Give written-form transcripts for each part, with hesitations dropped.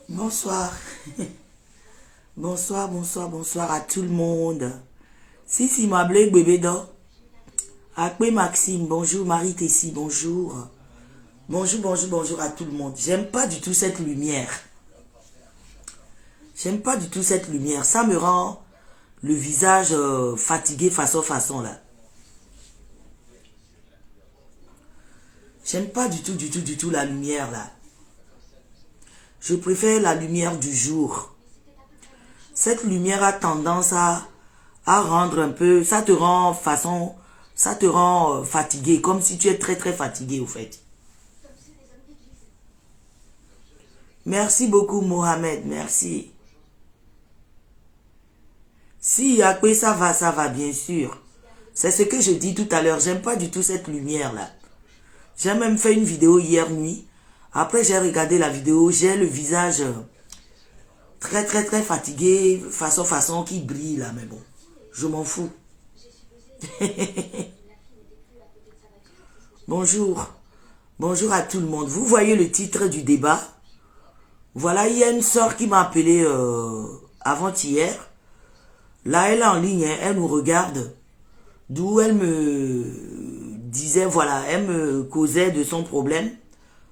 Bonsoir. Bonsoir, bonsoir, bonsoir à tout le monde. Si, ma blague bébé d'or. Akpé Maxime, bonjour. Marie Tessie, bonjour. Bonjour, bonjour, bonjour à tout le monde. J'aime pas du tout cette lumière. J'aime pas du tout cette lumière. Ça me rend le visage fatigué façon là. J'aime pas du tout la lumière là. Je préfère la lumière du jour. Cette lumière a tendance à rendre un peu, ça te rend fatigué, comme si tu es très fatigué au fait. Merci beaucoup Mohamed, merci. Si après ça va bien sûr. C'est ce que je dis tout à l'heure, j'aime pas du tout cette lumière là. J'ai même fait une vidéo hier nuit. Après j'ai regardé la vidéo, j'ai le visage très fatigué, façon qui brille là, mais bon, je m'en fous. Bonjour. Bonjour à tout le monde. Vous voyez le titre du débat? Voilà, il y a une sœur qui m'a appelé avant-hier. Là, elle est en ligne, hein, elle nous regarde. D'où elle me disait, voilà, elle me causait de son problème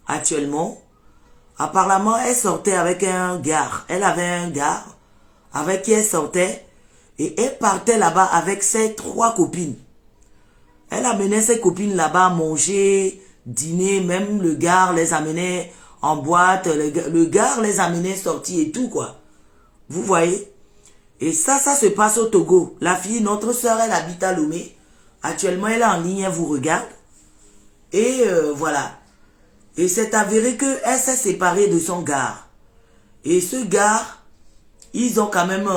actuellement. Apparemment, elle sortait avec un gars. Elle avait un gars avec qui elle sortait. Et elle partait là-bas avec ses 3 copines. Elle amenait ses copines là-bas à manger, dîner. Même le gars les amenait en boîte. Le gars les amenait sortir et tout, quoi. Vous voyez? Et ça se passe au Togo. La fille, notre soeur, elle habite à Lomé. Actuellement, elle est en ligne, elle vous regarde. Et voilà. Et c'est avéré qu'elle s'est séparée de son gars. Et ce gars, ils ont quand même,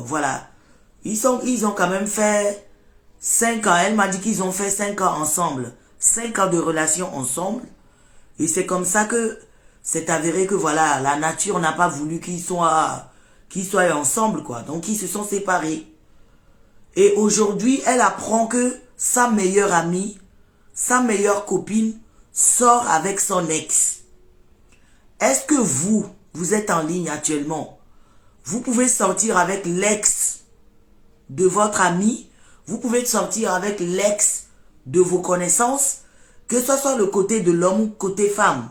voilà. Ils ont quand même fait 5 ans. Elle m'a dit qu'ils ont fait 5 ans ensemble. 5 ans de relation ensemble. Et c'est comme ça que c'est avéré que voilà, la nature n'a pas voulu qu'ils soient ensemble, quoi. Donc ils se sont séparés. Et aujourd'hui, elle apprend que sa meilleure amie, sa meilleure copine, sort avec son ex. Est-ce que vous êtes en ligne actuellement? Vous pouvez sortir avec l'ex de votre ami. Vous pouvez sortir avec l'ex de vos connaissances. Que ce soit le côté de l'homme ou côté femme.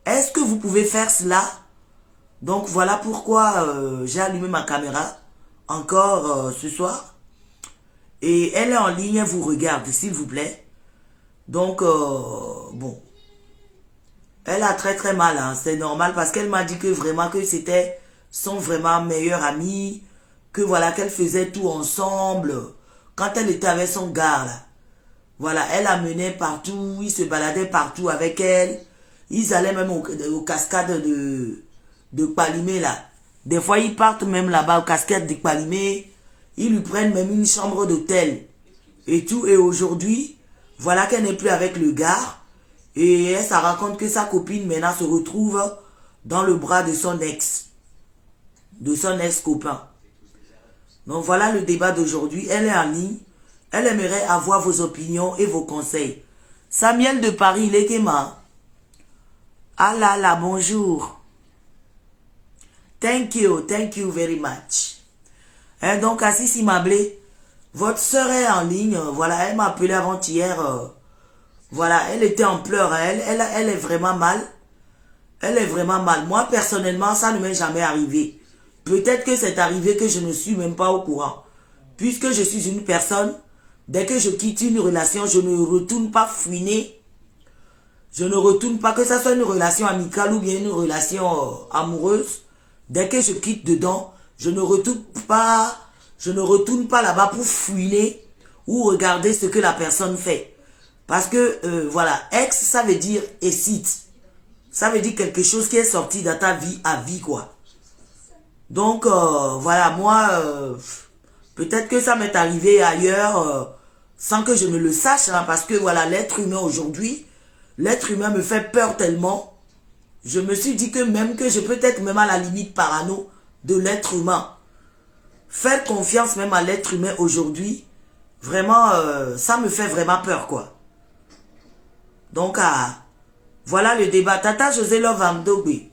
Est-ce que vous pouvez faire cela? Donc voilà pourquoi j'ai allumé ma caméra encore ce soir. Et elle est en ligne, elle vous regarde, s'il vous plaît. Donc, bon. Elle a très mal, hein, c'est normal parce qu'elle m'a dit que vraiment que c'était son vraiment meilleur ami. Que voilà, qu'elle faisait tout ensemble. Quand elle était avec son gars, là. Voilà, elle l'amenait partout, il se baladait partout avec elle. Ils allaient même aux cascades de Palimé, là. Des fois, ils partent même là-bas aux cascades de Palimé. Ils lui prennent même une chambre d'hôtel. Et tout. Et aujourd'hui, voilà qu'elle n'est plus avec le gars. Et elle se rend compte que sa copine maintenant se retrouve dans le bras de son ex. De son ex-copain. Donc voilà le débat d'aujourd'hui. Elle est en ligne. Elle aimerait avoir vos opinions et vos conseils. Samuel de Paris, il est mort. Ah là là, bonjour. Thank you very much. Hein, donc, Assis Mablé, votre soeur est en ligne. Voilà, elle m'a appelé avant-hier. Voilà, elle était en pleurs. Hein, elle est vraiment mal. Elle est vraiment mal. Moi, personnellement, ça ne m'est jamais arrivé. Peut-être que c'est arrivé que je ne suis même pas au courant. Puisque je suis une personne, dès que je quitte une relation, je ne retourne pas fouiner. Je ne retourne pas, que ça soit une relation amicale ou bien une relation amoureuse. Dès que je quitte dedans, je ne retourne pas là-bas pour fouiner ou regarder ce que la personne fait. Parce que, voilà, ex, ça veut dire excite. Ça veut dire quelque chose qui est sorti dans ta vie à vie, quoi. Donc, voilà, moi, peut-être que ça m'est arrivé ailleurs, sans que je ne le sache, hein, parce que, voilà, l'être humain aujourd'hui, l'être humain me fait peur tellement. Je me suis dit que même que je peux être même à la limite parano de l'être humain. faire confiance même à l'être humain aujourd'hui, vraiment, ça me fait vraiment peur, quoi. Donc, voilà le débat. Tata José Love Amdogbe.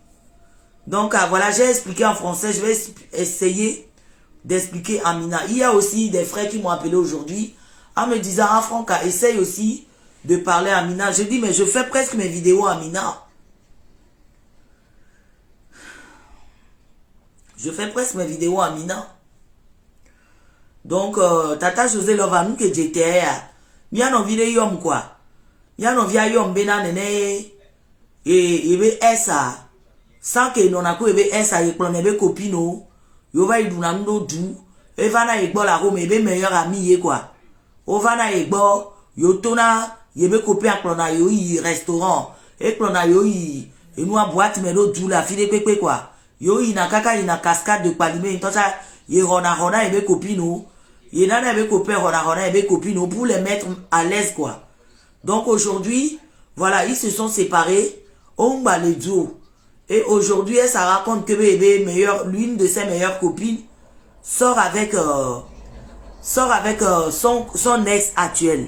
Donc, voilà, j'ai expliqué en français. Je vais essayer d'expliquer Amina. Il y a aussi des frères qui m'ont appelé aujourd'hui en me disant, ah, Franca, essaye aussi de parler à Amina. Je dis, mais je fais presque mes vidéos à Amina. Je fais presque mes vidéos à Amina. Donc, Tata José Love Amdogbe que j'étais, il y a une vidéo, quoi. Il y a une vidéo, et be esa sans que non ako ebe esa ye plan ebe copino yo va iduna ndo du e va na igbo la home ebe meilleur ami ye quoi o va na igbo yo tona ye be copi en plan na yo yi restaurant e plan na yo yi e nous boîte mais no du la file pepe quoi yo yi na kaka yi na cascade de palime ntosa ye rona ebe copino ye na ebe copi rona ebe copino pour les mettre à l'aise quoi. Donc aujourd'hui voilà, ils se sont séparés. On bat les duos. Et aujourd'hui, elle se raconte que bébé meilleur, l'une de ses meilleures copines sort avec son ex actuel.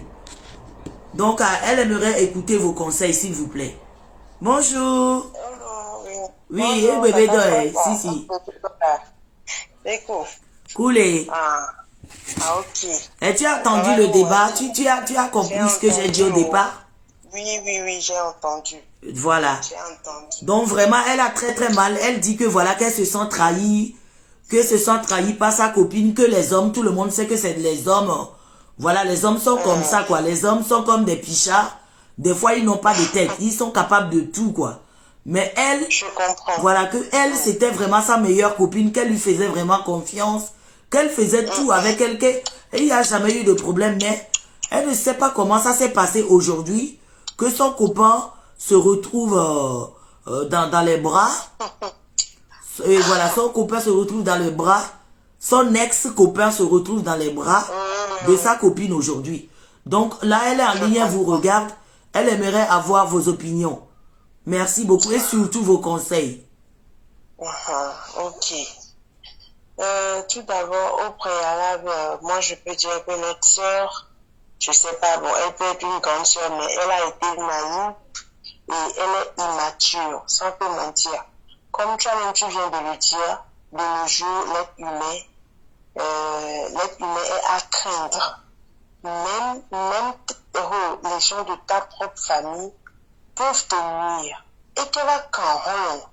Donc, elle aimerait écouter vos conseils, s'il vous plaît. Bonjour. Oui, bonjour, bébé d'oeil. Si. Coulé. Ok. Et tu as entendu le débat? Tu as compris ce que j'ai dit au départ? Oui, j'ai entendu. Voilà. J'ai entendu. Donc vraiment, elle a très mal. Elle dit que voilà, qu'elle se sent trahie, par sa copine, que les hommes, tout le monde sait que c'est les hommes. Voilà, les hommes sont comme ça, quoi. Les hommes sont comme des pichards. Des fois, ils n'ont pas de tête. Ils sont capables de tout, quoi. Mais elle, je comprends. Voilà, que elle, c'était vraiment sa meilleure copine, qu'elle lui faisait vraiment confiance, qu'elle faisait tout avec elle, et il n'y a jamais eu de problème, mais elle ne sait pas comment ça s'est passé aujourd'hui, que son copain se retrouve dans les bras. Et voilà, son copain se retrouve dans les bras. Son ex-copain se retrouve dans les bras de sa copine aujourd'hui. Donc là, elle est en ligne, elle vous regarde. Elle aimerait avoir vos opinions. Merci beaucoup et surtout vos conseils. Ok. Tout d'abord, au préalable, moi je peux dire que notre sœur, je sais pas, bon, elle peut être une grande sœur, mais elle a été naïve et elle est immature, sans te mentir. Comme toi-même tu viens de le dire, de nos jours, l'être humain est à craindre. Même les gens de ta propre famille peuvent te nuire. Et qu'elle a qu'un rôle.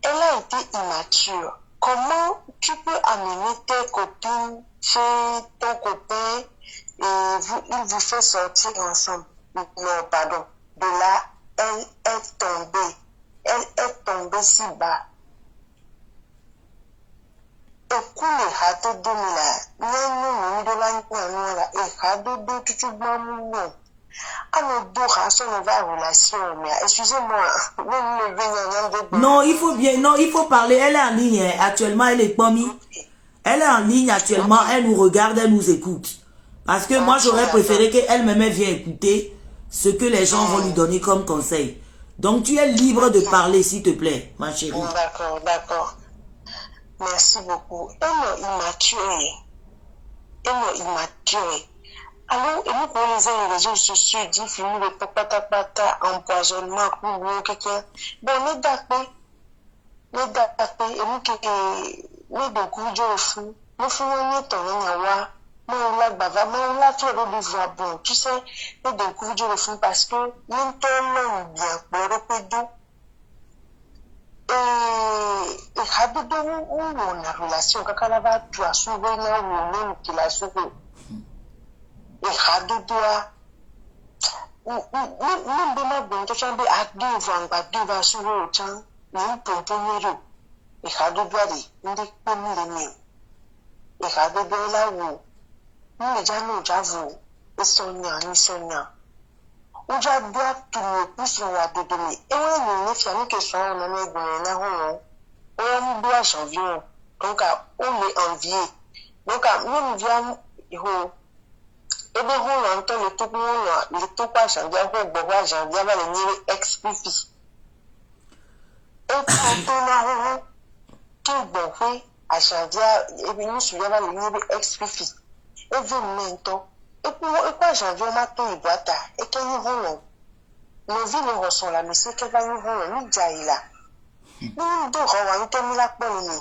Elle a été immature. Comment tu peux amener tes copines chez ton copain et il vous fait sortir ensemble? Non, pardon. De là, elle est tombée. Elle est tombée si bas. Ekule hato domila. Nyanyo de la nyanyo et hado do tutu bamu. Alors, relation, mais excusez-moi. Non, il faut parler. Elle est en ligne. Actuellement, elle est pommi. Elle est en ligne actuellement. Elle nous regarde, elle nous écoute. Parce que moi, j'aurais préféré qu'elle-même vienne écouter ce que les gens vont lui donner comme conseil. Donc, tu es libre de parler, s'il te plaît, ma chérie. D'accord. Merci beaucoup. Elle est immaturée. Alors, et nous, pour les réseaux sociaux, dit, fini le pata, empoisonnement, ou quelqu'un. Bon, nous d'accord, et nous, nous, de coups de fou, nous, faisons ton yawa, nous, la bava, nous, la toi, le livre, bon, tu sais, nous, de coups de fou, parce que, nous, t'en bien, pour le pédo. Et, rabido, où on a relation, quand on va, tu as sauvé, là, où on qui l'a sauvé. Et Hadoua, même de ma bonne, tu as dit à deux vents, à deux vas sur le temps, même pour ton et Hadoua dit, on dit comme les miens. Et Hadoua là où, nous les gens nous avons, et Sonia. On a bien tout le plus on a donné. Et on a une famille que soit on a gagné, on doit janvier. Donc, on est envié. Donc, nous vient, et bien, on entend le tout pas janvier, on janvier, va le nier ex-pipi. Et quand on a tout bon fait, à janvier, et puis nous souviens le niveau ex-fifi. Et vous maintenant, et quoi janvier, on m'a tout les boîtes, et qu'il y a nos villes ressont là, mais c'est qu'elle va y avoir nous là. Nous deux, on va y la bonne,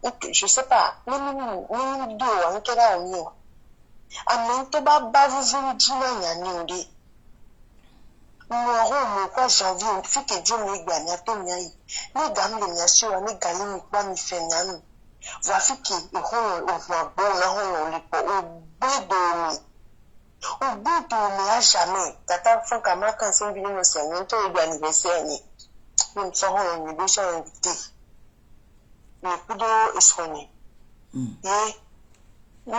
ok, je sais pas, nous deux, on est là au mieux. Amento baba vous dit non, dit. Moi, quoi janvier, on fait que Dieu me gagne à ton yaï. Nous gagnons les nations, on est gagné, nous pas nous fait nan. Voici qui, ils ont bon, là, on les pas, au bout de nous, à jamais. Tata, faut qu'à ma quand c'est bien, c'est un temps de anniversaire, nous serons déjà invités. Le coup d'eau est soigné. Et, nous,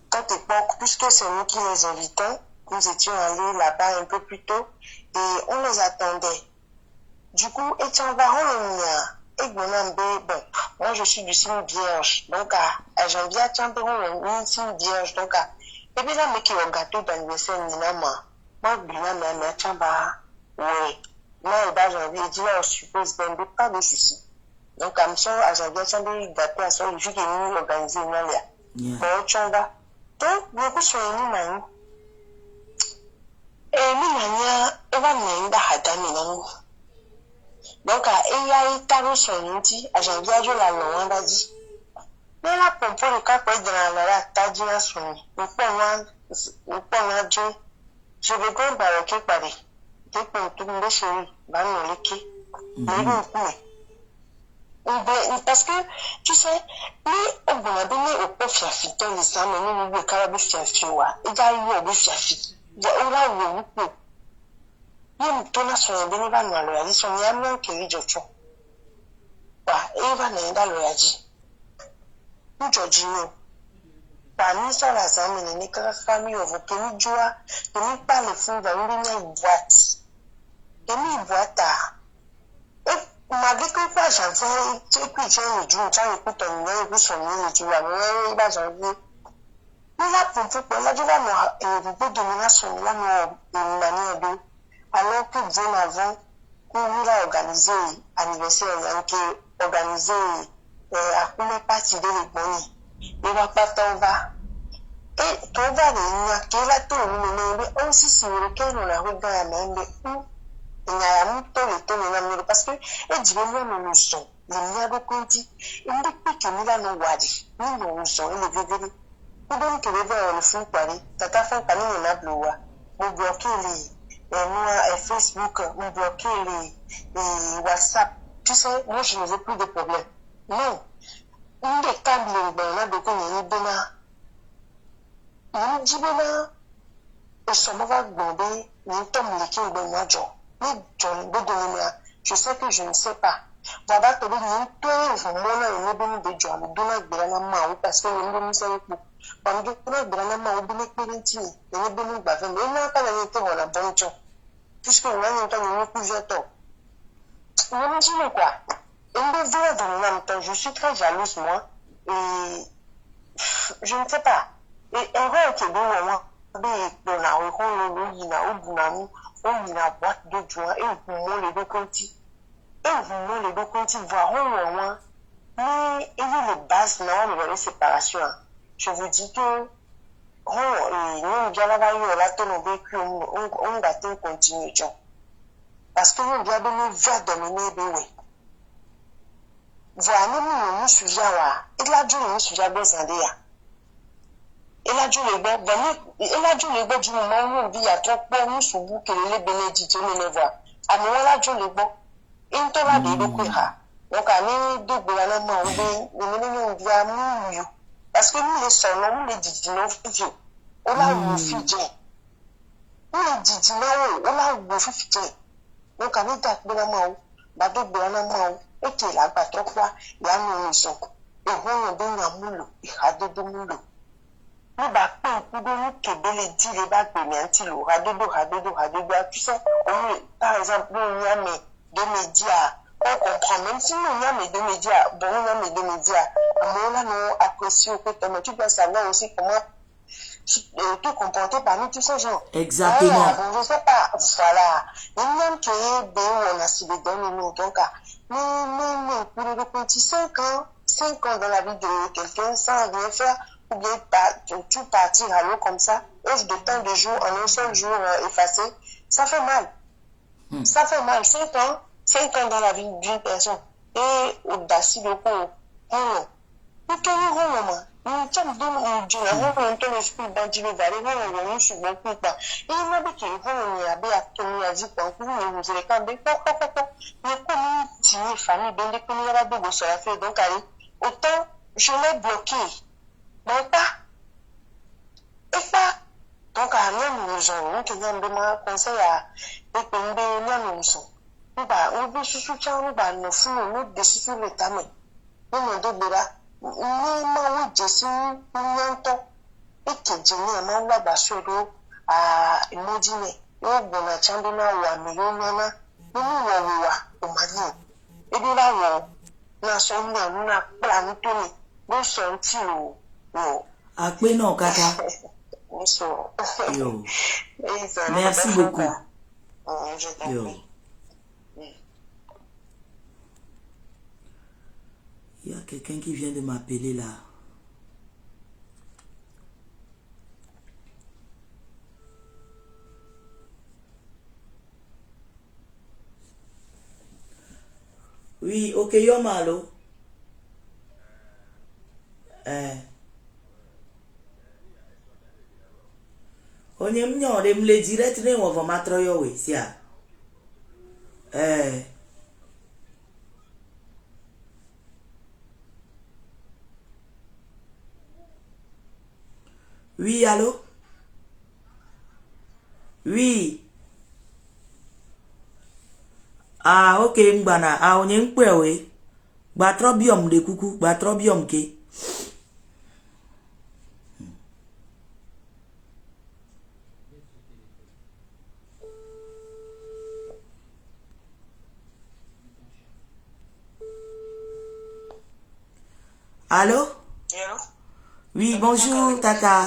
quand époque, puisque c'est nous qui les invitons, nous étions allés là-bas un peu plus tôt et on les attendait. Du coup, Etienne Baron, et bon, moi je suis du signe vierge, donc à janvier, Etienne Baron, un signe vierge, donc et puis là, mais qui ont gâteau d'anniversaire, moi, mais Etienne Baron, oui, moi, et janvier, il dit, on suppose, pas de soucis. Donc, comme ça, à janvier, Etienne Baron, gâteau à son, il faut qu'il nous organise une année. Bon, Etienne Baron, donc, beaucoup sont venus, Emilia eva nenda hadami nanu. Donc il y a eu taro soniti a janvier jo la longa dit. Mais la pompe le cas pour dans la tadi na soni. Nous prenons jo. Je vais go baroque paré. Dès qu'on tourne de chéri, va nous liquer. Parce que tu sais, ni au bonabine au peu fiafito les âmes nous le carabu fiafioa. Il y a eu au fiafito. Ora wo wupo yem to na so be ni ba na lo ya so ni am ke ri jojo pa e ba na nda lo ya ji ni joji no pa ni so la sa mi ni ka family of ke ni joa ke ni pa le fun ba ri ni boat ke ni boata e ma bi ko pa sha fun ti ku je ni ju ta ni ku to ni ku so ni ju wa ni ba so ni là, pour la durée, il peut donner son là, une manière de, alors que bien avant, on l'a organisé, anniversaire, qui organisé, à une partie de l'économie. Il va pas tomber. Et, tout va venir, qui est là, tout le monde, mais aussi sur lequel on a regardé, mais il y a un peu de temps, parce que, et du moment où nous sommes, il y a beaucoup de, il y a beaucoup de nous, là, nous, wadi, nous sommes, les bébés. Donc, tu veux voir le fond Paris, tata fait pas nous la bloua. Nous bloquer les Facebook, nous bloquer les WhatsApp. Tu sais, moi je ne veux plus de problème. Non. Une des câbles, on a beaucoup de bena. On dit bena. Et ça va bomber, nous tombe les qui ont bon majo. Mais John Bodomina, je sais que je ne sais pas. Baba to be nous toi, on a une bonne de John, donna grana ma parce que nous ne savons pas. Quand on a grana ma ou bien périnti, et nous bonne bave, mais on n'a pas la été voilà bon job. Puisque on a un temps nous plusieurs temps. On me dit quoi? On me dit dans le même temps, je suis très jalouse moi et je ne sais pas. Et on va que bon moi, dans la rue, on y a au bout on y a boîte de joie et on les deux contis. Et vous, les deux comptes, voiront au moins. Mais il y a les bases, non, mais les séparations. Je vous dis que, nous, bien là-bas, là, on vécu, on va continuer, parce que nous, bien, nous, va dominer, bébé. Voilà, nous, suivons, et là, Dieu, nous, suivons, besoin de ya. Et là, Dieu, les bons, et là, Dieu, les bons, du moment où on vit, il y a trop de nous, sous vous, que les bénédictions, nous les voient. À moi, là, Dieu, les bons. Intola de l'Okwera. Donc, à nous, deux gouvernements, nous bien mieux. Parce que nous, les sonnons, nous les didinons, on a eu fidjé. Nous les didinons, on a eu fidjé. Donc, à nous, deux gouvernements, deux gouvernements, et qui est là, pas trop quoi, il y a une mission. Et on a donné un moulot, il y a deux moulots. Nous, bah, pour nous, que les dix, les bacs, mais un petit lot, tu sais, par exemple, nous, y a mes deux médias, on comprend, même si nous avons mes deux médias, bon, nous avons mes deux médias, mais nous apprécions au côté, mais tu dois savoir aussi comment te comporter parmi tous ces gens. Exactement. Bon, je ne sais pas, voilà. Nous avons créé, on a ciblé dans nous, donc, mais, pour le petit 5 ans, 5 ans dans la vie de quelqu'un sans rien faire, ou bien tout partir à l'eau comme ça, œuvre de tant de jours en un seul jour effacé, ça fait mal. Ça fait mal. 5 ans dans la vie d'une personne. Et audacieux de quoi? Nous tenons maman. Nous sommes dans le Dieu. Nous avons l'esprit bandit le valet. Nous avons sur mon coup. Et il m'a dit que vous avez obtenu la vie pour vous. Vous avez quand même. Mais comme une famille, donc les premiers rabats de la fait. Donc, allez, autant je l'ai bloqué. Donc, pas. Et pas. Donc, à rien, nous avons un conseil à nous nous sommes. On veut se soutenir, on va nous faire un autre décision de ta main. On me dit, nous m'avons dit, nous n'entendons et que Dieu n'a pas bassuré à imaginer. Nous avons un chambre ou un million, nous avons un mari. Et nous avons un son, nous avons un plan, nous sommes nous. Après, non, Kaka. Yo. Merci beaucoup. Yo. Il y a quelqu'un qui vient de m'appeler là. Oui, ok, yo malo. On y a des me direct ne on va mettre yo we sia. Oui, allô? Oui. Ah, ok, mbana. Ah, on y a un peu, oui. Batrobium de coucou, batrobium ke. Allô? Oui, bonjour, Tata.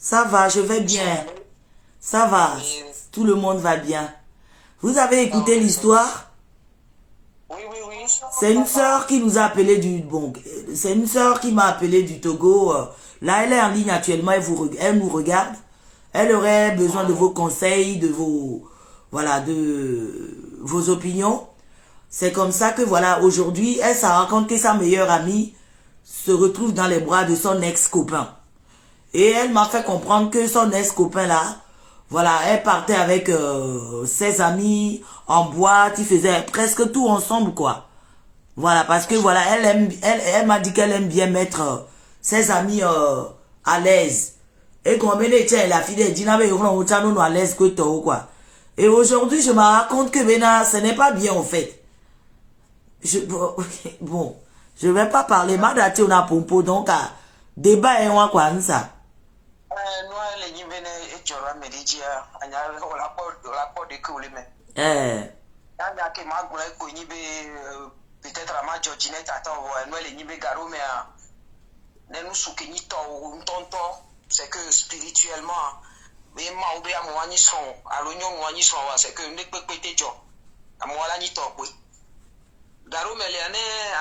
Ça va, je vais bien. Ça va, tout le monde va bien. Vous avez écouté l'histoire? Oui. C'est une sœur qui nous a appelé c'est une sœur qui m'a appelé du Togo. Là, elle est en ligne actuellement, elle nous regarde. Elle aurait besoin de vos conseils, de vos opinions. C'est comme ça que aujourd'hui, elle s'en rend compte que sa meilleure amie se retrouve dans les bras de son ex-copain. Et elle m'a fait comprendre que son ex-copain là, elle partait avec ses amis en boîte, ils faisaient presque tout ensemble quoi. Voilà, parce que elle m'a dit qu'elle aime bien mettre ses amis à l'aise. Et comme elle était la fille de Dina, à l'aise que toi quoi. Et aujourd'hui, je me rends compte que ce n'est pas bien en fait. Bon, je vais pas parler mal d'attitude on a pompo donc débat et moi quoi ça. Peut-être à ma Georginette attend les nibe garo mais nous soukeni tonton c'est que spirituellement mais ma obe à moi ni son à l'oignon moi ni son c'est que ne peut péter jo à moi la ni to garo mais les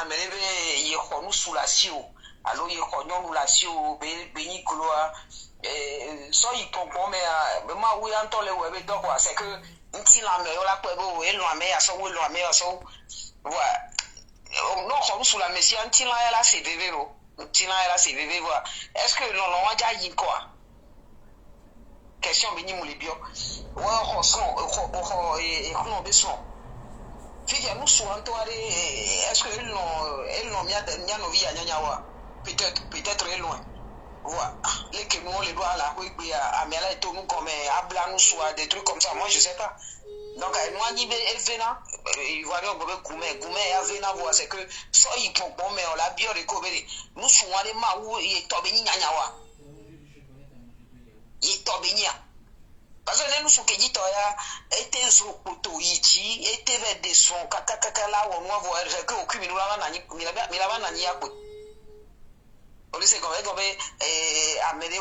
amène y nous sous la sio alors y nous la sio béni gloire so y comprend mais ma oui entend les web donc c'est que nti la me la pebo et la me aso we la me aso voilà non comme sous la messie nti la c'est bébé ro nti la c'est bébé voilà est-ce que non waja yin quoi question béni moulibio wa son et on besoin fille nous sont entouré est-ce que elle non mia no via nyanyawa peut-être est loin voilà les que nous les doit la oui à mela et tout nous comme abla nous soit des trucs comme ça moi je sais pas donc moi ni elle vena il va bien goumé a vena voir c'est que so il pour bon mais on l'a bien recouvert nous sont allés ma où il tobeni nyanyawa il tobeni parce que nous sont que dit toya était sur poto ichi était vers des sons kaka là on va voir que aucune nous la nani ya ko on sait comme amener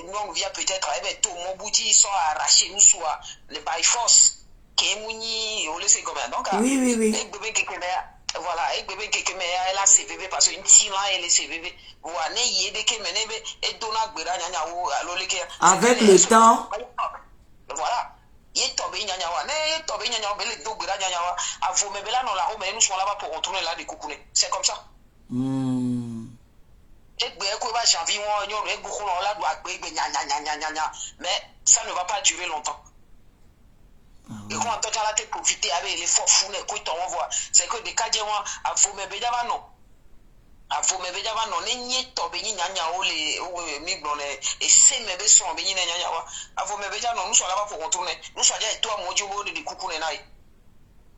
non via peut-être avec tout mon bouti sont arraché nous soit le by force que mouni on le sait comme donc oui les bébés qui connaît Voilà, et bébé qui me elle a CVV parce que une tine là elle est CVV. Voilà, ne yé de que me ne et donna gbera nyanya ou aloleke. Avec le temps. Voilà. Yé tombé nyanya wa, ne tombé nyanya wa bele do gbera nyanya wa. A vous me bela non la mais nous sommes là-bas pour retourner là de coucouner. C'est comme ça. Et bien que va janvier on y aurait beaucoup là doit gbé nyanya mais ça ne va pas durer longtemps. Et quand on entend la tête profiter avec les forts fous, c'est que des cas de moi, à vous me bédava non. À vous me bédava non, n'est pas béni nyanya ou les migrants et c'est mes besoins béni nyanya. À vous me bédava non, nous sommes là-bas pour retourner. Nous sommes déjà toi, mon Dieu, de coucou n'aille.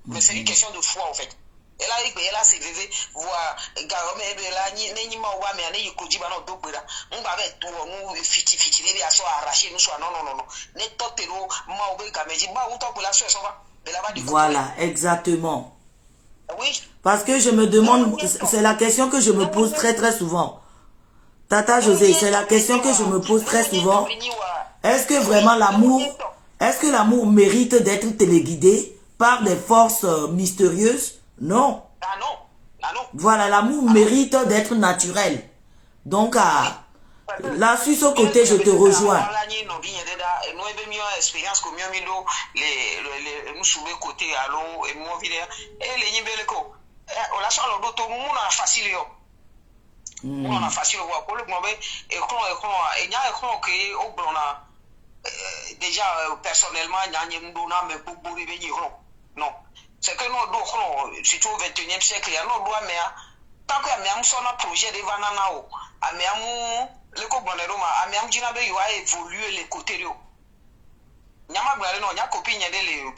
Mais c'est une question de foi en fait. Et là, il là, c'est bébé, voir, garome, là, ni ma wa, mais il coûte pas non, donc, là, on va avec tout, on fiti, les à soit arraché, nous soit non. N'est pas péro, ma ou gaméji, bah, ou tant que la soit, ça va. Voilà, exactement. Oui. Parce que je me demande, c'est la question que je me pose très très souvent. Tata José, c'est la question que je me pose très souvent. Est-ce que vraiment est-ce que l'amour mérite d'être téléguidé par des forces mystérieuses? Non. Ah non. Ah non. Voilà, l'amour mérite d'être naturel. Donc, là, sur ce côté, je te rejoins. Déjà personnellement non c'est que nous surtout au 21e siècle il y a nos droits mais tant que nous sommes un projet de vanana le cobanero dina be yo a évoluer les côtés nyama gbare no nya copie nya de le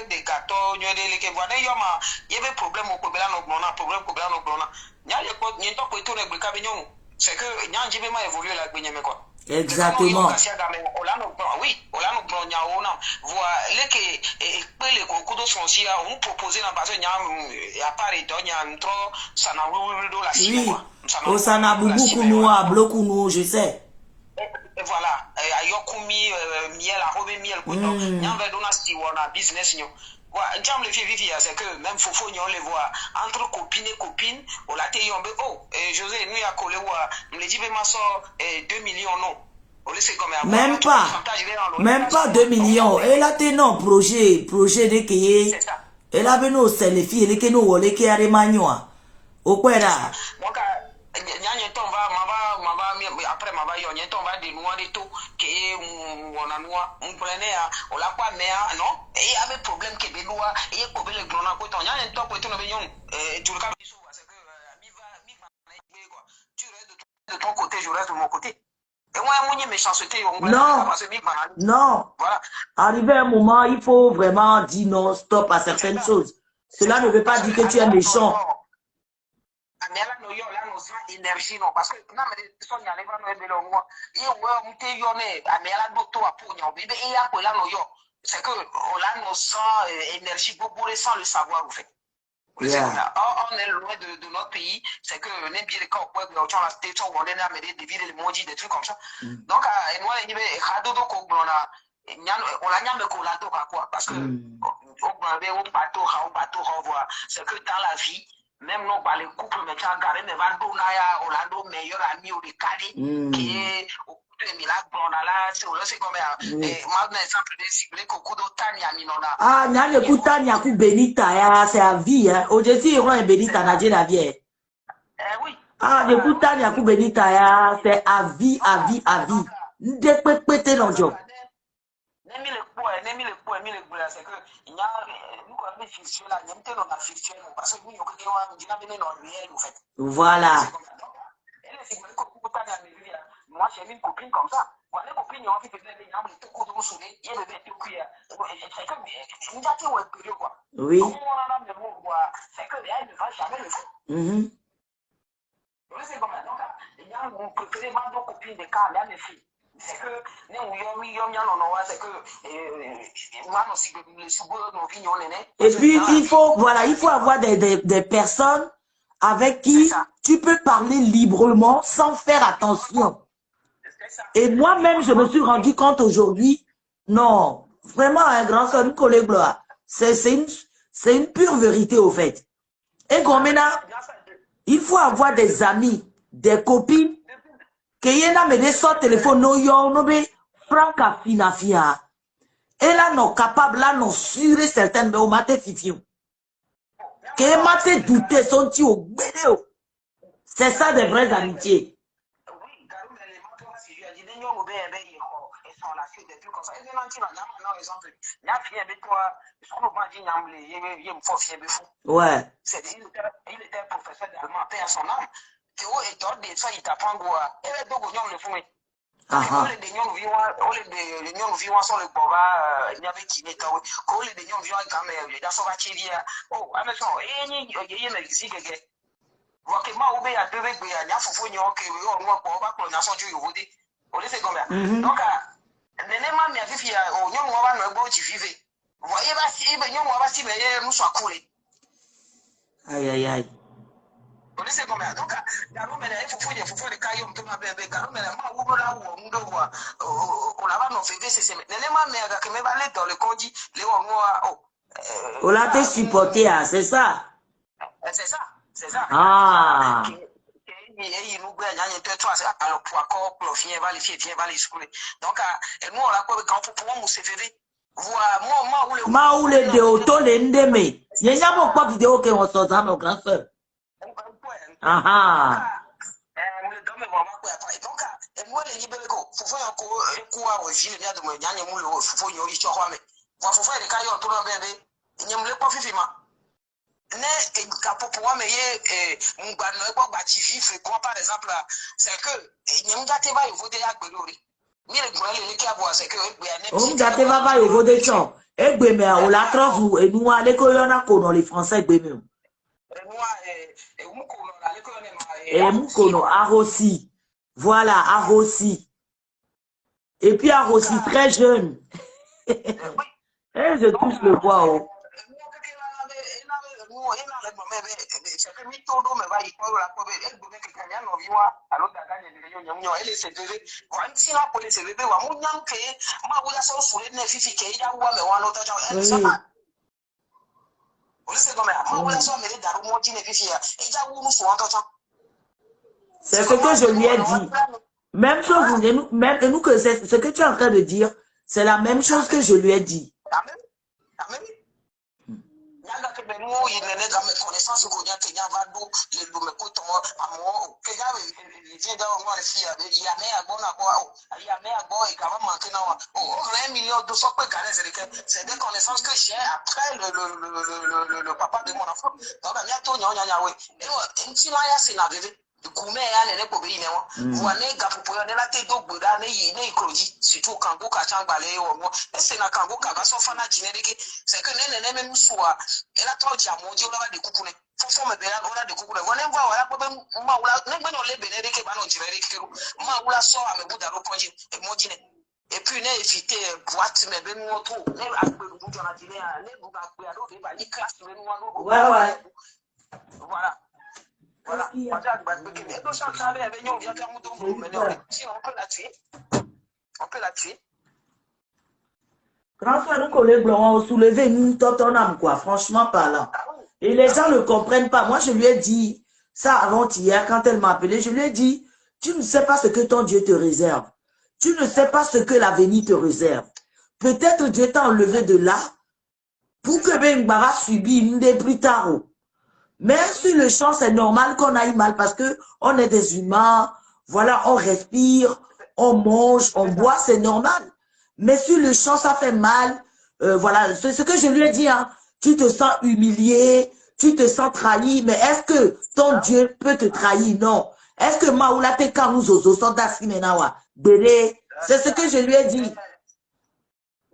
de gato nyo de le ke bwana yo ma yebe problème ko bela no blona nya ye ko nyi to ko to ne gbe ka be nyon c'est que nya njibe ma évoluer la gbe nyame quoi. Exactement. Oui, Olano Bronya, voilà, les les cocodos sont aussi là, on propose dans base de appareil d'onya, trop, ça n'a pas la oui, au Sanaboubou Kounoua, Blokounou, je sais. Et voilà, Ayokumi, miel, arrobé miel, n'y avait donné si on a business, nous. Voilà, j'aime les filles, c'est que même Fofo, on les voit entre copines et copines, on l'a télé, oh, José, nous, à collé, on les dit, mais ma soeur, 2 millions, non. Même pas 2 millions. Elle a été non, projet de qui est. Elle a venu au les filles, elle est nous, elle est à Remagnoa. Au quoi là? Après ma va yon ton va de noix de tout que on a noix on prenait on l'a pas mais non et il y avait problème que de loi et il problème le glona ko ton yan ton ko ton be yon tu le cas parce que tu restes de ton côté je reste de mon côté et moi mon méchanceté non voilà, arrivé à un moment il faut vraiment dire non stop à certaines choses. Cela ne veut pas dire que tu es méchant. Mais là, nous avons énergie, non, parce que nous avons des gens qui ont c'est que nous avons énergie beaucoup sans le savoir, en fait. Yeah. On est loin de notre pays, c'est que les bien les cas on a des emojis, des trucs comme ça. Donc, nous parce que c'est que dans la vie, même non pas les couples mais quand garé mais va donaya Orlando meilleur ami au Ricadi qui est au de Milan là c'est comme maintenant exemple de ciblé coco d'Otania minona ah nya le Kutania ku Benita ya c'est à vie hein aujourd'hui ils ont Benita na la vie oui ah le Kutania ku Benita ya c'est à vie de pépété non job Nemi le c'est que il y a nous comme fiction là il y a une fiction parce que nous on dit non réel en fait voilà moi j'ai une copine comme ça voilà copine on fait peut-être des gens tout court sur les il y a des tout cuir c'est comme une date où est quoi oui c'est que elle ne va jamais le faire c'est comme ça donc il y a mon préféré ma copine de cas là les filles c'est que et puis il faut avoir des personnes avec qui tu peux parler librement sans faire attention. Et moi-même, je me suis rendu compte aujourd'hui, non, vraiment un grand soeur, une collègue, c'est une pure vérité au fait. Et comme maintenant, il faut avoir des amis, des copines, que yena me de son téléphone no yo no be franca fina fia. Et là non capable là non sûr et certain mais au matin fifion. Que matin douter son ti au bédéo. C'est ça des vraies amitiés. Ouais. Il était professeur d'allemand, paix à son âme. Que où est hors de ça, il t'apprend quoi. Et les deux gognons le font. Aha. Les gens vivant sur le boba, il y avait qui n'était où. Quand les gens vivant quand même, les gens sont bâtis. Oh, à maison, il y a une exige. Wakema ube ya deux vecs, il y a fou n'y a que moi pour pas qu'on a son Dieu au dé. On les fait combien? Donc, nenema mi afifi ya o nyon wa no egbo ti vive. Voyez ba si be nyon wa ba si be mu so akure. Aïe aïe aïe. On les fait combien? Donc, garo me na fufu de kayo mto ma bebe garo me na ma wo la wo ndo wa on la va no feve c'est nenema mi aga que me va aller dans le condi le on moi oh. On l'a te supporté, c'est ça? C'est ça, c'est ça. Ah. Donc, nous, on l'a quoi quand pour moi, c'est fait. Maoule de auto l'endeme. Il y a pas vidéo que on sort ça, mon grand frère. Ah. Ne kapopo wa meye mgbano egbo gba TV fe ko par exemple c'est que nyem gate ba voter ya gbelori mi le gbon le ki abo c'est que egbe ane On gate va ba yo voter chon. Egbe me o la trouve et nous ale ko yona ko no les français egbe me. Et Mukono Arossi. Voilà, Arossi. Et puis Arossi très jeune. Et je touche le bois. Oh. C'est ce que je lui ai dit. Même chose, même nous que c'est ce que tu es en train de dire, c'est la même chose que je lui ai dit. C'est des connaissances que j'ai après le papa de mon enfant. Kume ya nene ko be ine won wa ne gapupo yo ne la te do gboda ne yi ne ikroji surtout kango ka changba le wo mo ese na kango ka ba so fa na jinereke c'est que ne me musuwa e la to ja mo je la de kukune fofo me be la de kukune won ne ngwa wa la ko be ma wula ne gbe no le benedike ba no jinereke ru ma wula so ame buda ro konji e mo jine et puis ne éviter boîte me be no to ne agbe lu jo na jine ne bu ga gbe ado be ba ni class me no no Ouais. Voilà. Voilà. On peut la tuer. Grand frère, nous collègues blancs ont soulevé nous, totonam, quoi, franchement parlant. Et les gens ne comprennent pas. Moi, je lui ai dit, ça avant-hier, quand elle m'a appelé, je lui ai dit, tu ne sais pas ce que ton Dieu te réserve. Tu ne sais pas ce que l'avenir te réserve. Peut-être Dieu t'a enlevé de là pour que Bengbara subisse une des plus tard. Même sur le champ, c'est normal qu'on aille mal parce que on est des humains. Voilà, on respire, on mange, on boit, c'est normal. Mais sur le champ, ça fait mal. Voilà, c'est ce que je lui ai dit. Hein. Tu te sens humilié, tu te sens trahi. Mais est-ce que ton Dieu peut te trahir? Non. Est-ce que Maoula te kamuzozo sont d'Asimenawa? Bélé, c'est ce que je lui ai dit.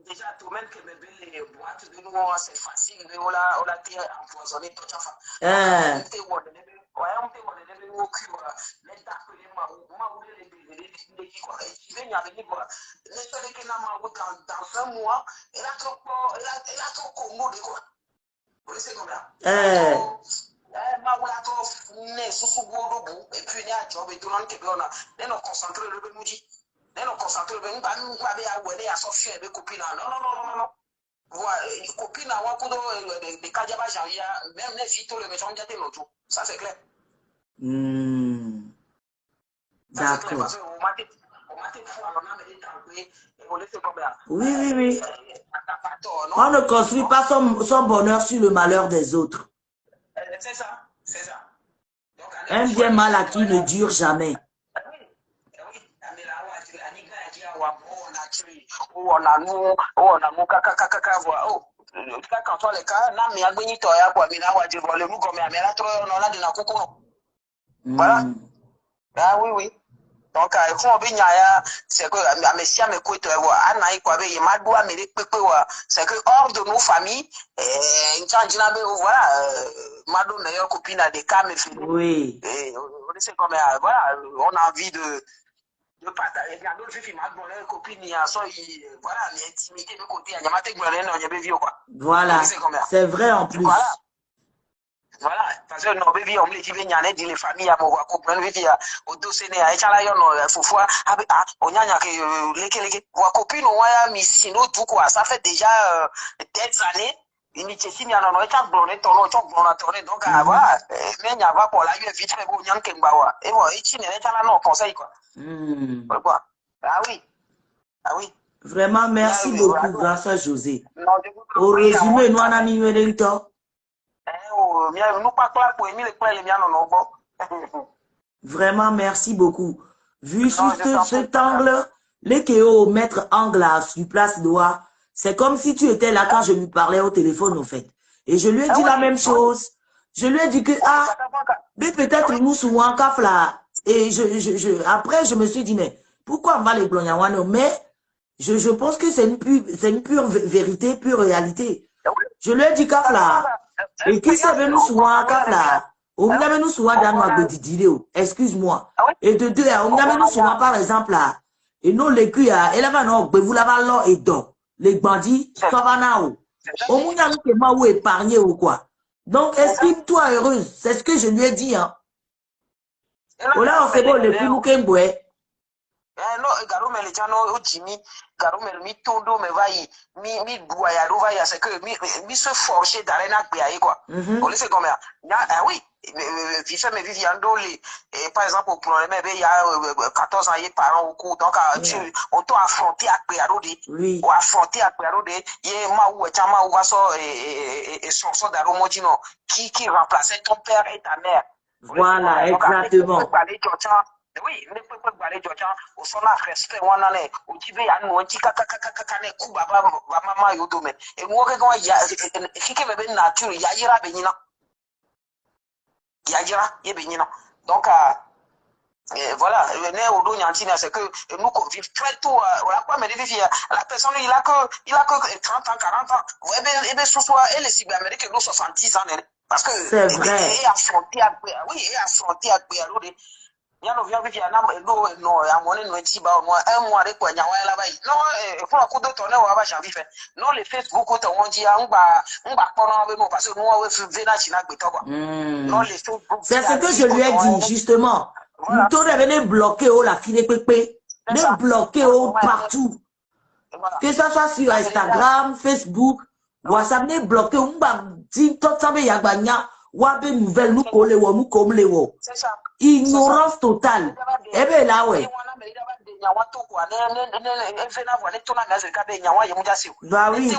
Déjà, tout même que les boîtes de nous, c'est facile. On a été empoisonné tout ça. Non, non, non, non. Copine à Wakudo, de Kajaba Janvia, même les filles, le méchant de l'autre. Ça, c'est clair. Ça, c'est clair parce qu'on m'a dit, oui, oui, oui. On ne construit pas son bonheur sur le malheur des autres. C'est ça, c'est ça. Un bien mal acquis ne dure jamais. Voilà. Ah oui, oui. Donc, c'est que c'est que hors de nos familles, voilà, ma meilleure copine a des cas, mais oui. Voilà, on a envie de partager. Il y a d'autres filles, ma copine, voilà, l'intimité de côté, voilà, c'est vrai en plus. Voilà, parce que non, baby, on me dit, il y a des familles à moi, comprendre, il y a au dossier, il y a un fois, on y a que vos copines, on a mis sinon tout quoi, ça fait déjà des années. Initiative, il y a un autre blonde, donc voilà, mais il y a pas pour la vite fait bon, yang kembawa. Et bon, ici, il y a un conseil quoi. Quoi? Ah oui, ah oui. Vraiment, merci beaucoup, grâce à José. Au résumé, nous en avons mis le temps. Vraiment, merci beaucoup. Vu juste cet angle, les Kéo mettre angle à sur place doigt, c'est comme si tu étais là quand je lui parlais au téléphone, au fait. Et je lui ai dit la même chose. Je lui ai dit que, mais peut-être nous souvent là. Et après, je me suis dit, mais pourquoi on va les blonyawan? Mais je pense que c'est une pure vérité, pure réalité. Je lui ai dit là. Et qui s'est venu souvent là? On a venu souvent dans notre excuse-moi. Et de deux, on a venu souvent par exemple là. Et non, les cuits, elle va non, vous l'avez là et donc. Les bandits, ça va là. Au moins, il y a où épargner ou quoi. Donc, estime-toi heureuse. C'est ce que je lui ai dit, hein. Voilà, on fait bon, les coups, nous, boué. No, garume le chano uchimi, garume mi tondo me vai, mi buaya do vai, c'est que mi se forcer d'aller na gbeaye quoi. On le sait comme ça. Oui, vivre mais vivre et par exemple au problème il y a 14 ans par an au cours donc on doit affronter à gbeado de ou affronter à gbeado de y ma ou chama ou va so et son daro modino qui remplaçait ton père et ta mère. Voilà, exactement. Oui, mais peut pas aller Georgia au son respect one année au jibe ya no chi kaka ne ku baba mama yo do me e mo ke ko ya kike bebe nature ya yira be nyina ya yira ye be nyina donc voilà ne o do nyanti c'est que nous convivons très tôt voilà quoi mais la personne il a que 30 ans 40 ans ouais ben ce soit elle est si américaine 70 ans parce que c'est vrai et affronter et affronter à Yano via via na no ya mone no eti ba mo e mo are kwa nya wa la bai no fo ko do to ne wa ba sha fi fe no le Facebook ko to won ji a ngba pono be mo parce que mo we fi na chi na gbe to kwa no le Facebook c'est ce que je lui ai dit justement nous to devenir bloqué au la file pépé de bloquer au partout que ça soit sur Instagram Facebook WhatsApp ne bloqué on ba ti to sabe ya gba nya wa be nouvelle nous coller wo nous comme les wo c'est ça ignorance totale. Eh bien là, ouais. Bah oui.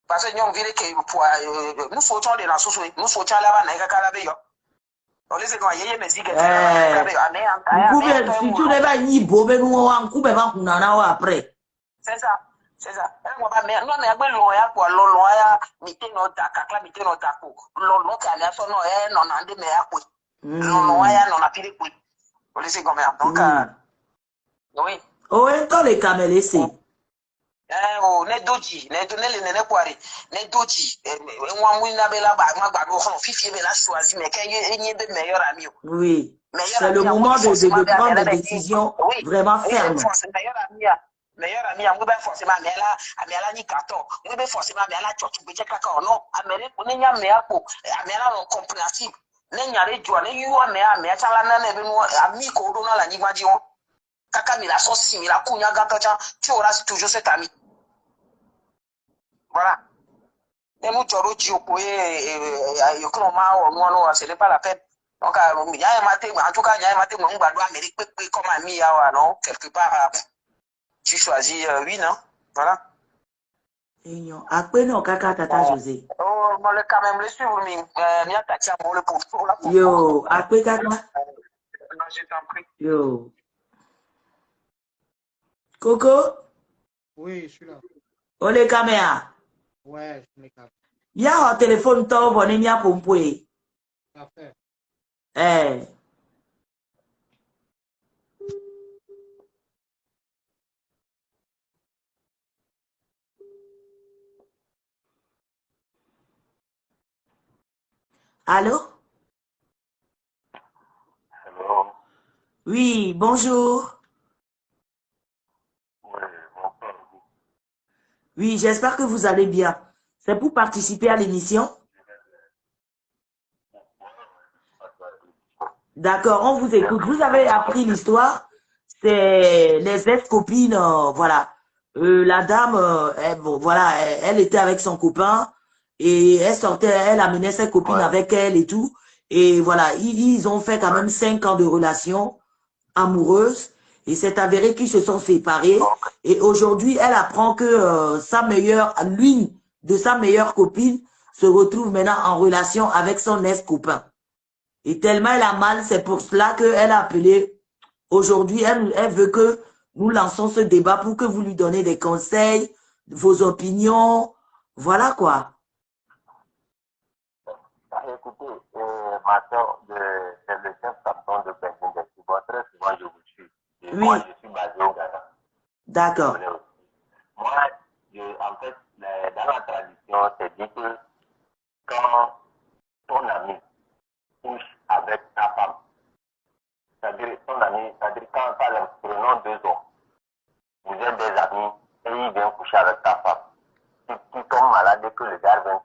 Parce que nous vire que nous faut de la sous nous faut là na ka la yo. On les ko yeye me zige si tu ne vas ni bobe nous en coupe va kunana après. C'est ça. C'est ça. Moi ba me no me gbe lo ya kwa lo ya mi te no ta kakla mi te no ta ko. Lo ka na so no no na de me ya ko. Lo ya no na pire ko. On les comme donc oui. Oh en les camélés c'est. Oh ne doji ne to ne le ne kwari ne doji nwa mu na be la ba ma gba do ho fifi be la choisi mais quand y be meilleur ami. Oui. C'est le moment de prendre des décisions vraiment fermes. Meilleur ami on be forcément amela ni carton on be forcément amela chochu be cheka ka no amere on nya me apo amela non compréhensible ne nyare jua ne yuwa me chala na ne benu ami ko do na la nyigba ji won kaka mi la so si mi la kunya ga kacha tu auras toujours cet ami. Voilà. Et nous joro ji opo yo ko ma o no no c'est pas la peine. Donc il y a un matin en tout cas il y a un matin on va doit Amérique comme ami ya non quelque part tu choisis oui non. Voilà. Après non kaka tata José. Oh, moi le quand même le suivre mi mi attaquer pour le pour la. Yo, après kaka. Non, je t'en prie. Yo. Coco? Oui, je suis là. Ole caméra. Ouais, je me capte. Ya au téléphone to bonne mia pompoe. Parfait. Eh. Allô? Hello. Oui, bonjour. Oui, bonsoir. Oui, j'espère que vous allez bien. C'est pour participer à l'émission? D'accord, on vous écoute. Vous avez appris l'histoire. C'est les ex-copines, voilà. La dame, bon, voilà, elle était avec son copain et elle sortait, elle amenait ses copines avec elle et tout. Et voilà, ils ont fait quand même 5 ans de relation amoureuse et c'est avéré qu'ils se sont séparés. Et aujourd'hui, elle apprend que l'une de sa meilleure copine se retrouve maintenant en relation avec son ex-copain. Et tellement elle a mal, c'est pour cela qu'elle a appelé. Aujourd'hui, elle veut que nous lançons ce débat pour que vous lui donnez des conseils, vos opinions. Voilà quoi. Écoutez, ma soeur, c'est le chef canton de Benjamin de Cuba. Très souvent, je vous suis. Et Oui. moi, je suis basé au Ghana. D'accord. Moi, en fait, dans la tradition, c'est dit que quand ton ami couche avec ta femme, c'est-à-dire ton ami, c'est-à-dire quand, par exemple, prenons 2 hommes, vous êtes des amis et il vient coucher avec ta femme. Tu tombes malade et que le gars vient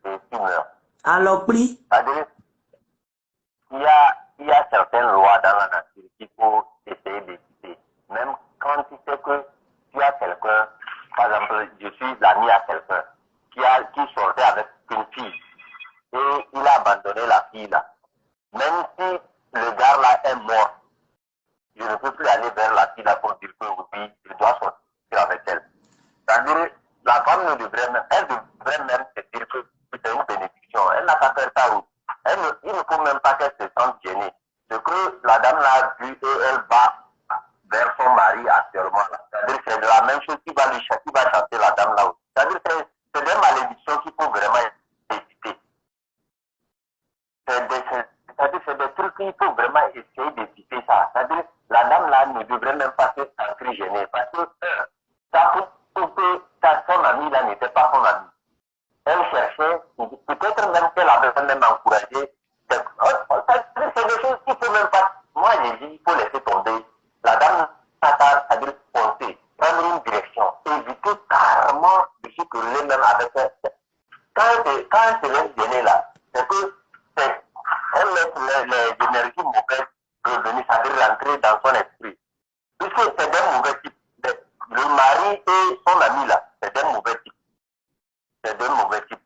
et tu meurs. Alors, pris. C'est-à-dire, il y a certaines lois dans la nature qu'il faut essayer d'éviter. Même quand tu sais que tu as quelqu'un, par exemple, je suis l'ami à quelqu'un qui sortait avec une fille et il a abandonné la fille là. Même si le gars là est mort, je ne peux plus aller vers la fille là pour dire que oui, je dois sortir avec elle. C'est-à-dire, la femme ne devrait même, elle devrait même se dire que c'est une bénédiction. Elle n'a pas fait ça. Il ne faut même pas qu'elle se sente gênée. Ce que la dame là a vu et elle va vers son mari actuellement. C'est-à-dire c'est de la même chose qui va chanter la dame là. C'est-à-dire c'est des malédictions qu'il faut vraiment éviter. C'est-à-dire c'est des trucs qu'il faut vraiment essayer d'éviter ça. C'est-à-dire la dame là ne devrait même pas se sentir gênée. Parce que ça prouve que son ami là n'était pas son ami. Elle cherchait, peut-être même qu'elle avait même encouragé. C'est des choses qu'il ne faut même pas. Moi, j'ai dit, il faut laisser tomber. La dame n'a pas à dire foncer, prendre une direction, éviter carrément de se corréler même avec elle. Quand elle se laisse gêner là, c'est que elle laisse les énergies mauvaises revenir, c'est-à-dire rentrer dans son esprit. Puisque c'est des mauvais types. Le mari et son ami là, c'est des mauvais types. C'est des mauvais types.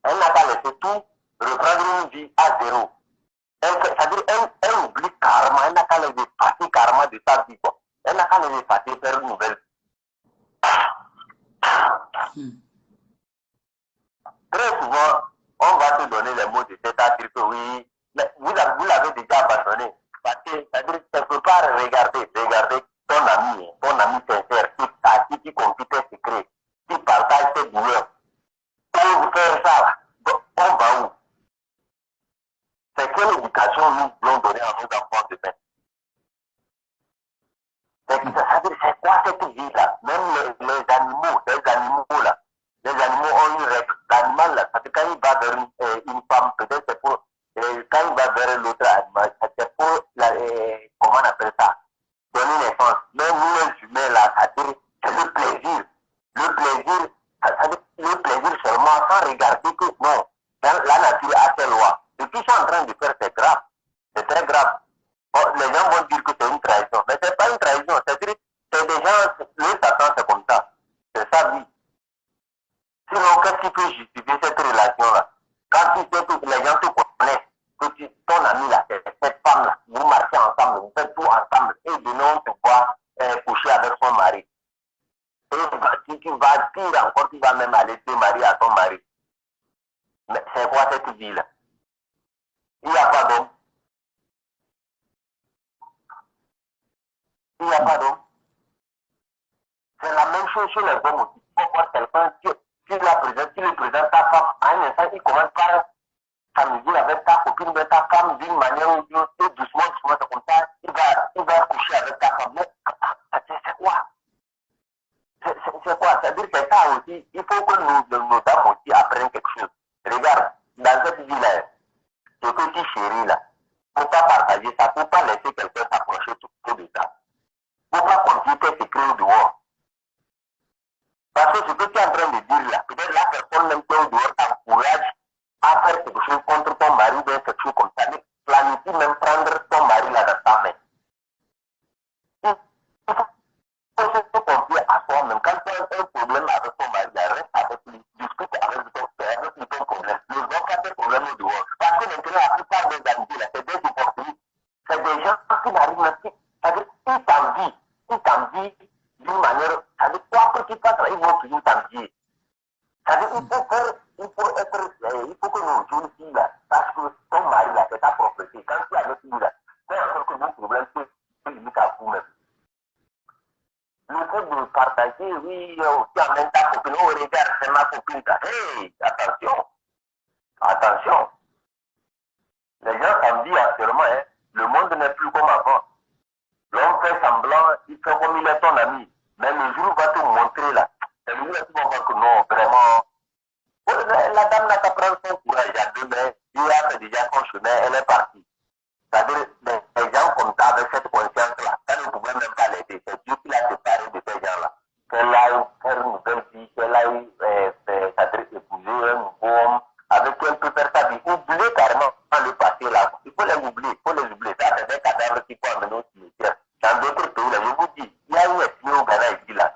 Elle n'a pas laissé tout reprendre une vie à zéro. C'est-à-dire elle oublie carrément, elle n'a qu'à les effacer carrément de sa vie. Quoi. Elle n'a qu'à les effacer faire une nouvelle. Très souvent, on va te donner les mots de tête à dire que oui, mais vous l'avez déjà abandonné. Parce que, c'est-à-dire, quelque part, regardez ton ami sincère, à qui tu confies tes secrets, qui partage tes douleurs. Pour faire ça, là, on va où? C'est quelle éducation nous voulons donner à nos enfants demain? C'est quoi cette vie-là? Même les animaux là, les animaux ont une règle. L'animal là, parce que quand il va vers une femme, peut-être c'est pour, quand il va vers l'autre animal, c'est pour, comment on appelle ça? Donner naissance. Mais nous, les humains là, c'est le plaisir. Le plaisir, le plaisir seulement sans regarder que non, la nature a ses lois. Et tout ça en train de Sinon, qu'est-ce qui peut justifier cette relation-là? Quand tu sais que les gens te connaissent, que ton ami là, cette femme-là, vous marchez ensemble, vous faites tout ensemble, et demain on te voit coucher avec son mari. Et tu vas dire encore, tu vas même aller te marier à ton mari. Mais c'est quoi cette vie-là? Il n'y a pas d'homme. Il n'y a pas d'homme. C'est la même chose chez les hommes aussi. Il faut voir quelqu'un qui le présente ta femme, à un instant, il commence par s'amuser avec ta copine, avec ta femme, d'une manière ou d'une autre, et doucement, c'est comme ça, il va coucher avec ta femme. Mais c'est quoi? C'est quoi? C'est-à-dire que ça aussi, il faut que nos dames aussi apprennent quelque chose. Regarde, dans cette vie-là, ce petit chéri là, il ne faut pas partager ça, il ne faut pas laisser quelqu'un s'approcher tout de ça. Il ne faut pas confier tes secrets au dehors. Parce que ce que tu es en train de dire là, peut-être la personne même qui est au dehors t'encourage à faire quelque chose contre ton mari ou quelque chose comme ça. Mais planifie même prendre ton mari là dans ta main. Il faut se confier à soi-même. Quand tu as un problème avec ton mari, reste avec lui, discute avec ton père, avec lui ton problème. Ne vois pas tes problèmes au dehors. Parce que maintenant, la plupart des amitiés là, c'est des opportunistes. C'est des gens qui n'arrivent même pas. C'est-à-dire ils t'envient d'une manière, c'est-à-dire quoi que tu fasses, ils vont toujours t'envier. C'est-à-dire il faut que nous jouions ici là, parce que ton mari là, c'est ta propriété. Quand tu es avec lui là, c'est encore que vos problèmes se limitent à vous-même. Le fait de partager, oui, tu amènes ta copine, oh regarde, c'est ma copine. Hey, attention, attention. Les gens s'envient actuellement, hein. Le monde n'est plus comme avant. L'homme fait semblant, il fait comme il est ton ami. Mais le jour où il va te montrer là, c'est lui qui va voir que non, vraiment. La dame n'a qu'à prendre son courage à deux mains, il a fait déjà son chemin, elle est partie. C'est-à-dire, les gens comme ça, avec cette conscience-là, ça ne pouvait même pas l'aider. C'est Dieu qui l'a séparé de ces gens-là. Qu'elle aille faire une nouvelle vie, qu'elle aille épouser un nouveau homme, avec qui elle peut faire sa vie. Oublier carrément le passé là. Il faut les oublier, il faut les oublier. Ça, c'est des cadavres qu'il faut amener au cimetière. Dans d'autres pays, là, je vous dis, il y a une ethnie au Ghana ici, là.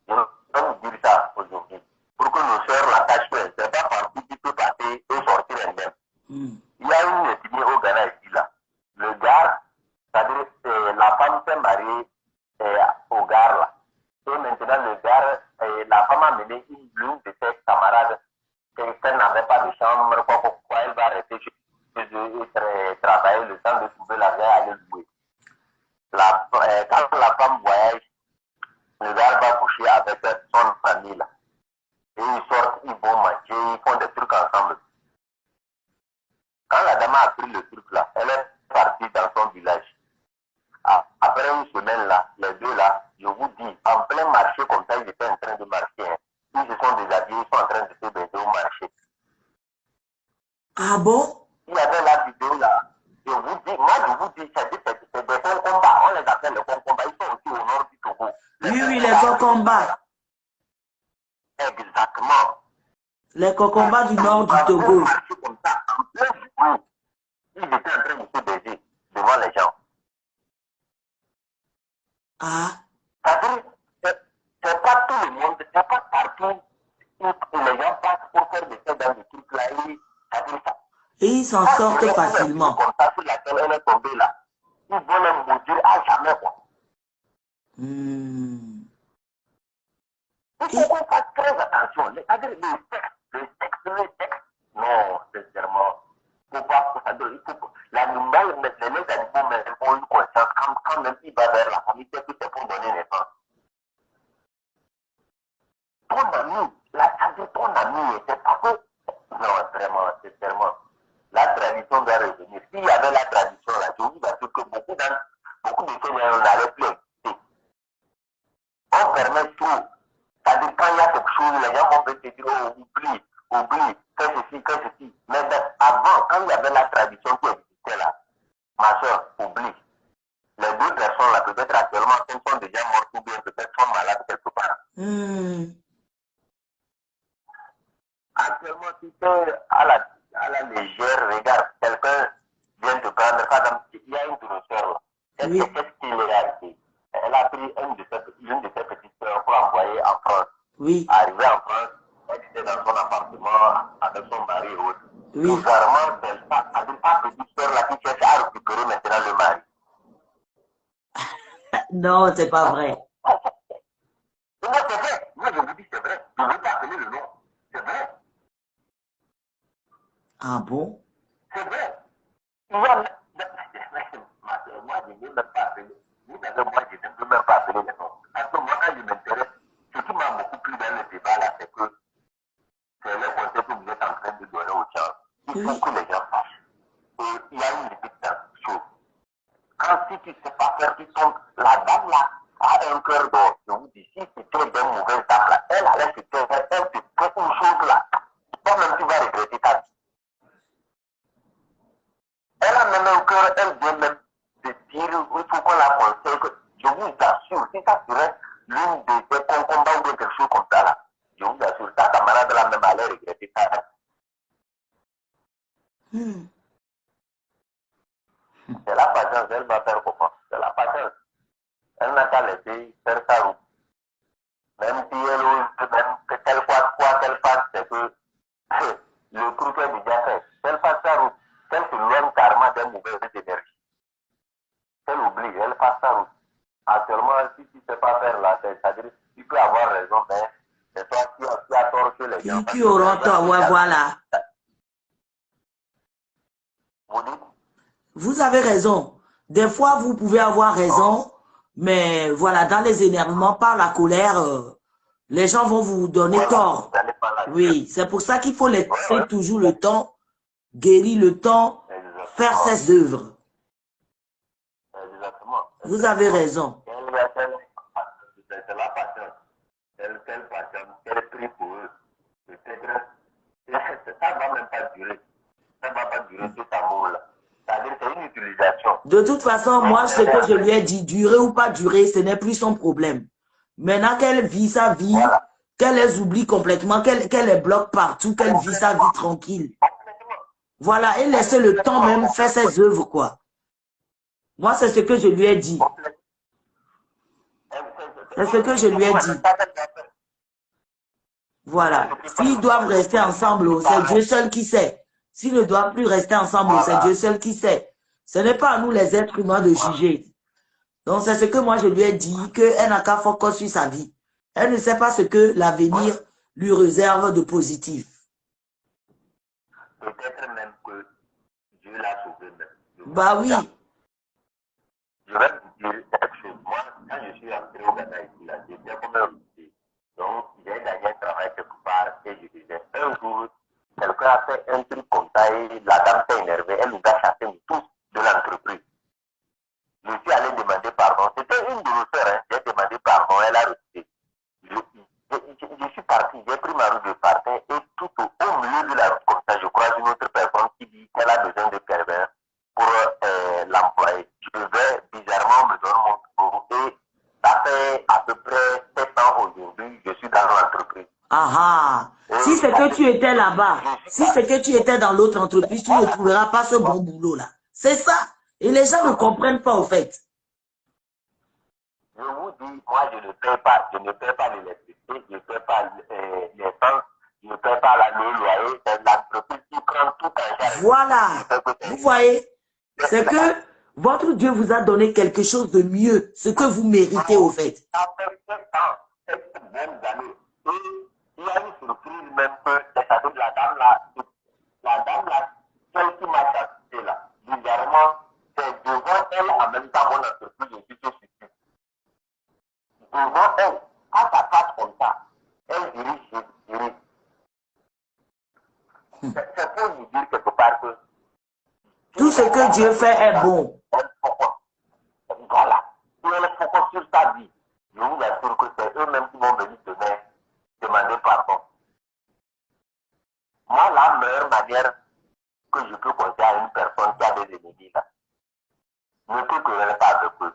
Je vais vous dire ça aujourd'hui. Pour que nos sœurs la sachent que c'est pas partout qui peut passer et sortir elle-même. Il y a une ethnie au Ghana ici, là. Le gars, c'est-à-dire la femme s'est mariée au gars, là. Et maintenant, le gars, la femme a mené l'une de ses camarades qu'elle n'avait pas de chambre, quoi, elle va rester chez eux et travailler le temps de trouver l'argent et aller louer. Quand la femme voyage, le gars va coucher avec son famille là. Et ils sortent, ils vont manger, ils font des trucs ensemble. Quand la dame a appris le truc là, elle est partie dans son village. Après une semaine là, les deux là, je vous dis, en plein marché comme ça, ils étaient en train de marcher. Hein. Ils se sont déshabillés, ils sont en train de se baiser au marché. Ah bon? Il y avait la vidéo là. Je vous dis, moi je vous dis, c'est des combats. On les appelle les combats. Ils sont aussi au nord du Togo. Oui, les cocombats. Exactement. Les cocombats du nord du Togo. Comme ça, en plein jour, ils étaient en train de se baiser devant les gens. Ah. C'est-à-dire, c'est pas tout le monde, c'est pas partout où les gens passent pour faire des faits dans le truc là. C'est-à-dire ça. Et ils s'en sortent facilement. Comme ça, sur laquelle elle est tombée là. Ils vont les maudire à jamais, quoi. Il faut qu'on fasse très attention. C'est-à-dire le sexe. Non, sincèrement. Il faut pas, l'animal, les animaux même ont une conscience quand même il va vers la famille, c'est que c'est pour donner naissance. Ton ami, ton ami, c'est pas que. Non, vraiment, sincèrement. La tradition doit revenir. S'il y avait la tradition là, je vous assure que beaucoup de ces gens n'allaient plus exister. On permet tout. C'est-à-dire quand il y a quelque chose, les gens vont te dire, oh, oublie, fais ceci. Mais avant, quand il y avait la tradition qui existait là, ma soeur, oublie. Les deux personnes là, peut-être actuellement, elles sont déjà mortes ou bien peut-être sont malades quelque part. Actuellement, tu fais à la légère, regarde, quelqu'un vient te prendre, il y a une de nos soeurs là. Qu'est-ce qu'il est arrivé? Elle a pris une de ses petites soeurs pour envoyer en France. Oui. Arrivé en France, elle disait Oui. Bizarrement, pas petite soeur là qui cherche à récupérer maintenant le mari. Non, c'est pas vrai. Non, c'est vrai. Moi, je vous dis, c'est vrai. Je ne veux pas appeler le nom. C'est vrai. Ah bon? C'est vrai. Il y a... Ma soeur, moi, je ne veux même pas appeler. Vous savez, moi, je ne veux même pas appeler le nom. Parce que moi, quand je m'intéresse, ce qui m'a beaucoup plu dans le débat là, c'est que c'est le concept que vous êtes en train de donner aux gens. Il faut Oui. que les gens sachent. Et il y a une limite dans cette chose. Quand si tu ne sais pas faire, tu tombes. La dame là a un cœur d'or. Je vous dis, si c'était des mauvaises dames là, elle allait se taire, elle te fait une chose là. Toi-même, tu vas regretter ta vie. Elle a même un cœur, elle vient même te dire, il faut qu'on la conseille. Je vous assure, si ça serait l'une de tes concombats ou quelque chose comme ça là, je vous assure, ta camarade là même allait regretter ta vie. Hmm. C'est la patience, elle va faire comment? C'est la patience. Elle n'a qu'à laisser faire sa route. Même si elle ose, même que qu'elle fasse quoi qu'elle fasse, c'est que le truc est déjà fait. Qu'elle fasse sa route, qu'elle se loigne carrément des mauvaises énergies. Elle oublie, elle fasse sa route. Actuellement, si tu ne sais pas faire là, c'est-à-dire, tu peux avoir raison, mais c'est toi qui as tort que les gens. Qui auront tort, ouais, voilà. Vous dites? Vous avez raison. Des fois, vous pouvez avoir raison, mais voilà, dans les énervements, par la colère, les gens vont vous donner Voilà, tort. vous n'allez pas la Oui, c'est pour ça qu'il faut laisser Ouais. toujours le temps, guérir le temps, faire Exactement. ses œuvres. Exactement. Vous avez raison. C'est la patience. Quelle patience, quel prix pour eux. Peut-être, ça ne va même pas durer. Ça ne va pas durer tout amour-là. C'est-à-dire c'est une utilisation. De toute façon, moi, ce que je lui ai dit, durer ou pas durer, ce n'est plus son problème. Maintenant qu'elle vit sa vie, Voilà. qu'elle les oublie complètement, qu'elle les bloque partout, qu'elle vit sa vie tranquille. Voilà, et laisser le temps même faire ses œuvres, quoi. Moi, c'est ce que je lui ai dit. C'est ce que je lui ai dit. Voilà. S'ils doivent rester ensemble, c'est Dieu seul qui sait. S'ils ne doivent plus rester ensemble, c'est Dieu seul qui sait. Ce n'est pas à nous, les êtres humains, de juger. Donc, c'est ce que moi, je lui ai dit, qu'elle n'a qu'à focus sur sa vie. Elle ne sait pas ce que l'avenir lui réserve de positif. Peut-être même que Dieu l'a sauvé même. Bah oui. Je vais vous dire quelque chose. Moi, quand je suis entré au Ghana ici, là, j'étais comme un routier. Donc, j'ai gagné un travail quelque part et je disais, un jour, quelqu'un a fait un truc comme ça et la dame s'est énervée. Elle nous a chassés tous de l'entreprise. Je suis allé demander pardon. C'était une de nos sœurs, hein. J'ai demandé pardon, elle a refusé. Je suis parti, j'ai pris ma route de partir et tout au milieu de la route comme ça, je croise une autre personne qui dit qu'elle a besoin de pervers pour l'employer. Je vais bizarrement me donner mon bureau et ça fait à peu près 7 ans aujourd'hui, je suis dans l'entreprise. Ah ah. Si c'est que tu étais là-bas, si c'est que tu étais dans l'autre entreprise, tu ne trouveras pas ce bon boulot-là. C'est ça. Et les gens ne comprennent pas, au fait. Je vous dis, moi, je ne paie pas l'électricité, je ne paie pas l'essence, je ne paie pas le loyer, c'est l'entreprise qui prend tout en charge. Voilà. Vous voyez, c'est que votre Dieu vous a donné quelque chose de mieux, ce que vous méritez, au fait. Ça fait 7 ans, cette même année. Et il y a une surprise même que, c'est-à-dire la dame là, celle qui m'a chassé là, bizarrement, c'est devant elle, en même temps, mon entreprise, je suis tout suivi. Devant elle, quand ça passe comme ça, elle dirige, je dirige. C'est pour vous dire quelque part que Tout ce que Dieu fait est bon. voilà. Si elle focus sur sa vie, je vous assure que c'est eux-mêmes qui vont venir demander pardon. Moi, la meilleure manière que je peux conseiller à une personne qui a des ennemis là, ne te querelle pas avec eux.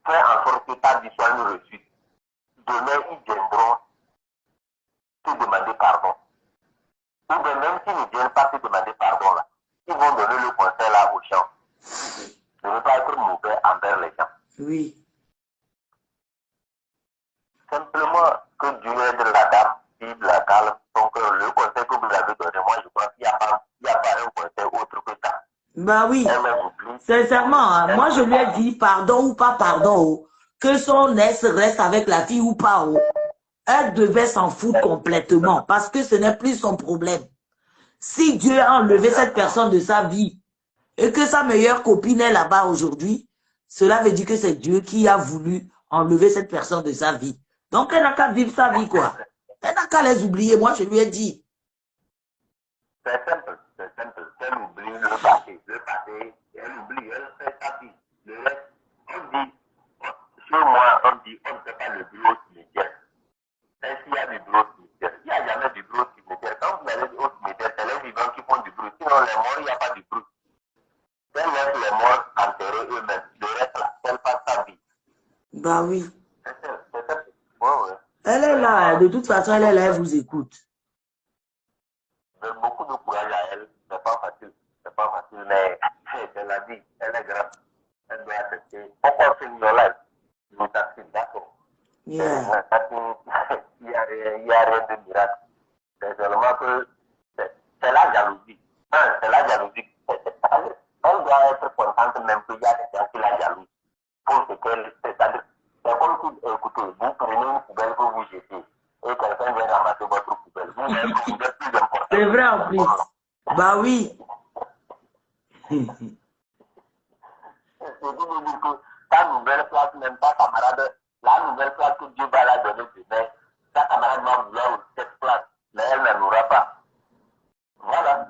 Fais en sorte que ta vie soit une réussite. Demain, ils viendront te demander pardon. Ou bien même s'ils ne viennent pas te demander pardon là, ils vont donner le conseil là aux gens. De ne pas être mauvais envers les gens. Oui. Simplement que Dieu aide la dame, il la calme. Donc le conseil que vous avez donné, moi je crois que Bah oui. Elle m'oublie. Sincèrement, hein, moi je lui ai dit pardon ou pas pardon, oh, que son ex reste avec la fille ou pas, oh, elle devait s'en foutre complètement parce que ce n'est plus son problème. Si Dieu a enlevé cette personne de sa vie et que sa meilleure copine est là-bas aujourd'hui, cela veut dire que c'est Dieu qui a voulu enlever cette personne de sa vie. Donc elle n'a qu'à vivre sa vie, quoi. Elle n'a qu'à les oublier, moi je lui ai dit. C'est simple, c'est simple. Elle oublie le passé, elle oublie, elle fait sa vie. Le reste, on dit, chez moi, on dit, on ne fait pas le bureau cimetière. Est-ce qu'il y a du bureau cimetière? Il n'y a jamais du bureau cimetière. Quand vous allez au cimetière, c'est les vivants qui font du bruit. Sinon, les morts, il n'y a pas de bruit. Elle laisse les morts enterrer eux-mêmes. Le reste, là, elle passe sa vie. Bah oui. C'est simple, c'est simple. Ouais, ouais. Elle est là, de toute façon, elle est là, elle vous écoute. Beaucoup de courage à elle, c'est pas facile. C'est pas facile, mais c'est la vie. Elle est grave. Elle doit accepter. Pourquoi c'est une life? Nous t'acceptons, d'accord. Yeah. Il n'y a rien de miracle. C'est seulement que c'est la jalousie. C'est la jalousie. Elle doit être contente même qu'il y a des gens qui la jalousent. Pour ce qu'elle, c'est-à-dire, c'est comme si, écoutez, vous prenez une poubelle que vous jetez et quelqu'un vient ramasser votre poubelle. Vous êtes plus important. C'est vrai en plus. Bah oui. C'est dit de dire que ta nouvelle place, même ta camarade, la nouvelle place que Dieu va la donner demain, ta camarade va vouloir cette place, mais elle n'en aura pas. Voilà.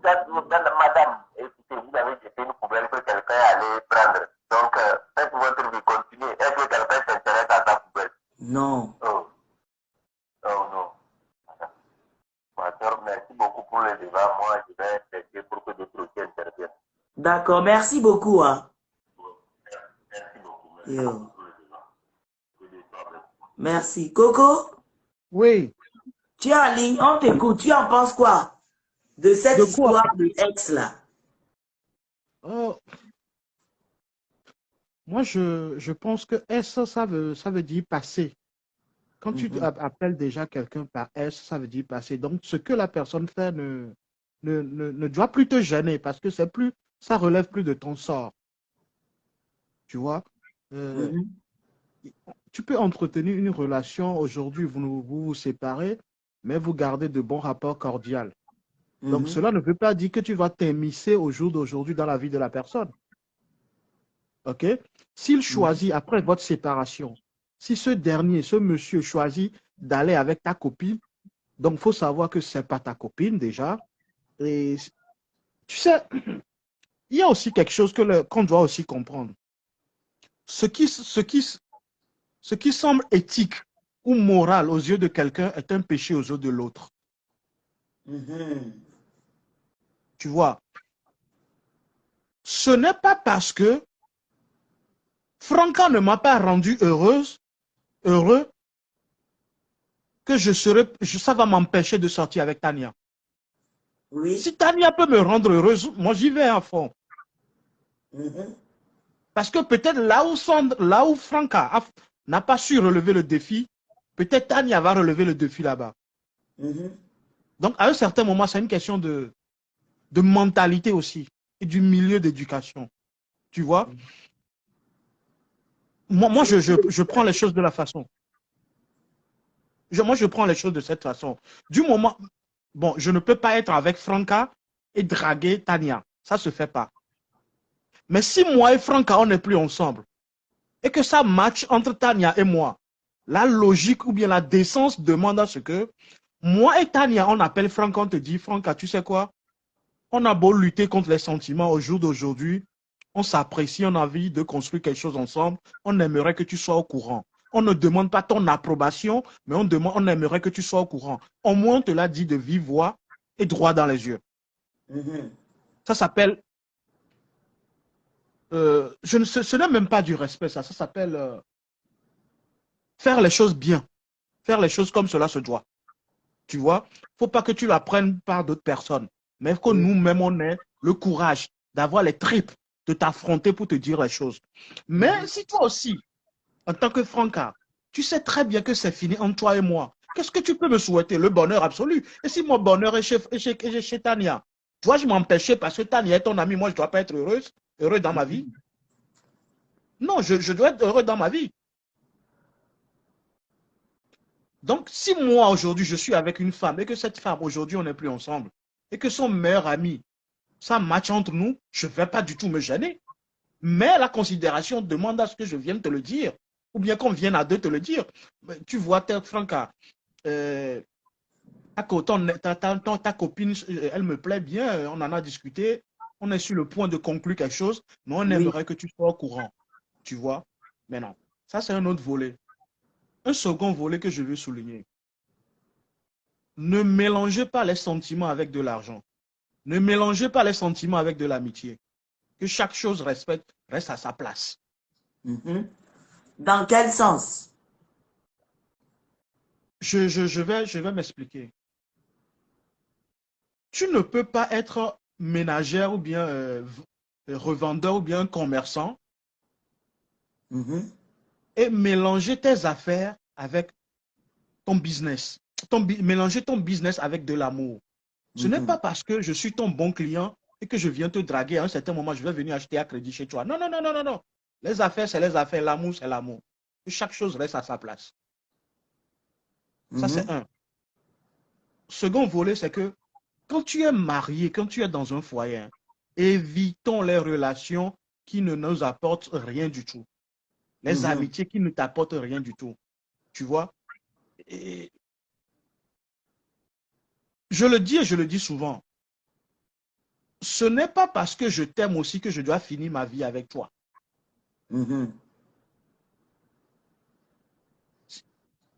Madame, écoutez, vous avez jeté une poubelle que quelqu'un allait prendre. Donc, faites votre vie, continuer. Est-ce que quelqu'un s'intéresse à ta poubelle? Non. Oh. Oh non. Ma soeur, merci beaucoup pour le débat. Moi, je vais essayer pour que d'autres aussi interviennent. D'accord, merci beaucoup. Hein. Merci beaucoup. Yo. Pour le débat. Que Dieu soit avec vous. Merci. Coco, Oui. tu es en ligne, on t'écoute. Tu en penses quoi de cette De quoi? histoire de ex là? Oh, moi, je pense que S, ça veut dire passer. Quand tu appelles déjà quelqu'un par S, ça veut dire passer. Donc, ce que la personne fait ne doit plus te gêner parce que c'est plus, ça relève plus de ton sort. Tu vois? Euh, Tu peux entretenir une relation aujourd'hui, vous séparez, mais vous gardez de bons rapports cordiaux. Donc, cela ne veut pas dire que tu vas t'immiscer au jour d'aujourd'hui dans la vie de la personne. OK? S'il choisit, après votre séparation, si ce dernier, ce monsieur choisit d'aller avec ta copine, donc il faut savoir que ce n'est pas ta copine déjà. Et tu sais, il y a aussi quelque chose qu'on doit aussi comprendre. Ce qui semble éthique ou moral aux yeux de quelqu'un est un péché aux yeux de l'autre. Tu vois? Ce n'est pas parce que Franca ne m'a pas rendu heureux, que ça va m'empêcher de sortir avec Tania. Oui. Si Tania peut me rendre heureuse, moi j'y vais à fond. Parce que peut-être là où Franca n'a pas su relever le défi, peut-être Tania va relever le défi là-bas. Donc à un certain moment, c'est une question de mentalité aussi et du milieu d'éducation. Tu vois? Moi, je prends les choses de la façon. Moi, je prends les choses de cette façon. Du moment, bon, je ne peux pas être avec Franca et draguer Tania. Ça ne se fait pas. Mais si moi et Franca, on n'est plus ensemble, et que ça match entre Tania et moi, la logique ou bien la décence demande à ce que moi et Tania, on appelle Franca, on te dit, Franca, tu sais quoi? On a beau lutter contre les sentiments au jour d'aujourd'hui, on s'apprécie, on a envie de construire quelque chose ensemble, on aimerait que tu sois au courant. On ne demande pas ton approbation, mais on aimerait que tu sois au courant. Au moins, on te l'a dit de vive voix et droit dans les yeux. Ça s'appelle... ce n'est même pas du respect, ça s'appelle faire les choses bien. Faire les choses comme cela se doit. Tu vois? Il ne faut pas que tu l'apprennes par d'autres personnes. Mais que nous-mêmes, on ait le courage d'avoir les tripes, de t'affronter pour te dire les choses. Mais si toi aussi, en tant que Franca, tu sais très bien que c'est fini entre toi et moi, qu'est-ce que tu peux me souhaiter? Le bonheur absolu. Et si mon bonheur est chez Tania? Dois-je m'empêcher parce que Tania est ton ami, moi je ne dois pas être heureux dans ma vie? Non, je dois être heureux dans ma vie. Donc, si moi aujourd'hui je suis avec une femme et que cette femme aujourd'hui on n'est plus ensemble et que son meilleur ami, ça match entre nous, je ne vais pas du tout me gêner. Mais la considération demande à ce que je vienne te le dire ou bien qu'on vienne à deux te le dire. Tu vois, Franca, ta copine, elle me plaît bien, on en a discuté, on est sur le point de conclure quelque chose, mais on Oui. aimerait que tu sois au courant. Tu vois? Maintenant, ça c'est un autre volet. Un second volet que je veux souligner. Ne mélangez pas les sentiments avec de l'argent. Ne mélangez pas les sentiments avec de l'amitié. Que chaque chose reste à sa place. Dans quel sens? Je vais m'expliquer. Tu ne peux pas être ménagère ou bien revendeur ou bien commerçant et mélanger tes affaires avec ton business. Mélanger ton business avec de l'amour. Ce n'est pas parce que je suis ton bon client et que je viens te draguer à un certain moment, je vais venir acheter à crédit chez toi. Non, non, non, non, non, non. Les affaires, c'est les affaires. L'amour, c'est l'amour. Chaque chose reste à sa place. Ça, c'est un. Second volet, c'est que quand tu es marié, quand tu es dans un foyer, évitons les relations qui ne nous apportent rien du tout. Les amitiés qui ne t'apportent rien du tout. Tu vois? Et je le dis et je le dis souvent. Ce n'est pas parce que je t'aime aussi que je dois finir ma vie avec toi.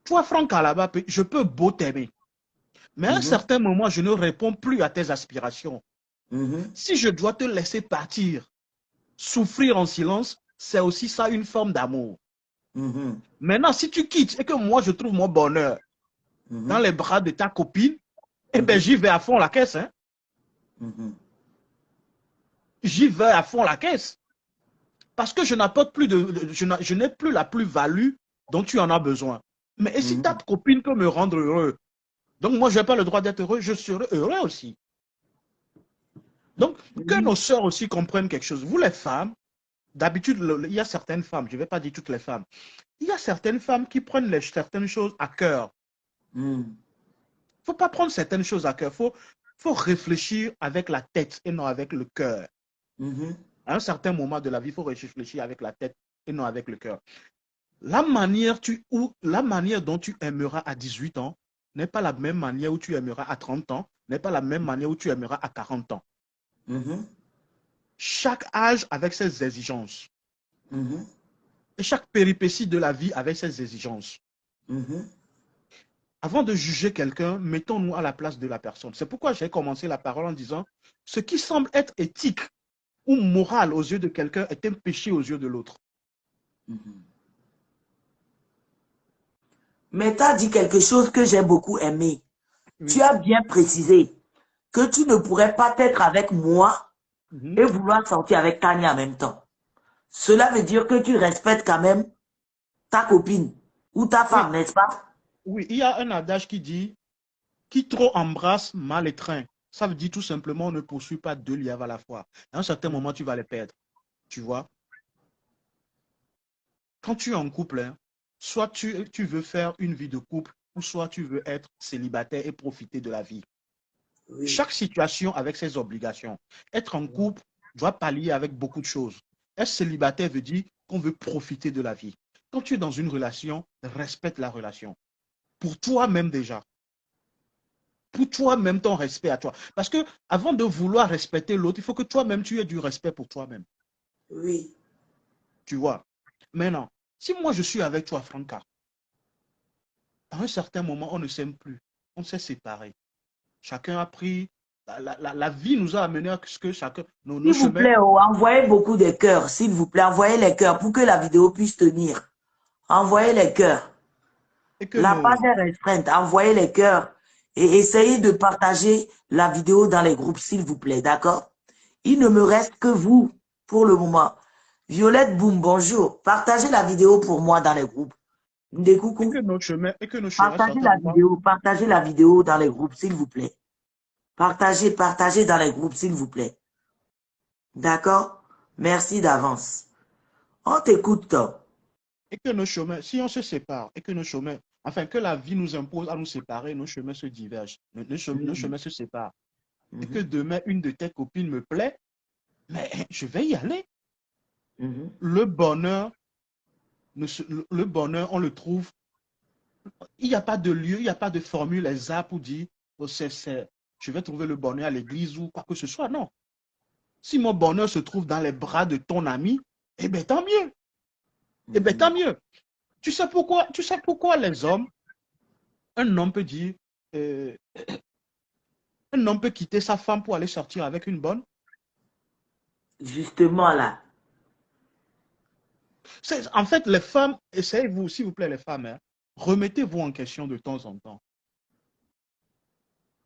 Toi, Franck, là-bas, je peux beau t'aimer. Mais à un certain moment, je ne réponds plus à tes aspirations. Si je dois te laisser partir, souffrir en silence, c'est aussi ça une forme d'amour. Maintenant, si tu quittes et que moi, je trouve mon bonheur dans les bras de ta copine, eh bien, j'y vais à fond la caisse. Hein? J'y vais à fond la caisse. Parce que je n'apporte plus je n'ai plus la plus-value dont tu en as besoin. Mais et si ta copine peut me rendre heureux, donc moi, je n'ai pas le droit d'être heureux, je serai heureux aussi. Donc, que nos sœurs aussi comprennent quelque chose. Vous, les femmes, d'habitude, il y a certaines femmes, je ne vais pas dire toutes les femmes, il y a certaines femmes qui prennent certaines choses à cœur. Il ne faut pas prendre certaines choses à cœur. Il faut réfléchir avec la tête et non avec le cœur. À un certain moment de la vie, il faut réfléchir avec la tête et non avec le cœur. La manière dont tu aimeras à 18 ans n'est pas la même manière où tu aimeras à 30 ans, n'est pas la même manière où tu aimeras à 40 ans. Chaque âge avec ses exigences. Et chaque péripétie de la vie avec ses exigences. Avant de juger quelqu'un, mettons-nous à la place de la personne. C'est pourquoi j'ai commencé la parole en disant ce qui semble être éthique ou moral aux yeux de quelqu'un est un péché aux yeux de l'autre. Mais tu as dit quelque chose que j'ai beaucoup aimé. Tu as bien précisé que tu ne pourrais pas être avec moi et vouloir sortir avec Tania en même temps. Cela veut dire que tu respectes quand même ta copine ou ta femme, n'est-ce pas? Oui, il y a un adage qui dit qui trop embrasse mal étreint. Ça veut dire tout simplement ne poursuit pas deux lièvres à la fois. À un certain moment, tu vas les perdre. Tu vois? Quand tu es en couple, hein, soit tu veux faire une vie de couple, ou soit tu veux être célibataire et profiter de la vie. Oui. Chaque situation avec ses obligations. Être en couple doit pallier avec beaucoup de choses. Être célibataire veut dire qu'on veut profiter de la vie. Quand tu es dans une relation, respecte la relation. Pour toi-même déjà. Pour toi-même, ton respect à toi. Parce que avant de vouloir respecter l'autre, il faut que toi-même, tu aies du respect pour toi-même. Oui. Tu vois. Maintenant, si moi je suis avec toi, Franca, à un certain moment, on ne s'aime plus. On s'est séparés. Chacun a pris... La vie nous a amené à ce que chacun... S'il vous plaît, envoyez beaucoup de cœurs. S'il vous plaît, envoyez les cœurs pour que la vidéo puisse tenir. Envoyez les cœurs. La page est restreinte. Envoyez les cœurs. Et essayez de partager la vidéo dans les groupes, s'il vous plaît. D'accord? Il ne me reste que vous pour le moment. Violette Boum, bonjour. Partagez la vidéo pour moi dans les groupes. Des coucou. Partagez la vidéo dans les groupes, s'il vous plaît. Partagez, partagez dans les groupes, s'il vous plaît. D'accord? Merci d'avance. On t'écoute, toi. Et que nos chemins, si on se sépare, et que nos chemins, enfin que la vie nous impose à nous séparer, nos chemins se divergent, nos chemins se séparent. Et que demain, une de tes copines me plaît, mais je vais y aller. Le bonheur, le bonheur, on le trouve. Il n'y a pas de lieu, il n'y a pas de formule exacte pour dire oh, je vais trouver le bonheur à l'église ou quoi que ce soit. Non. Si mon bonheur se trouve dans les bras de ton ami, eh bien tant mieux. Eh bien tant mieux. Tu sais pourquoi les hommes, un homme peut dire, un homme peut quitter sa femme pour aller sortir avec une bonne? Justement, là. En fait, les femmes, essayez-vous, s'il vous plaît, les femmes, hein, remettez-vous en question de temps en temps.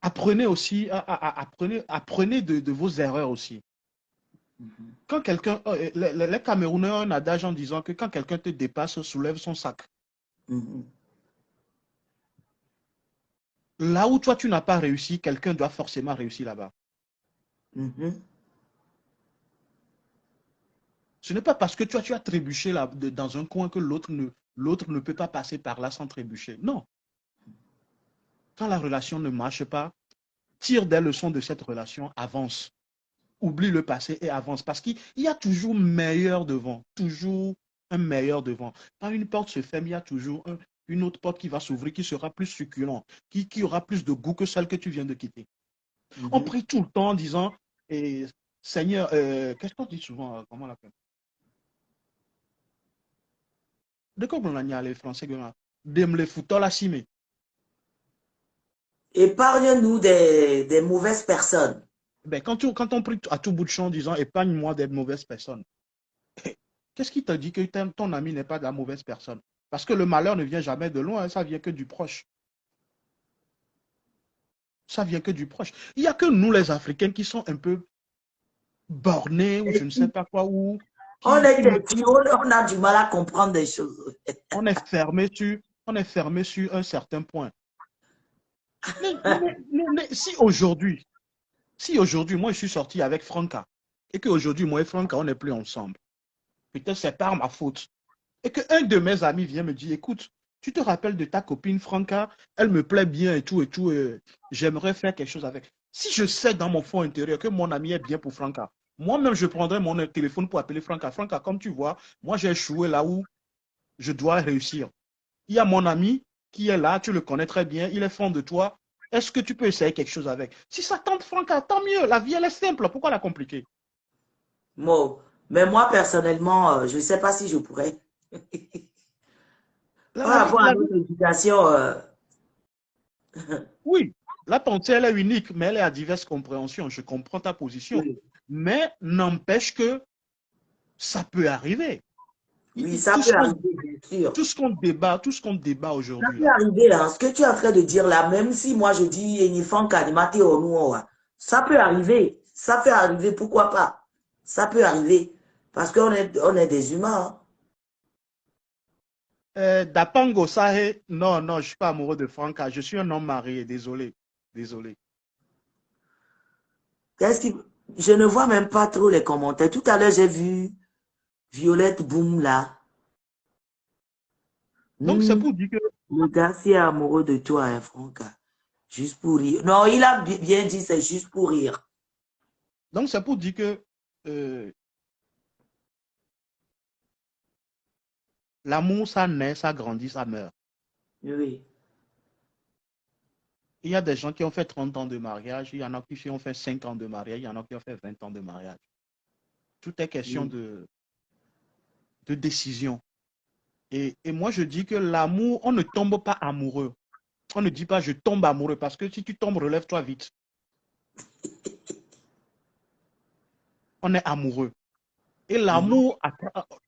Apprenez aussi, apprenez de vos erreurs aussi. Quand quelqu'un, les Camerounais ont un adage en disant que quand quelqu'un te dépasse, soulève son sac. Là où toi, tu n'as pas réussi, quelqu'un doit forcément réussir là-bas. Ce n'est pas parce que toi, tu as trébuché là, dans un coin que l'autre ne peut pas passer par là sans trébucher. Non. Quand la relation ne marche pas, tire des leçons de cette relation, avance. Oublie le passé et avance. Parce qu'il y a toujours meilleur devant. Toujours un meilleur devant. Quand une porte se ferme, il y a toujours une autre porte qui va s'ouvrir, qui sera plus succulente, qui aura plus de goût que celle que tu viens de quitter. On prie tout le temps en disant, Seigneur, qu'est-ce qu'on dit souvent, comment on l'appelle? De quoi on a les Français, de me les foutre la cime. Épargne-nous des mauvaises personnes. Ben, quand on prie à tout bout de champ en disant épargne-moi des mauvaises personnes, qu'est-ce qui te dit que ton ami n'est pas de la mauvaise personne? Parce que le malheur ne vient jamais de loin, ça vient que du proche. Ça vient que du proche. Il n'y a que nous, les Africains, qui sont un peu bornés ou je ne sais pas quoi. On a du mal à comprendre des choses. On est fermé sur un certain point. Mais si aujourd'hui, moi, je suis sorti avec Franca, et qu'aujourd'hui, moi et Franca, on n'est plus ensemble, peut-être c'est par ma faute, et qu'un de mes amis vient me dire, écoute, tu te rappelles de ta copine Franca, elle me plaît bien et tout, j'aimerais faire quelque chose avec. Si je sais dans mon fond intérieur que mon ami est bien pour Franca, moi-même, je prendrai mon téléphone pour appeler Franca. Franca, comme tu vois, moi, j'ai échoué là où je dois réussir. Il y a mon ami qui est là, tu le connais très bien, il est fan de toi. Est-ce que tu peux essayer quelque chose avec? Si ça tente Franca, tant mieux. La vie, elle est simple. Pourquoi la compliquer? Bon, mais moi, personnellement, je ne sais pas si je pourrais. Par rapport à notre éducation. Oui, la pensée, elle est unique, mais elle est à diverses compréhensions. Je comprends ta position. Oui. Mais n'empêche que ça peut arriver. Oui, ça peut arriver, bien sûr. Tout ce qu'on débat aujourd'hui. Ça peut arriver, là. Ce que tu es en train de dire là, même si moi je dis ça peut arriver. Ça peut arriver, pourquoi pas? Ça peut arriver. Parce qu'on est des humains. Dapango Sahe, non, je ne suis pas amoureux de Franca. Je suis un homme marié, désolé. Je ne vois même pas trop les commentaires. Tout à l'heure, j'ai vu Violette Boum là. Donc, c'est pour dire que... Le gars, c'est amoureux de toi, hein, Franca. Juste pour rire. Non, il a bien dit, c'est juste pour rire. Donc, c'est pour dire que l'amour, ça naît, ça grandit, ça meurt. Oui. Il y a des gens qui ont fait 30 ans de mariage, il y en a qui ont fait 5 ans de mariage, il y en a qui ont fait 20 ans de mariage. Tout est question de décision. Et moi, je dis que l'amour, on ne tombe pas amoureux. On ne dit pas je tombe amoureux, parce que si tu tombes, relève-toi vite. On est amoureux. Et l'amour,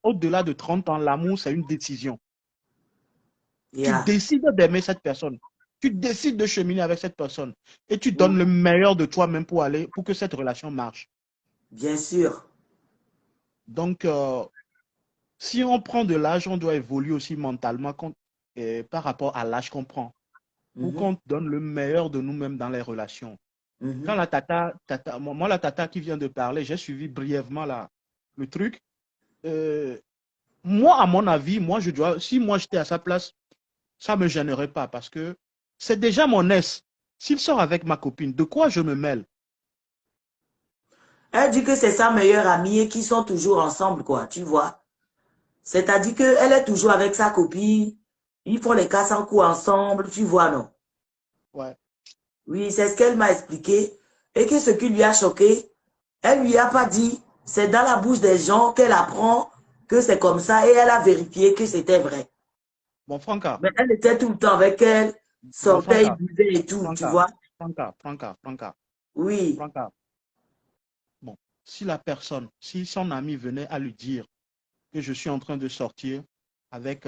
au-delà de 30 ans, l'amour, c'est une décision. Yeah. Tu décides d'aimer cette personne. Tu décides de cheminer avec cette personne. Et tu donnes le meilleur de toi-même pour que cette relation marche. Bien sûr. Donc, si on prend de l'âge, on doit évoluer aussi mentalement par rapport à l'âge qu'on prend. Pour qu'on donne le meilleur de nous-mêmes dans les relations. Quand la moi, la tata qui vient de parler, j'ai suivi brièvement le truc. Moi, à mon avis, si moi j'étais à sa place, ça ne me gênerait pas parce que c'est déjà mon ex. S'il sort avec ma copine, de quoi je me mêle? Elle dit que c'est sa meilleure amie et qu'ils sont toujours ensemble, quoi, tu vois. C'est-à-dire qu'elle est toujours avec sa copine. Ils font les casses en coups ensemble, tu vois, non? Ouais. Oui, c'est ce qu'elle m'a expliqué. Et que ce qui lui a choqué, elle lui a pas dit. C'est dans la bouche des gens qu'elle apprend que c'est comme ça et elle a vérifié que c'était vrai. Bon, Franca, Mais elle était tout le temps avec elle, bon, sortait, il Franca, buvait et tout, tu Franca, vois. Franca, Oui, Franca. Bon, si la personne, si son ami venait à lui dire que je suis en train de sortir avec,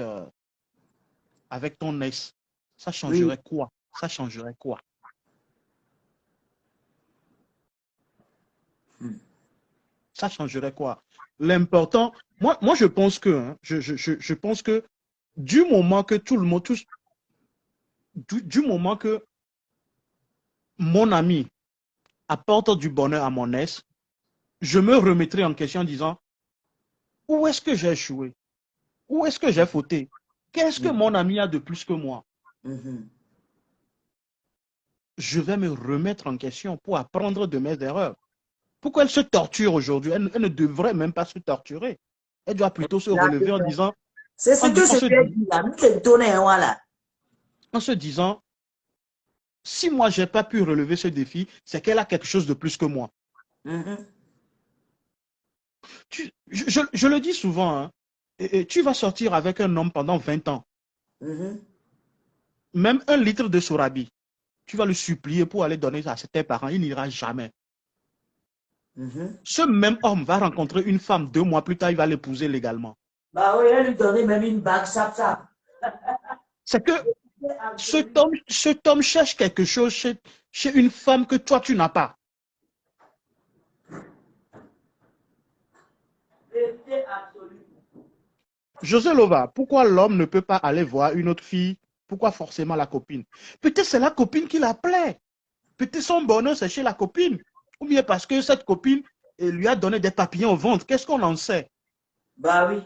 avec ton ex, ça oui. changerait quoi? Ça changerait quoi? Hmm. Ça changerait quoi? L'important, moi je pense que, hein, je pense que du moment que tout le monde, du moment que mon ami apporte du bonheur à mon ex, je me remettrai en question en disant, où est-ce que j'ai échoué? Où est-ce que j'ai fauté? Qu'est-ce que mon ami a de plus que moi? Mhm. Je vais me remettre en question pour apprendre de mes erreurs. Pourquoi elle se torture aujourd'hui? Elle ne devrait même pas se torturer. Elle doit plutôt se relever C'est ce que je lui ai dit là. Voilà. en se disant, si moi, je n'ai pas pu relever ce défi, c'est qu'elle a quelque chose de plus que moi. Mhm. Je le dis souvent, hein, et tu vas sortir avec un homme pendant 20 ans, Mhm. même 1 litre de sorabi, tu vas le supplier pour aller donner à tes parents, il n'ira jamais. Mhm. Ce même homme va rencontrer une femme 2 mois plus tard, il va l'épouser légalement. Bah oui, elle lui donnait même une bague, ça. C'est que cet homme cherche quelque chose chez une femme que toi, tu n'as pas. José Lova, pourquoi l'homme ne peut pas aller voir une autre fille? Pourquoi forcément la copine? Peut-être c'est la copine qui la plaît. Peut-être son bonheur, c'est chez la copine. Ou bien parce que cette copine lui a donné des papillons au ventre. Qu'est-ce qu'on en sait? Bah oui.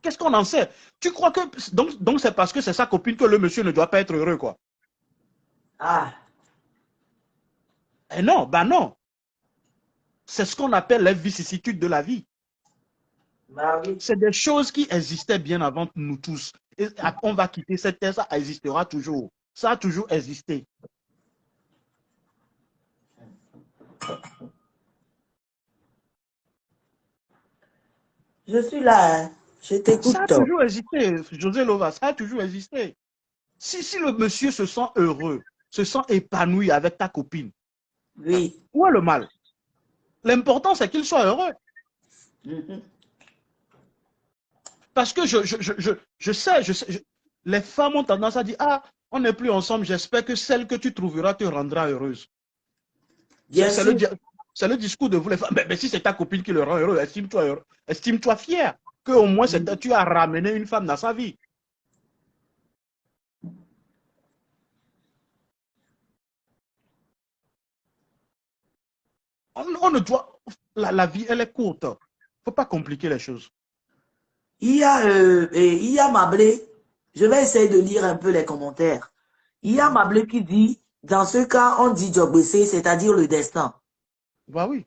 Qu'est-ce qu'on en sait? Tu crois que... Donc c'est parce que c'est sa copine que le monsieur ne doit pas être heureux, quoi. Ah, Eh non, bah non. C'est ce qu'on appelle les vicissitudes de la vie. bah oui. C'est des choses qui existaient bien avant nous tous. Et on va quitter cette terre, ça existera toujours. Ça a toujours existé. Je suis là, hein. Je Ça a t'écoute. toujours existé, José Lova, ça a toujours existé. Si le monsieur se sent heureux, se sent épanoui avec ta copine, Oui. où est le mal? L'important, c'est qu'il soit heureux. Mhm. Parce que je sais, les femmes ont tendance à dire, ah, on n'est plus ensemble, j'espère que celle que tu trouveras te rendra heureuse. Bien C'est sûr. le discours de vous les femmes. Mais si c'est ta copine qui le rend heureux, estime-toi fier que au moins tu as ramené une femme dans sa vie. On ne doit, la vie, elle est courte. Il ne faut pas compliquer les choses. Il y a Mablé. Je vais essayer de lire un peu les commentaires. Il y a Mablé qui dit, dans ce cas, on dit Djogbessé, c'est-à-dire le destin. Bah oui.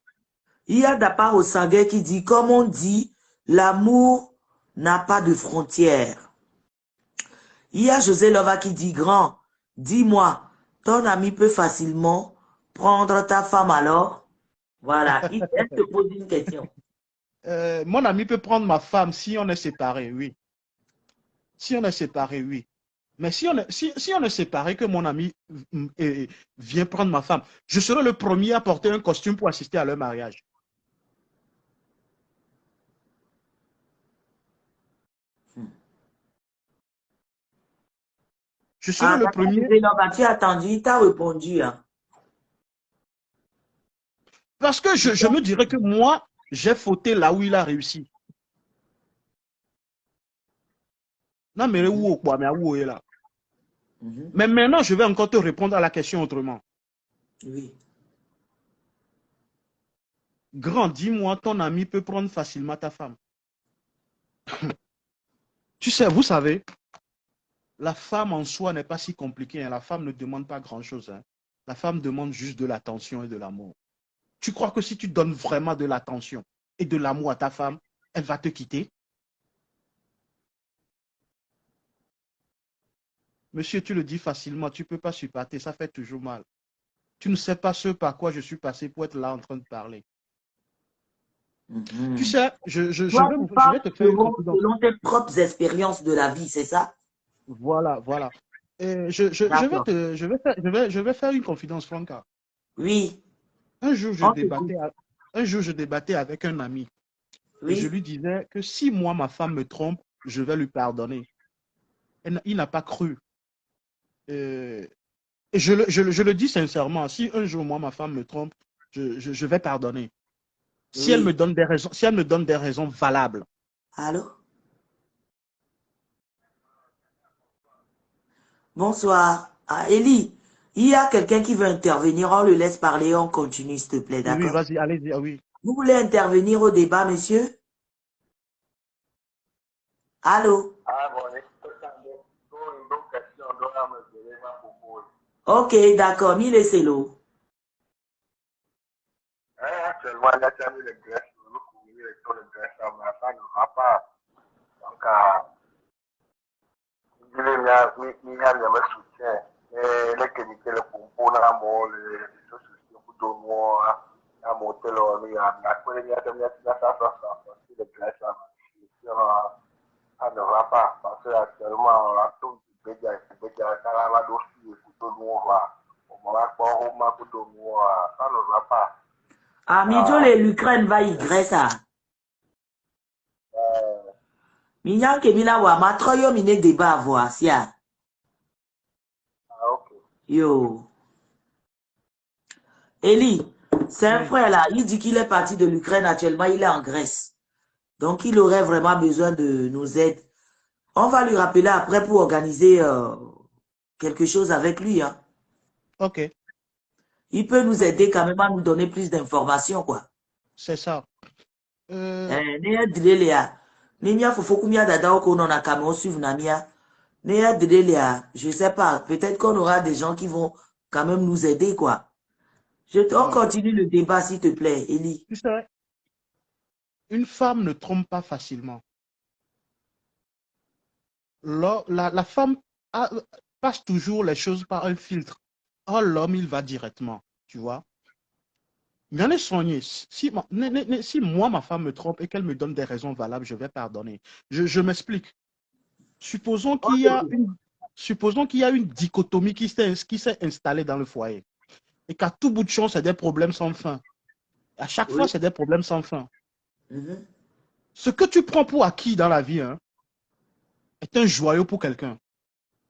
Il y a Dapar Osangue qui dit, comme on dit, l'amour n'a pas de frontières. Il y a José Lova qui dit, grand, dis-moi, ton ami peut facilement prendre ta femme alors? Voilà, elle te pose une question. Mon ami peut prendre ma femme si on est séparés, oui. Si on est séparés, oui. Mais si on est séparés, que mon ami vient prendre ma femme, je serai le premier à porter un costume pour assister à leur mariage. Je serai Ah, le d'accord, premier José Lova, tu as attendu, il t'a répondu. Hein. parce que je me dirais que moi, j'ai fauté là où il a réussi. Non, mais où quoi, mais où est là? Mhm. Mais maintenant, je vais encore te répondre à la question autrement. Oui. Grand, dis-moi, ton ami peut prendre facilement ta femme. Tu sais, vous savez, la femme en soi n'est pas si compliquée. Hein. La femme ne demande pas grand-chose. Hein. La femme demande juste de l'attention et de l'amour. Tu crois que si tu donnes vraiment de l'attention et de l'amour à ta femme, elle va te quitter? Monsieur, tu le dis facilement, tu ne peux pas supporter, ça fait toujours mal. Tu ne sais pas ce par quoi je suis passé pour être là en train de parler. Tu sais, Toi, tu je parles vais te faire une confidence. selon tes propres expériences de la vie, c'est ça? Voilà, voilà. Et D'accord. je vais faire une confidence, Franca. Oui, Un jour, on t'écoute. un jour, je débattais avec un ami et je Oui. lui disais que si moi, ma femme me trompe, je vais lui pardonner. Il n'a pas cru. Euh, Et je le dis sincèrement, si un jour, moi, ma femme me trompe, je vais pardonner. Si elle me Oui. donne des raisons, si elle me donne des raisons valables. Allô? Bonsoir. Ah, Elie, il y a quelqu'un qui veut intervenir. On le laisse parler. On continue, s'il te plaît. Oui, oui, D'accord? vas-y, allez-y, ah oui. Vous voulez intervenir au débat, monsieur? Allô? Ah bon, une bonne question, on doit me donner ma propos. Ok, d'accord. Mille c'est Actuellement, il y a terminé le graisse, nous couvrir les taux de graisse, ça ne va pas. Donc, il y a le soutien. Les qualités, le pompon, les réseaux sociaux, pour tout le monde, à monter leur vie, après, il y a des le graisse, ça ne va pas. Parce qu'actuellement, on a tout le dossier, pour tout le monde, on va pas, on va pour tout le monde, ça ne va pas. Ah, Mijole, l'Ukraine va y ça. Minyan Kemila wa matroyo mine débat à voir, sia. Ok. Yo. Eli, c'est un Oui, frère là. Il dit qu'il est parti de l'Ukraine actuellement. Il est en Grèce. Donc, il aurait vraiment besoin de nos aides. On va lui rappeler après pour organiser quelque chose avec lui. Hein. ok, Il peut nous ok, aider quand même à nous donner plus d'informations, quoi. c'est ça. Neya Dilelia. Nenya Fofokumia Dada Oko non Akamo suivre Namia. Neya Dilelia. Je sais pas. Peut-être qu'on aura des gens qui vont quand même nous aider, quoi. On Voilà. continue le débat, s'il te plaît, Eli. Tu sais, une femme ne trompe pas facilement. La femme passe toujours les choses par un filtre. Oh, l'homme, il va directement, tu vois. J'en ai soigné. Si moi, ma femme me trompe et qu'elle me donne des raisons valables, je vais pardonner. Je m'explique. Supposons On qu'il y a t'écoute. supposons qu'il y a une dichotomie qui s'est installée dans le foyer et qu'à tout bout de champ, c'est des problèmes sans fin. À chaque fois, Oui. c'est des problèmes sans fin. Mhm. Ce que tu prends pour acquis dans la vie hein, est un joyau pour quelqu'un.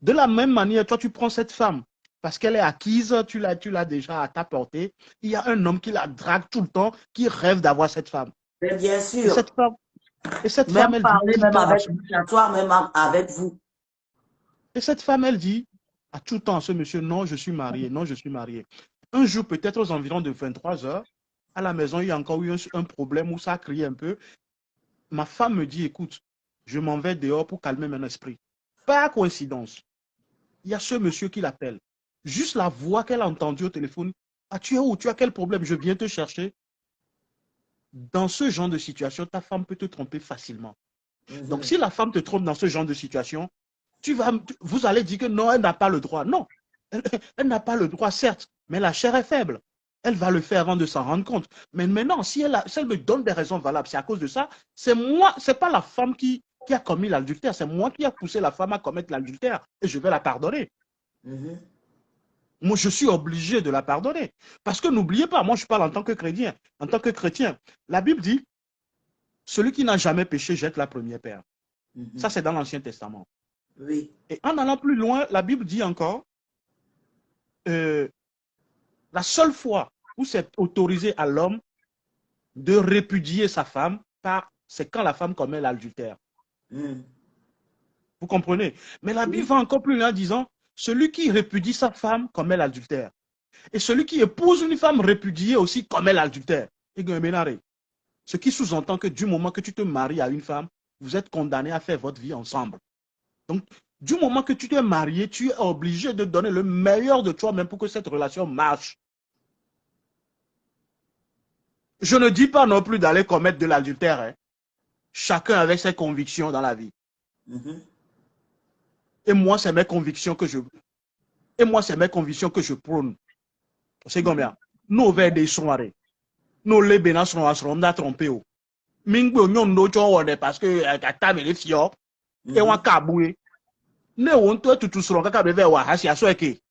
De la même manière, toi, tu prends cette femme parce qu'elle est acquise, tu l'as déjà à ta portée. Il y a un homme qui la drague tout le temps, qui rêve d'avoir cette femme. Mais bien Et sûr. cette femme, et cette Même femme, elle dit parler, tout le même temps avec toi, même avec vous. et cette femme, elle dit à tout le temps à ce monsieur, non, je suis marié, non, je suis marié. Un jour, peut-être aux environs de 23 heures, à la maison, il y a encore eu un problème où ça a crié un peu. Ma femme me dit, écoute, je m'en vais dehors pour calmer mon esprit. Par coïncidence, il y a ce monsieur qui l'appelle. Juste la voix qu'elle a entendue au téléphone. Ah, tu es où? Tu as quel problème? Je viens te chercher. Dans ce genre de situation, ta femme peut te tromper facilement. Donc, Mhm. si la femme te trompe dans ce genre de situation, vous allez dire que non, elle n'a pas le droit. Non, elle n'a pas le droit, certes, mais la chair est faible. Elle va le faire avant de s'en rendre compte. Mais maintenant, si elle me donne des raisons valables, c'est à cause de ça, c'est moi, c'est pas la femme qui a commis l'adultère, c'est moi qui a poussé la femme à commettre l'adultère et je vais la pardonner. Mhm. Moi, je suis obligé de la pardonner. Parce que n'oubliez pas, moi, je parle en tant que chrétien. En tant que chrétien, la Bible dit, celui qui n'a jamais péché jette la première pierre. Ça, Mhm. c'est dans l'Ancien Testament. Oui. Et en allant plus loin, la Bible dit encore, euh, la seule fois où c'est autorisé à l'homme de répudier sa femme, c'est quand la femme commet l'adultère. Mhm. Vous comprenez? Mais la Bible Oui. va encore plus loin en disant, celui qui répudie sa femme commet l'adultère. Et celui qui épouse une femme répudiée aussi commet l'adultère. Ce qui sous-entend que du moment que tu te maries à une femme, vous êtes condamné à faire votre vie ensemble. Donc, du moment que tu t'es marié, tu es obligé de donner le meilleur de toi-même pour que cette relation marche. Je ne dis pas non plus d'aller commettre de l'adultère. Hein. Chacun avec ses convictions dans la vie. Et moi, c'est mes convictions que je prône. C'est combien? Nous vers des soirées. Nous les bénins seront trompés. Mingbo nyondo chon parce que kata me le fio. Et on kaboué. Ne on toi tout sera kaka be wa hasi asoeke.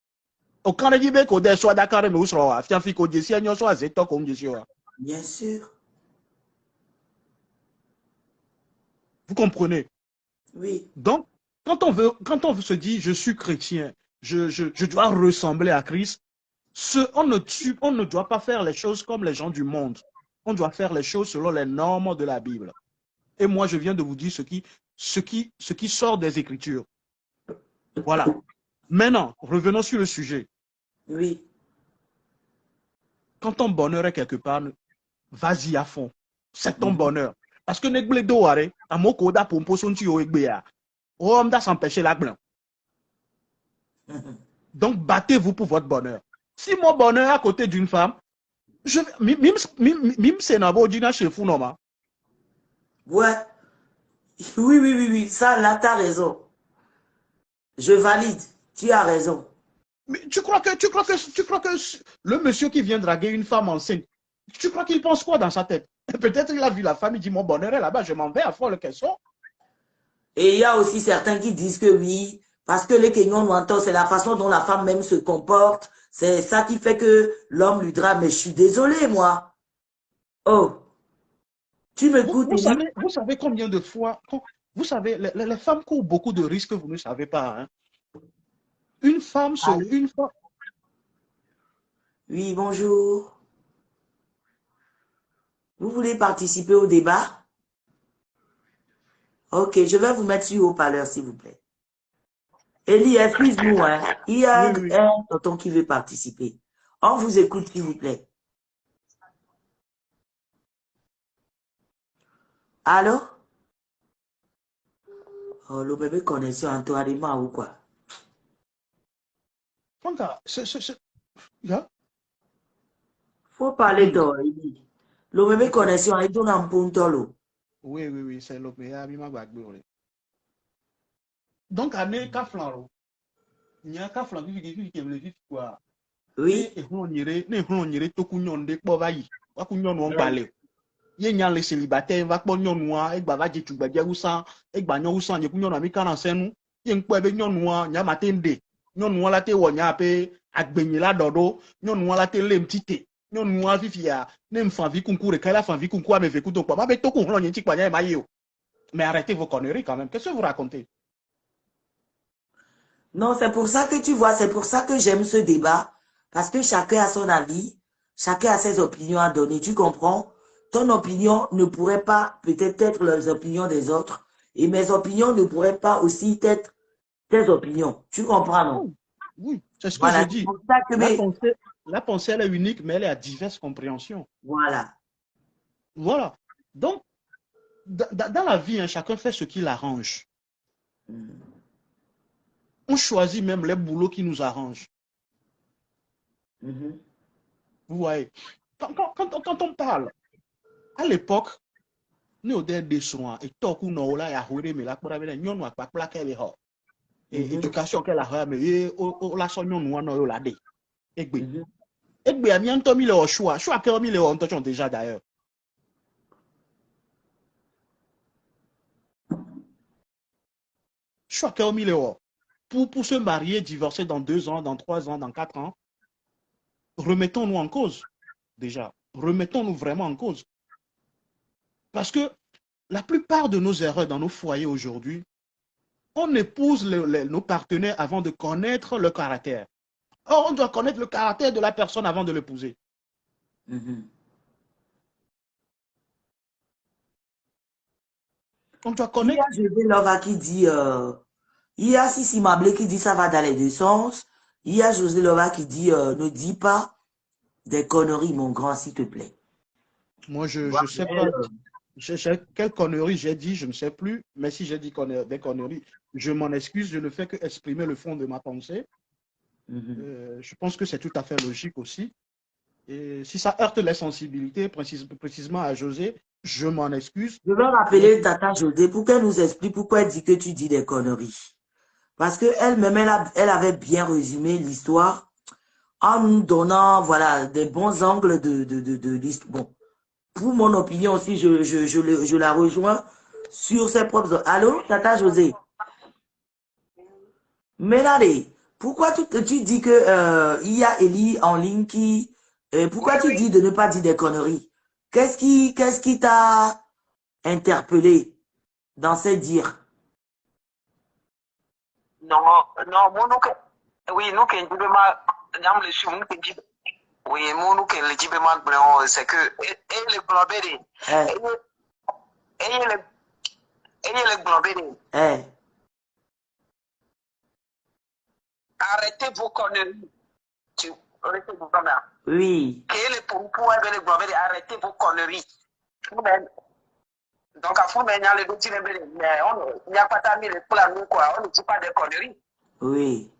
Au Canada be ko de so Dakar me usro wa. Fian fi ko jesi anyo so azeto ko jesi wa. Bien sûr. Vous comprenez? Oui. Donc, quand on veut se dire je suis chrétien, je dois ressembler à Christ, on ne doit pas faire les choses comme les gens du monde. On doit faire les choses selon les normes de la Bible. Et moi, je viens de vous dire ce qui sort des Écritures. Voilà. Maintenant, revenons sur le sujet. Oui. Quand ton bonheur est quelque part, vas-y à fond. C'est ton bonheur. Parce que n'egle doare, amoko da pompo sonti o egbea. Homme da s'empêcher la blanc. Donc, battez-vous pour votre bonheur. Si mon bonheur est à côté d'une femme, mime senabo dina chez fou normal. Ouais. Oui. Ça, là, tu as raison. Je valide. Tu as raison. Mais tu crois que le monsieur qui vient draguer une femme enceinte, tu crois qu'il pense quoi dans sa tête? Peut-être il a vu la femme, il dit mon bonheur est là-bas, je m'en vais à fond le caisson. Et il y a aussi certains qui disent que oui, parce que les Kenyans nous entendent, c'est la façon dont la femme même se comporte. C'est ça qui fait que l'homme lui drague. Mais je suis désolée, moi. Oh. Tu m'écoutes. Vous savez combien de fois, vous savez, les femmes courent beaucoup de risques que vous ne savez pas. Hein. Une femme. Oui, bonjour. Vous voulez participer au débat? Ok, je vais vous mettre sur haut-parleur, s'il vous plaît. Elie, excuse-nous, hein. Il y a un tonton qui veut participer. On vous écoute, s'il vous plaît. Allô? Oh, le bébé connexion en toi, ou quoi? Faut parler d'or, Elie. Le bébé connexion, il donne un puntolo. Oui, c'est le meilleur. Donc, année Kaflaro. Il y a Kaflaro qui est le vif quoi. Oui. Et on irait tout couillon de Povaï. Wa couillon on balé. Il y a les célibataires, va couillon noir, et bavaji tu badia ou sans, et bagnon ou sans, y couillon ami 45 nous. Il y a un peu de nyon noir, y a matin de. Nyon noir la te wonya pe, ak benye la dodo, nyon noir la te lem tite. Nyon noir vivia, nem fan vi concours, et kala fan vi concours, mais vécu donc pas. Ma beto qu'on l'on y tique pas, y a maillot. Mais arrêtez vos conneries quand même. Qu'est-ce que vous racontez? Non, c'est pour ça que tu vois, c'est pour ça que j'aime ce débat. Parce que chacun a son avis, chacun a ses opinions à donner. Tu comprends? Ton opinion ne pourrait pas peut-être être les opinions des autres. Et mes opinions ne pourraient pas aussi être tes opinions. Tu comprends, non? Oui, c'est ce que je dis. La pensée, elle est unique, mais elle est à diverses compréhensions. Voilà. Voilà. Donc, dans la vie, hein, chacun fait ce qui l'arrange. On choisit même les boulots qui nous arrangent. Vous voyez, quand on parle, à l'époque, nous avons des soins et tout le monde a eu mais là pour avoir une noix pas plaquer les hauts. Et éducation qu'elle a mais la son noix non la dé. Et bien bientôt mis le choix que mis le on touche déjà d'ailleurs. Choix que mis le pour se marier, divorcer dans 2 ans, dans 3 ans, dans 4 ans. Remettons-nous en cause, déjà. Remettons-nous vraiment en cause. Parce que la plupart de nos erreurs dans nos foyers aujourd'hui, on épouse nos partenaires avant de connaître leur caractère. Or, on doit connaître le caractère de la personne avant de l'épouser. On doit connaître. Il y a José Lova qui dit, il y a Sissi Mablé qui dit ça va dans les deux sens. Il y a José Lova qui dit ne dis pas des conneries, mon grand, s'il te plaît. Moi, je Tu vois, ne sais mais, pas. Quelle connerie j'ai dit, je ne sais plus. Mais si j'ai dit des conneries, je m'en excuse. Je ne fais que exprimer le fond de ma pensée. mhm. Je pense que c'est tout à fait logique aussi. Et si ça heurte les sensibilités, précisément à José, je m'en excuse. Je vais Mais rappeler Tata José pour qu'elle nous explique pourquoi elle dit que tu dis des conneries. Parce qu'elle-même, elle avait bien résumé l'histoire en nous donnant, voilà, des bons angles de l'histoire. Bon, pour mon opinion aussi, je la rejoins sur ses propres... Allô, Tata José? Ménadé, pourquoi tu dis que il y a Ellie en ligne qui... Oui, pourquoi tu oui. dis de ne pas dire des conneries? Qu'est-ce qui t'a interpellé dans ces dires? Non, non, moi, nous, oui, nous, qui nous, nyam le chou, nous, qui oui, moi, nous, qui le dit, c'est que, et le globé, Eh, et le globé, eh, arrêtez vos conneries. Arrêtez vos conneries. oui, Et le pour avec le globé, arrêtez vos conneries. Donc, à fond, mais il y a les deux petits mais il n'y a pas d'amis, les plans, nous, quoi, on ne dit pas des conneries. oui,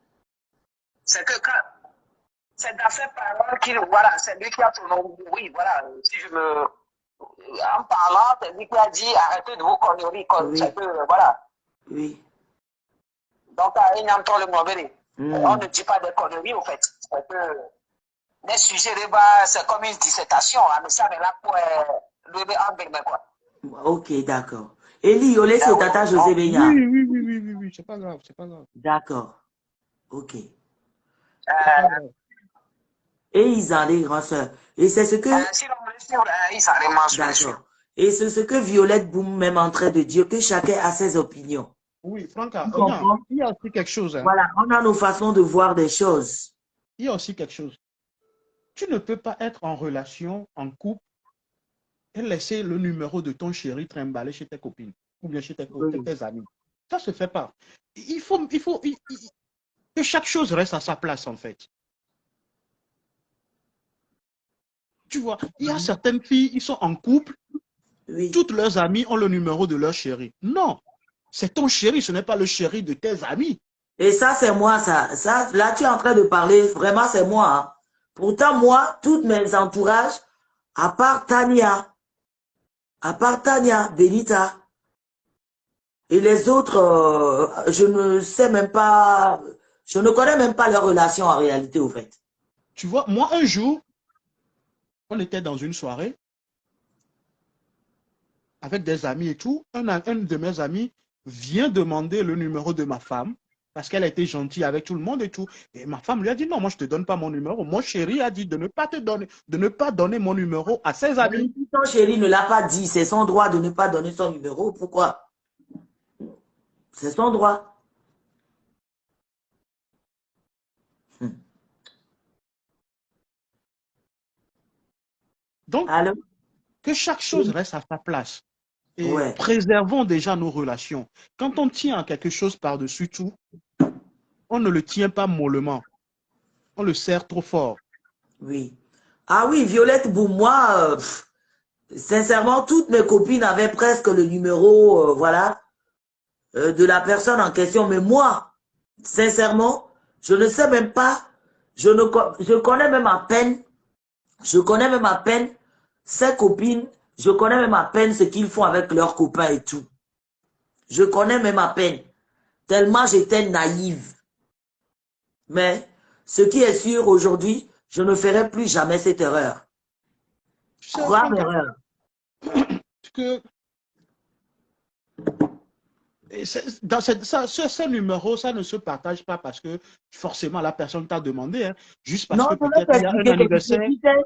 C'est que quand, c'est dans ses paroles qu'il, voilà, c'est lui qui a prononcé, oui, voilà, si je me, en parlant, c'est lui qui a dit, arrêtez de vos conneries, c'est oui, que, voilà. oui. Donc, il y a encore le mauvais. On Hmm. ne dit pas des conneries, en fait. C'est que, les sujets de bas, c'est comme une dissertation, hein, mais ça, mais là, pour, lever un bel, mais quoi. Ok, d'accord. Eli, Olé, c'est Oui, Tata oui, José donc, Benya. oui, oui, oui, oui, oui, oui, c'est pas grave, c'est pas grave, D'accord. Ok. c'est pas euh, grave. Et ils en les grand sœurs. Et c'est ce que, si l'on me laisse sur, il s'arrête mensuel sur. d'accord. Et c'est ce que Violette Boum même en train de dire, que chacun a ses opinions. Oui, Franca, Tu regarde, comprends? il y a aussi quelque chose, hein. Voilà, on a nos façons de voir des choses. Il y a aussi quelque chose. Tu ne peux pas être en relation, en couple, et laisser le numéro de ton chéri trimballer chez tes copines ou bien chez Oui. tes amis. Ça se fait pas. Que chaque chose reste à sa place, en fait. Tu vois, il y a certaines filles, ils sont en couple, Oui. toutes leurs amies ont le numéro de leur chéri. Non, c'est ton chéri, ce n'est pas le chéri de tes amis. Et ça, c'est moi, ça. Ça, là, tu es en train de parler, vraiment, c'est moi, hein. Pourtant, moi, toutes mes entourages, à part Tania, Benita, et les autres, je ne sais même pas, je ne connais même pas leur relation en réalité, au fait. Tu vois, moi, un jour, on était dans une soirée avec des amis et tout. Un de mes amis vient demander le numéro de ma femme parce qu'elle a été gentille avec tout le monde et tout. Et ma femme lui a dit non, moi je ne te donne pas mon numéro. Mon chéri a dit de ne pas te donner, de ne pas donner mon numéro à ses Mais amis. si ton chéri ne l'a pas dit, c'est son droit de ne pas donner son numéro. Pourquoi? C'est son droit. Hmm. Donc, Allô? que chaque chose Oui. reste à sa place. Et Ouais, préservons déjà nos relations. Quand on tient à quelque chose par-dessus tout, on ne le tient pas mollement. On le serre trop fort. oui. Ah oui, Violette Boumois, sincèrement, toutes mes copines avaient presque le numéro, voilà, de la personne en question. Mais moi, sincèrement, je ne sais même pas, je connais même à peine, je connais même à peine ces copines, je connais même à peine ce qu'ils font avec leurs copains et tout. Je connais même à peine, tellement j'étais naïve. Mais ce qui est sûr aujourd'hui, je ne ferai plus jamais cette erreur. Tu sais, Grave Franck, erreur. que dans ce numéro, ça ne se partage pas parce que forcément la personne t'a demandé, hein, juste parce Non, que je vais peut-être il y a un t'expliquer quelque chose. anniversaire. Tu sais,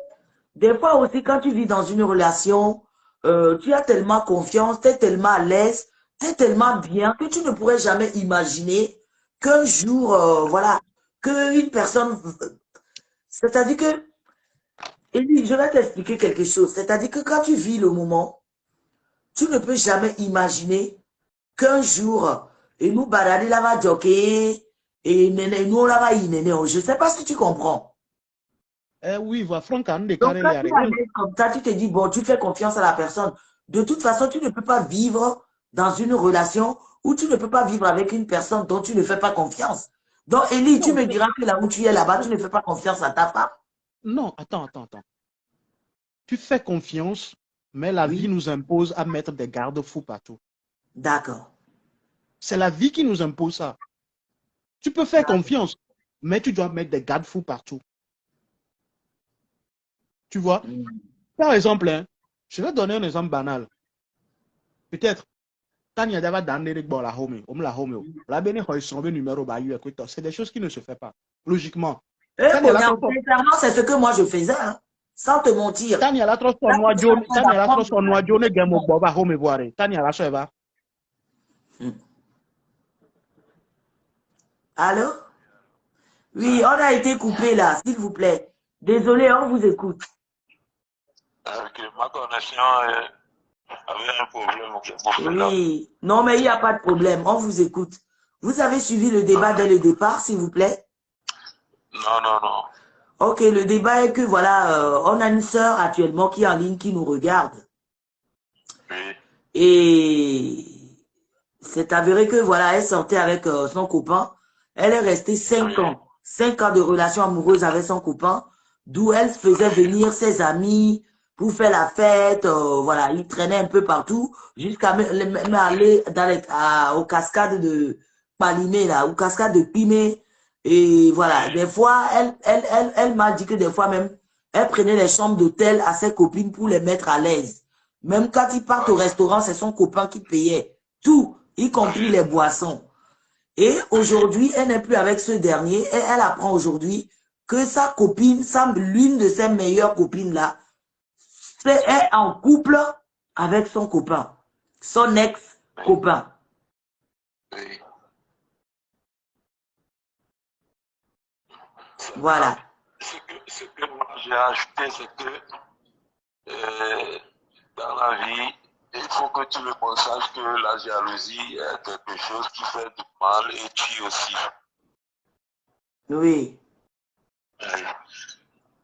des fois aussi, quand tu vis dans une relation, tu as tellement confiance, tu es tellement à l'aise, tu es tellement bien que tu ne pourrais jamais imaginer qu'un jour, voilà, qu'une personne... C'est-à-dire que, Élie, je vais t'expliquer quelque chose. C'est-à-dire que quand tu vis le moment, tu ne peux jamais imaginer qu'un jour, et nous, Badadi, là, va joker, et nous, on va y néné. Je ne sais pas si tu comprends. Oui, voilà, Franck, on Donc, décale quand les tu es à règles. l'aise comme ça, tu te dis, bon, tu fais confiance à la personne. De toute façon, tu ne peux pas vivre dans une relation où tu ne peux pas vivre avec une personne dont tu ne fais pas confiance. Donc, Élie, tu Non, me diras que là où tu es là-bas, tu ne fais pas confiance à ta femme. non, attends. Tu fais confiance, mais la vie Oui, nous impose à mettre des garde-fous partout. d'accord. C'est la vie qui nous impose ça. Tu peux faire confiance, mais tu dois mettre des garde-fous partout. Tu vois? Mm. Par exemple, hein, je vais donner un exemple banal. Peut-être, quand il y a des gens la home, la numéro, c'est des choses qui ne se font pas. Logiquement. Eh, Quand il y a la Bonian, sincèrement, c'est ce que moi je faisais, hein, sans te mentir. Tania la trop Là, sonnois tu es en John, train Tania la trop d'apprendre de sonnois la John et vie. Gamo Boba home voir. Tania la soeur. Mm. Allô? Oui, on a été coupé là, s'il vous plaît. Désolé, on vous écoute. Ma connexion avait un problème. Oui, non, mais il n'y a pas de problème, on vous écoute. Vous avez suivi le débat dès le départ, s'il vous plaît? Non. Ok, le débat est que voilà, on a une sœur actuellement qui est en ligne, qui nous regarde. Oui. Et c'est avéré que voilà, elle sortait avec son copain. Elle est restée 5 ans. 5 ans de relation amoureuse avec son copain, d'où elle faisait venir ses amis pour faire la fête. Voilà, ils traînaient un peu partout, jusqu'à même aller aux cascades de Palimé, là, aux cascades de Pimé. Et voilà, des fois, elle m'a dit que des fois même, elle prenait les chambres d'hôtel à ses copines pour les mettre à l'aise. Même quand ils partent au restaurant, c'est son copain qui payait tout, y compris les boissons. Et aujourd'hui, elle n'est plus avec ce dernier et elle apprend aujourd'hui que sa copine, l'une de ses meilleures copines là, est en couple avec son copain, son ex-copain. Oui. Voilà. Ce que moi j'ai ajouté, c'est que dans la vie, il faut que tout le monde sache que la jalousie est quelque chose qui fait du mal et tue aussi. Oui. Oui.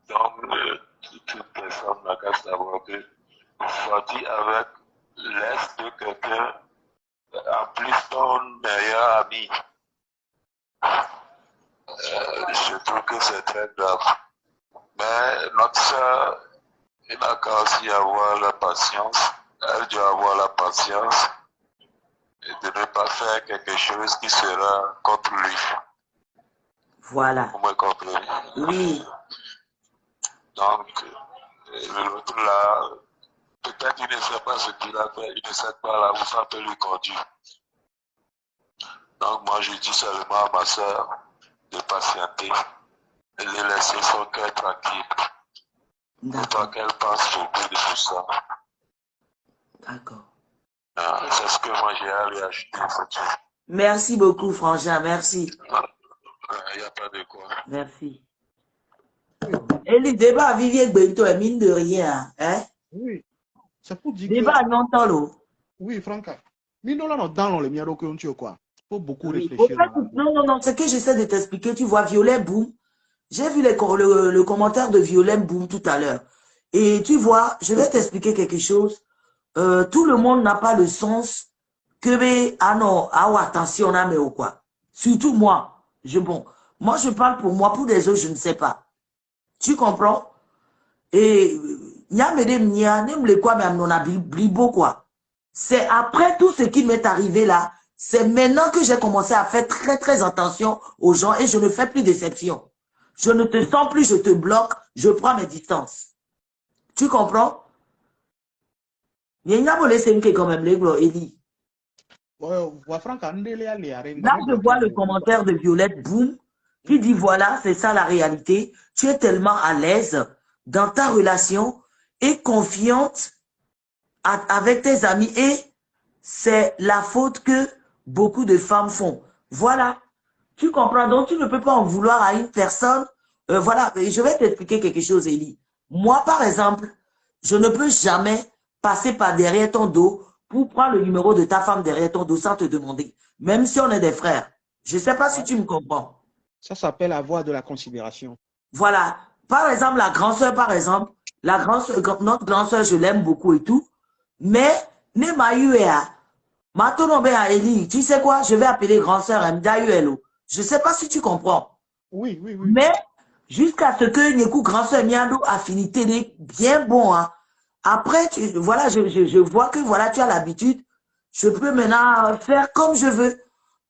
Donc, toute personne n'a qu'à savoir que sortir avec l'aise de quelqu'un, en plus ton meilleur ami, je trouve que c'est très grave. Mais notre soeur, il n'a qu'à aussi avoir la patience. Elle doit avoir la patience et de ne pas faire quelque chose qui sera contre lui. Voilà. Vous me comprenez? Oui. Donc, l'autre là, peut-être il ne sait pas ce qu'il a fait, il ne sait pas là où ça peut lui conduire. Donc, moi, je dis seulement à ma soeur de patienter et de laisser son cœur tranquille. Pour pas qu'elle pense beaucoup de tout ça. D'accord. C'est ce que moi j'ai à lui ajouter. Merci beaucoup, Frangin. Merci. Il n'y a pas de quoi. Merci. Et le débat Vivier Bento est mine de rien. Hein? Oui. C'est pour dire débat que. non l'eau. Oui, Franck. Mais nous, là, dans les miens, tu quoi. Il faut beaucoup Oui. réfléchir. Non, ce que j'essaie de t'expliquer, tu vois, Violet Boom. J'ai vu le commentaire de Violet Boom tout à l'heure. Et tu vois, je vais t'expliquer quelque chose. Tout le monde n'a pas le sens que, ah non, ah ouais, attention, mais ou quoi. Surtout moi. Moi, je parle pour moi, pour les autres, je ne sais pas. Tu comprends? Et, quoi. C'est après tout ce qui m'est arrivé là, c'est maintenant que j'ai commencé à faire très, très attention aux gens et je ne fais plus d'exception. Je ne te sens plus, je te bloque, je prends mes distances. Tu comprends? Il y a quand même, Eli. Là, je vois le commentaire de Violette Boom qui dit voilà, c'est ça la réalité. Tu es tellement à l'aise dans ta relation et confiante avec tes amis et c'est la faute que beaucoup de femmes font. Voilà. Tu comprends? Donc, tu ne peux pas en vouloir à une personne. Voilà. Et je vais t'expliquer quelque chose, Elie. Moi, par exemple, je ne peux jamais passer par derrière ton dos pour prendre le numéro de ta femme derrière ton dos sans te demander. Même si on est des frères. Je ne sais pas si tu me comprends. Ça s'appelle avoir de la considération. Voilà. Par exemple, la grande sœur, par exemple, la grande sœur, notre grande sœur, je l'aime beaucoup et tout. Mais, ne m'a eu à. Maintenant, Eli, tu sais quoi? Je vais appeler grande sœur Mdaïuelo. Je ne sais pas si tu comprends. Oui, oui, oui. Mais, jusqu'à ce que Nyekou grand sœur Miando affinité n'est bien bon, hein. Après, voilà, je vois que voilà, tu as l'habitude. Je peux maintenant faire comme je veux.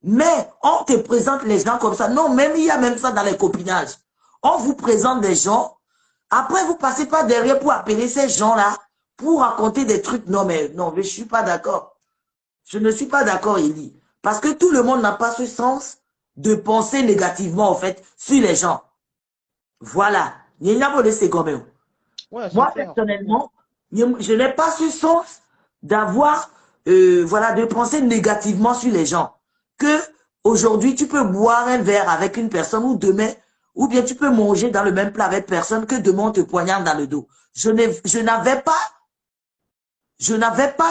Mais on te présente les gens comme ça. Non, même il y a même ça dans les copinages. On vous présente des gens. Après, vous passez pas derrière pour appeler ces gens-là pour raconter des trucs. Non, mais non, mais je suis pas d'accord. Je ne suis pas d'accord, Élie. Parce que tout le monde n'a pas ce sens de penser négativement, en fait, sur les gens. Voilà. Ouais, c'est Moi, clair. personnellement, je n'ai pas ce sens d'avoir, voilà, de penser négativement sur les gens. Que aujourd'hui, tu peux boire un verre avec une personne ou demain, ou bien tu peux manger dans le même plat avec personne que demain on te poignarde dans le dos. Je n'avais pas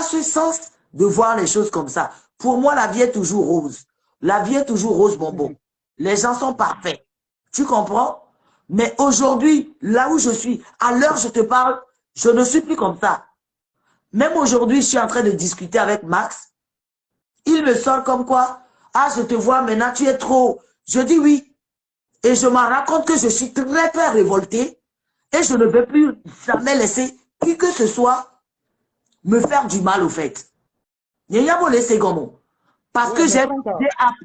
ce sens de voir les choses comme ça. Pour moi, la vie est toujours rose. La vie est toujours rose bonbon. Les gens sont parfaits. Tu comprends? Mais aujourd'hui, là où je suis, à l'heure où je te parle, je ne suis plus comme ça. Même aujourd'hui, je suis en train de discuter avec Max. Il me sort comme quoi, ah, je te vois maintenant, tu es trop. Je dis oui. Et je m'en rends compte que je suis très, très révolté. Et je ne vais plus jamais laisser qui que ce soit me faire du mal au fait. Parce Ouais, que mais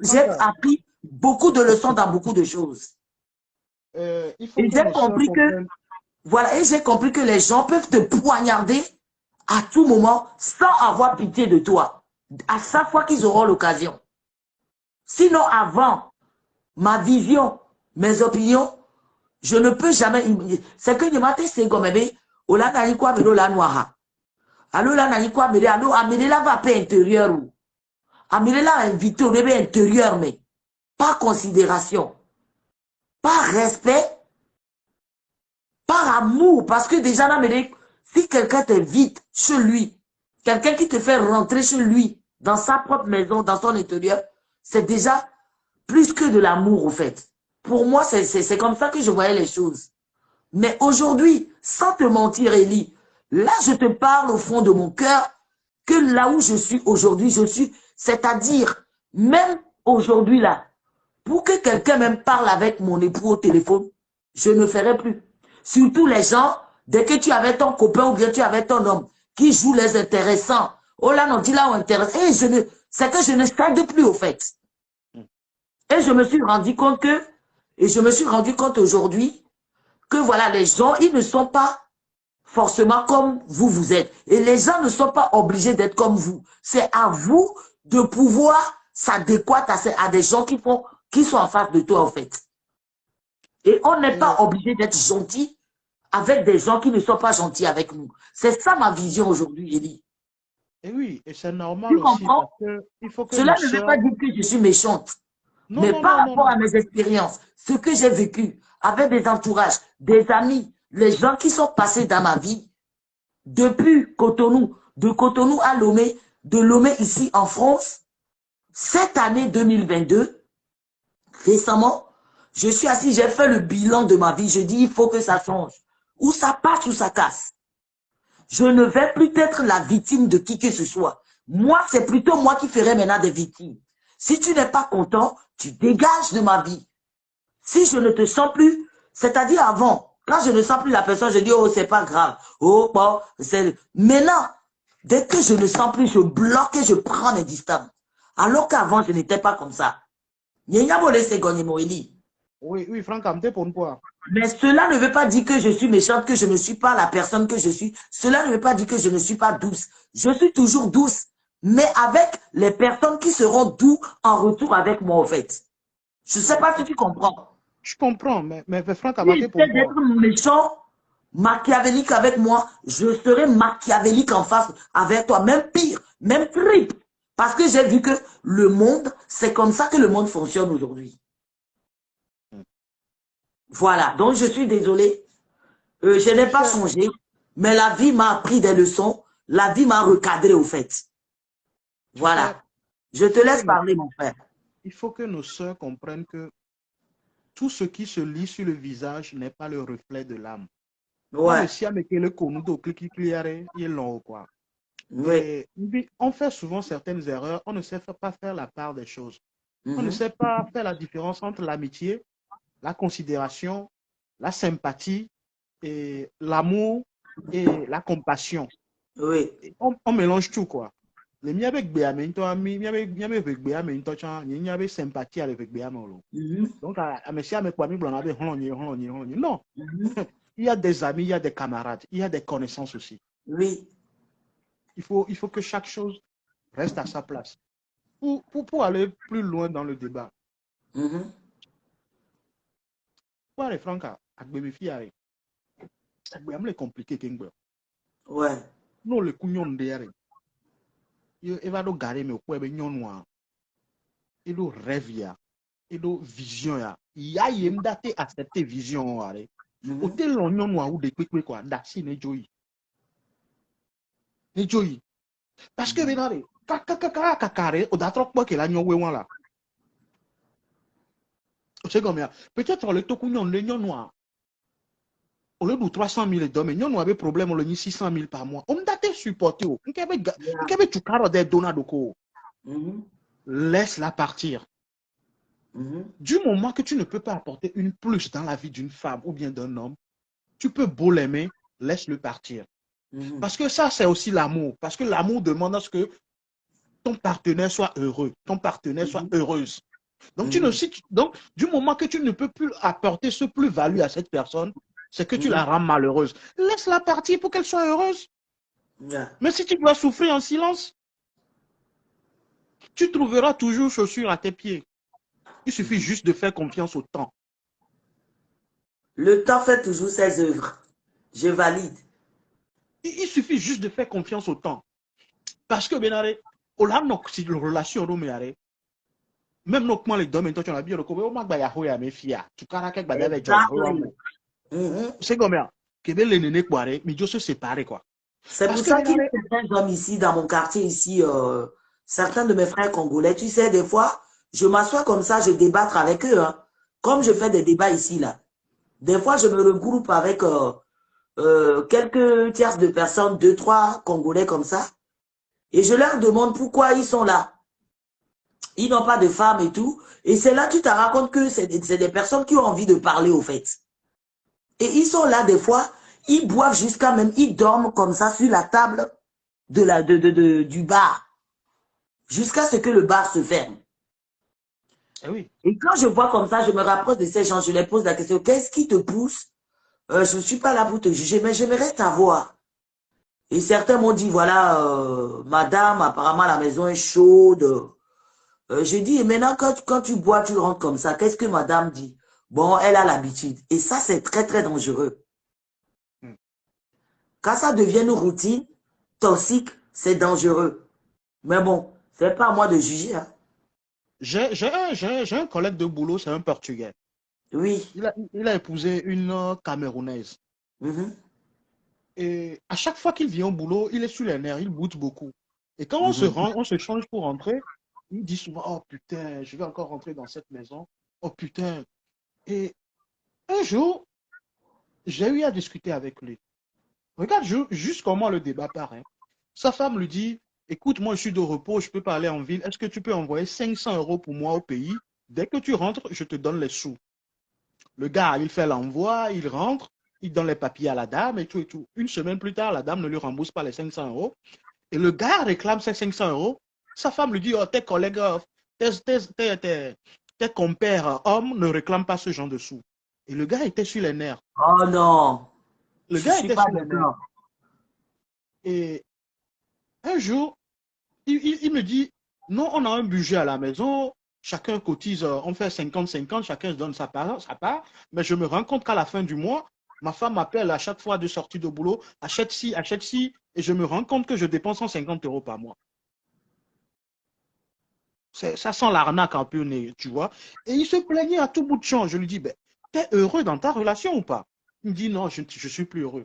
j'ai Franca, appris beaucoup de leçons dans beaucoup de choses. il faut Et que j'ai nos sœurs compris que, comprennent. voilà, et j'ai compris que les gens peuvent te poignarder à tout moment sans avoir pitié de toi. À chaque fois qu'ils auront l'occasion. Sinon, avant, ma vision, mes opinions, je ne peux jamais. C'est que je m'attends, c'est comme Ola nani kwa mero la noaha. Allo la nani kwa mere, allo amene la va pas intérieur ou. Amene la invité au bébé intérieur, mais par considération, par respect, par amour. Parce que déjà, là, si quelqu'un t'invite chez lui, quelqu'un qui te fait rentrer chez lui, dans sa propre maison, dans son intérieur, c'est déjà plus que de l'amour, au fait. Pour moi, c'est comme ça que je voyais les choses. Mais aujourd'hui, sans te mentir, Elie, là, je te parle au fond de mon cœur que là où je suis aujourd'hui, je suis, c'est-à-dire, même aujourd'hui, là, pour que quelqu'un même parle avec mon époux au téléphone, je ne ferai plus. Surtout les gens, dès que tu avais ton copain ou bien tu avais ton homme qui joue les intéressants, oh là, non, dis là, intéressant. Et c'est que je ne stade plus, au fait. Et je me suis rendu compte que, et je me suis rendu compte aujourd'hui, que voilà, les gens, ils ne sont pas forcément comme vous, vous êtes. Et les gens ne sont pas obligés d'être comme vous. C'est à vous de pouvoir s'adéquater à des gens qui sont en face de toi, en fait. Et on n'est pas obligé d'être gentil avec des gens qui ne sont pas gentils avec nous. C'est ça ma vision aujourd'hui, Elie. Et oui, et c'est Tu normal aussi comprends? parce que il faut que Cela nos ne veut pas sœurs. dire que je suis méchante. Non, Mais non, par non, non, rapport non. à mes expériences, ce que j'ai vécu avec des entourages, des amis, les gens qui sont passés dans ma vie, depuis Cotonou, de Cotonou à Lomé, de Lomé ici en France, cette année 2022, récemment, je suis assis, j'ai fait le bilan de ma vie. Je dis, il faut que ça change. Ou ça passe ou ça casse. Je ne vais plus être la victime de qui que ce soit. Moi, c'est plutôt moi qui ferai maintenant des victimes. Si tu n'es pas content, tu dégages de ma vie. Si je ne te sens plus, c'est-à-dire avant, quand je ne sens plus la personne, je dis, oh, c'est pas grave. Oh, bon, c'est... Maintenant, dès que je ne sens plus, je bloque et je prends mes distances. Alors qu'avant, je n'étais pas comme ça. Oui, oui, Franck, pour une fois. Mais cela ne veut pas dire que je suis méchante, que je ne suis pas la personne que je suis. Cela ne veut pas dire que je ne suis pas douce. Je suis toujours douce, mais avec les personnes qui seront doux en retour avec moi, en fait. Je ne sais pas si tu comprends. Je comprends, mais Franck, Si pour j'essaie une fois. d'être méchant, machiavélique avec moi, je serai machiavélique en face avec toi. Même pire, même triple. Parce que j'ai vu que le monde, c'est comme ça que le monde fonctionne aujourd'hui. Voilà, donc je suis désolée. Je n'ai pas changé, mais la vie m'a appris des leçons. La vie m'a recadré au fait. Voilà. Je te laisse parler, mon frère. Il faut que nos sœurs comprennent que tout ce qui se lit sur le visage n'est pas le reflet de l'âme. Ouais. Oui. Et on fait souvent certaines erreurs, on ne sait pas faire la part des choses. On ne Mhm. sait pas faire la différence entre l'amitié, la considération, la sympathie, et l'amour et la compassion. Oui. Et on mélange tout, quoi. Les miens avec Béaminto, avec Béaminto, il y avait sympathie avec Béaminto. Mhm. Donc, à monsieur, avec Kwame Blanc, non. Mhm. Il y a des amis, il y a des camarades, il y a des connaissances aussi. Oui. Il faut que chaque chose reste à sa place. Pour aller plus loin dans le débat, Mhm. pour aller franca, avec mes filles, c'est compliqué. Ouais. Non, le couillon derrière. Il va donc garder mes points, noir. Il doit rêver, il doit vision. Il y a une date à cette vision. Mhm. Hôtel l'oignon noir ou des quick quoi, d'assez ne joy. Ne joy. Parce que, venez, kakare, au d'atroc pas que l'agneau oué là. C'est comme ça. Peut-être le tocugnon, le noir. Au lieu de 300 000 d'hommes, nous avons problème, on a 600 000 par mois. On doit te supporter. On peut tout carrer des dons. Mhm. Laisse-la partir. Mhm. Du moment que tu ne peux pas apporter une plus dans la vie d'une femme ou bien d'un homme, tu peux beau l'aimer, laisse-le partir. Mhm. Parce que ça, c'est aussi l'amour. Parce que l'amour demande à ce que ton partenaire soit heureux, ton partenaire soit heureuse. Donc, Mhm. donc, du moment que tu ne peux plus apporter ce plus-value à cette personne, c'est que tu Mhm. la rends malheureuse. Laisse-la partir pour qu'elle soit heureuse. Yeah. Mais si tu dois souffrir en silence, tu trouveras toujours chaussures à tes pieds. Il suffit juste de faire confiance au temps. Le temps fait toujours ses œuvres. Je valide. Il suffit juste de faire confiance au temps. Parce que, Benare, on a une relation, même nos les deux, maintenant, tu as bien le couvert, on m'a dit, à mes filles, tu caractères, Exactly. Mhm. c'est comme ça. Que les nénés, mais Dieu se sépare, quoi. C'est Parce pour que, ça qu'il y Benare, a certains hommes ici, dans mon quartier, ici, certains de mes frères congolais, tu sais, des fois, je m'assois comme ça, je débattre avec eux, hein. Comme je fais des débats ici, là. Des fois, je me regroupe avec quelques tierces de personnes, deux, trois Congolais comme ça, et je leur demande pourquoi ils sont là. Ils n'ont pas de femmes et tout. Et c'est là que tu te rends compte que c'est des personnes qui ont envie de parler, au fait. Et ils sont là, des fois, ils boivent jusqu'à même, ils dorment comme ça sur la table du bar, jusqu'à ce que le bar se ferme. oui. Et quand je vois comme ça, je me rapproche de ces gens, je les pose la question, qu'est-ce qui te pousse? Je ne suis pas là pour te juger, mais j'aimerais t'avoir. Et certains m'ont dit, voilà, madame, apparemment la maison est chaude. Je dis, et maintenant, quand tu bois, tu rentres comme ça, qu'est-ce que madame dit? Bon, elle a l'habitude. Et ça, c'est très, très dangereux. Quand ça devient une routine toxique, c'est dangereux. Mais bon, c'est pas à moi de juger. Hein. J'ai un collègue de boulot, c'est un Portugais. Oui. Il a épousé une Camerounaise. Mhm. Et à chaque fois qu'il vient au boulot, il est sur les nerfs, il boude beaucoup. Et quand Mhm. on se change pour rentrer, il dit souvent, oh putain, je vais encore rentrer dans cette maison. Oh putain. Et un jour, j'ai eu à discuter avec lui. Regarde juste comment le débat part. Hein. Sa femme lui dit, écoute, moi je suis de repos, je peux pas aller en ville. Est-ce que tu peux envoyer 500 € pour moi au pays? Dès que tu rentres, je te donne les sous. Le gars, il fait l'envoi, il rentre, il donne les papiers à la dame et tout et tout. Une semaine plus tard, la dame ne lui rembourse pas les 500 € et le gars réclame ces 500 €. Sa femme lui dit, oh, tes collègues, tes compères hommes ne réclament pas ce genre de sous. Et le gars était sur les nerfs. Oh non, Le je gars suis était pas sur les nerfs. d'accord. Et un jour, il me dit, non, on a un budget à la maison, chacun cotise, on fait 50-50, chacun se donne sa part, mais je me rends compte qu'à la fin du mois, ma femme m'appelle à chaque fois de sortie de boulot, achète ci, et je me rends compte que je dépense 150 € par mois. Ça sent l'arnaque un peu, tu vois. Et il se plaignait à tout bout de champ. Je lui dis, ben, t'es heureux dans ta relation ou pas? Il me dit, non, je suis plus heureux.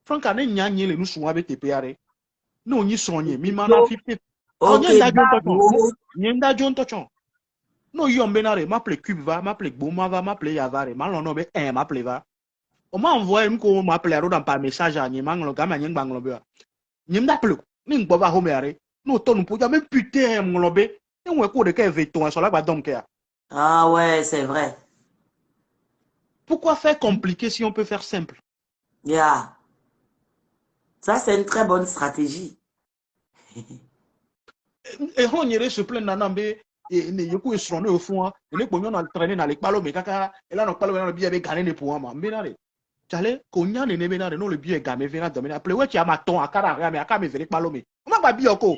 Franck, nous sommes avec tes PRE. Non, ni sonye, mi mana 50. Ah, Ok, nyen da John Tochon. bravo. Nyen da John Tochon. Non, il y a un bénaré, m'appelle Cube va, m'appelle Bouma va, m'appelle Yavare, m'allons m'appelle va. On m'a envoyé un m'appelle dans par message à Niemang, le gamin Niemang Lobé. Niem d'appel, Ning Baba Homere, nous ton pour même putain mon lobé, et on écoute de quel veton sur la bas donc. Ah ouais, c'est vrai. Pourquoi faire compliqué si on peut faire simple? Yeah. Ça, c'est une très bonne stratégie. Et on irait se plaindre dans et ne yoku esroné au fond, et les pognons dans le traîner dans les palos, mais caca, et là, on parle dans le billet avec gagné pour moi, bénaré. Chale, konya ne bénaré, non le billet gamé, vénat dominer. Après, ouais, tu as ma ton à carré, mais à carré, avec palos, mais. On m'a pas bien encore.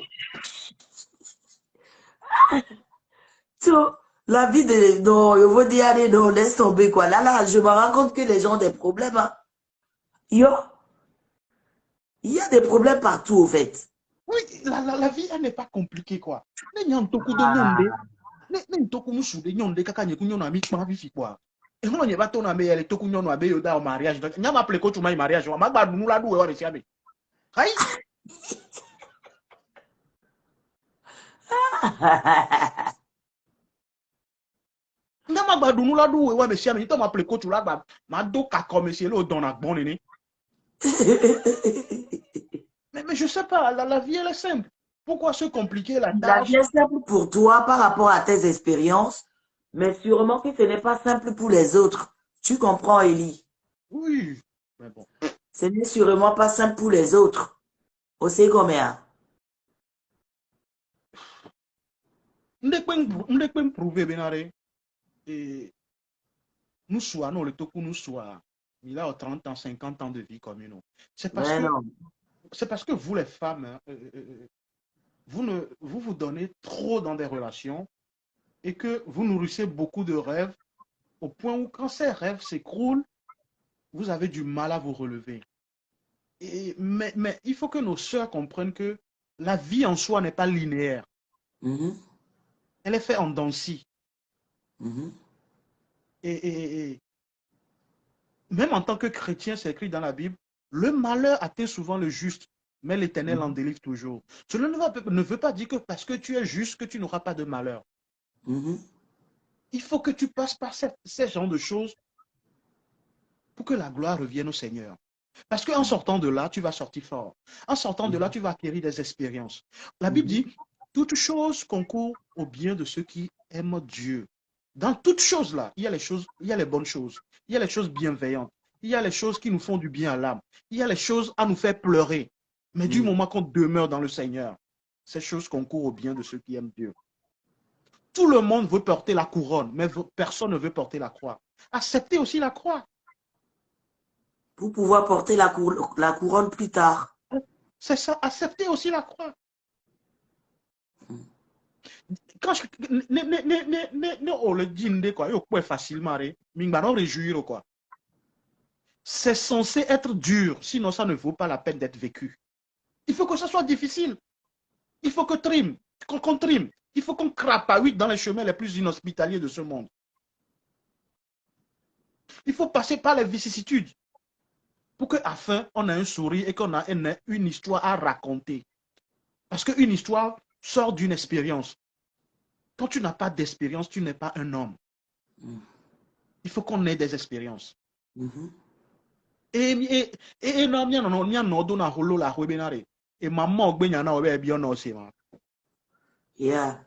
So, la vie de... Non, je veux dire, allez, non, laisse tomber, quoi. Là, je me rends compte que les gens ont des problèmes, hein. Yo, il y a des problèmes partout, au fait. Oui, la vie, elle n'est pas compliquée, quoi. Ne nyan toku de nyonde, ne toku musu de nyonde, kaka nye kunyon ami kwa vifi, quoi. Et on n'y va ton ami, elle est toku nyon abe yoda au mariage. Donc, n'y a pas pleko tu m'as mariage, on m'a pas nous la doué, on est siamé. Aïe! N'a pas bah nous la doué, ouais, monsieur, mais tu m'as pleko tu la bah, m'a do kako, monsieur, l'eau donne à bon nene. Mais je sais pas, la vie, elle est simple. Pourquoi se compliquer la La tâche? vie est simple pour toi par rapport à tes expériences, mais sûrement que ce n'est pas simple pour les autres. Tu comprends, Ellie? Oui, mais bon. Ce n'est sûrement pas simple pour les autres. On sait combien. On ne peut prouver, Benare. Et nous soyons, non, le toku nous soit, il a 30 ans, 50 ans de vie comme nous. C'est parce Mais que, non. c'est parce que vous, les femmes, hein, vous vous donnez trop dans des relations et que vous nourrissez beaucoup de rêves au point où quand ces rêves s'écroulent, vous avez du mal à vous relever. Mais il faut que nos sœurs comprennent que la vie en soi n'est pas linéaire. Mhm, Elle est faite en dents de scie. mhm, Et même en tant que chrétien, c'est écrit dans la Bible, le malheur atteint souvent le juste, mais l'Éternel en mhm, délivre toujours. Cela ne veut pas dire que parce que tu es juste que tu n'auras pas de malheur. mhm, Il faut que tu passes par ces genres de choses pour que la gloire revienne au Seigneur. Parce qu'en sortant de là, tu vas sortir fort. En sortant de là, tu vas acquérir des expériences. La Bible mhm, dit, toute chose concourt au bien de ceux qui aiment Dieu. Dans toutes choses là, il y a les choses, il y a les bonnes choses, il y a les choses bienveillantes, il y a les choses qui nous font du bien à l'âme, il y a les choses à nous faire pleurer. Mais du mhm. moment qu'on demeure dans le Seigneur, ces choses concourent au bien de ceux qui aiment Dieu. Tout le monde veut porter la couronne, mais personne ne veut porter la croix. Acceptez aussi la croix. Pour pouvoir porter la couronne plus tard. C'est ça, acceptez aussi la croix. Quand je ne le dîner quoi, yo facilement réjouir quoi. C'est censé être dur, sinon ça ne vaut pas la peine d'être vécu. Il faut que ça soit difficile. Il faut que qu'on trime. Il faut qu'on crapahuite dans les chemins les plus inhospitaliers de ce monde. Il faut passer par les vicissitudes pour qu'à la fin, on ait un sourire et qu'on ait une histoire à raconter. Parce qu'une histoire sort d'une expérience. Quand tu n'as pas d'expérience, tu n'es pas un homme. Il faut qu'on ait des expériences. Et maman Yeah.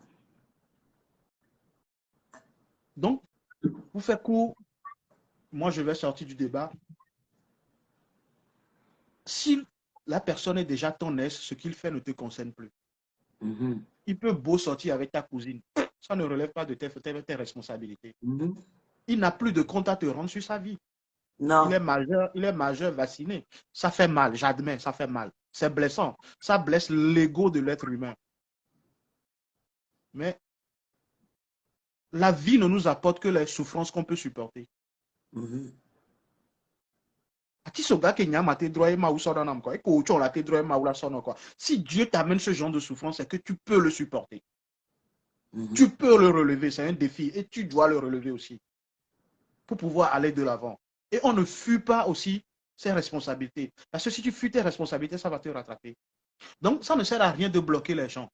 donc, pour faire court, moi je vais sortir du débat. Si la personne est déjà ton ex, ce qu'il fait ne te concerne plus. Il peut beau sortir avec ta cousine. Ça ne relève pas de tes responsabilités. Il n'a plus de compte à te rendre sur sa vie. Non. Il est majeur, vacciné. Ça fait mal, j'admets, ça fait mal. C'est blessant. Ça blesse l'ego de l'être humain. Mais la vie ne nous apporte que les souffrances qu'on peut supporter. Si Dieu t'amène ce genre de souffrance, c'est que tu peux le supporter. Tu peux le relever, c'est un défi et tu dois le relever aussi pour pouvoir aller de l'avant. Et on ne fuit pas aussi ses responsabilités. Parce que si tu fuis tes responsabilités, ça va te rattraper. Donc, ça ne sert à rien de bloquer les gens.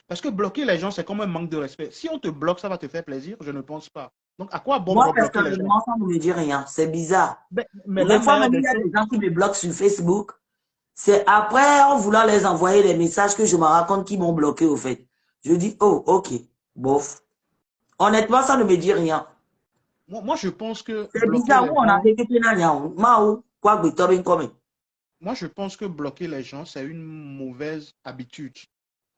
Parce que bloquer les gens, c'est comme un manque de respect. Si on te bloque, ça va te faire plaisir? Je ne pense pas. Donc, à quoi bon Moi, rebloquer les gens? personnellement, ça ne me dit rien. C'est bizarre. Mais la Des fois, meilleure même, il des y a choses, des gens qui me bloquent sur Facebook. C'est après, en voulant les envoyer des messages, que je me rends compte qu'ils m'ont bloqué, au fait. Je dis, oh, ok, bof. Honnêtement, ça ne me dit rien. moi, je pense que C'est bloquer bizarre. les Où on a gens, fait que Mao, quoi, Beethoven, comme. moi, je pense que bloquer les gens, c'est une mauvaise habitude.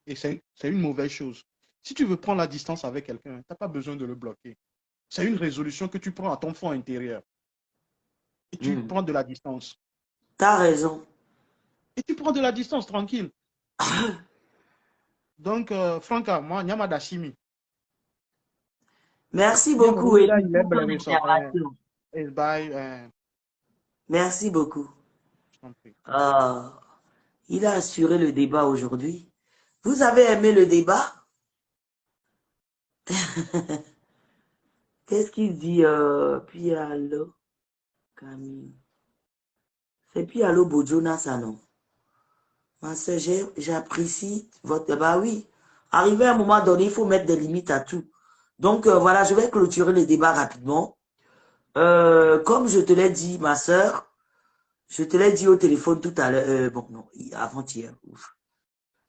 Et c'est une mauvaise chose. Si tu veux prendre la distance avec quelqu'un, tu n'as pas besoin de le bloquer. C'est une résolution que tu prends à ton fond intérieur. Et tu prends de la distance. T'as raison. Et tu prends de la distance, tranquille. Donc, Franca, moi, Nyamada Shimi. Merci beaucoup, Nyamada, Elie, il est pour ton blessé. intervention. Bye. Merci beaucoup. Je t'en prie. Ah, il a assuré le débat aujourd'hui. Vous avez aimé le débat? Qu'est-ce qu'il dit, Pialo Camille? C'est Pialo Bojona, ça, non? Ma soeur, j'apprécie votre... Bah oui, arrivé à un moment donné, il faut mettre des limites à tout. Donc, voilà, je vais clôturer le débat rapidement. Comme je te l'ai dit, ma soeur, je te l'ai dit au téléphone tout à l'heure, bon, non, avant-hier.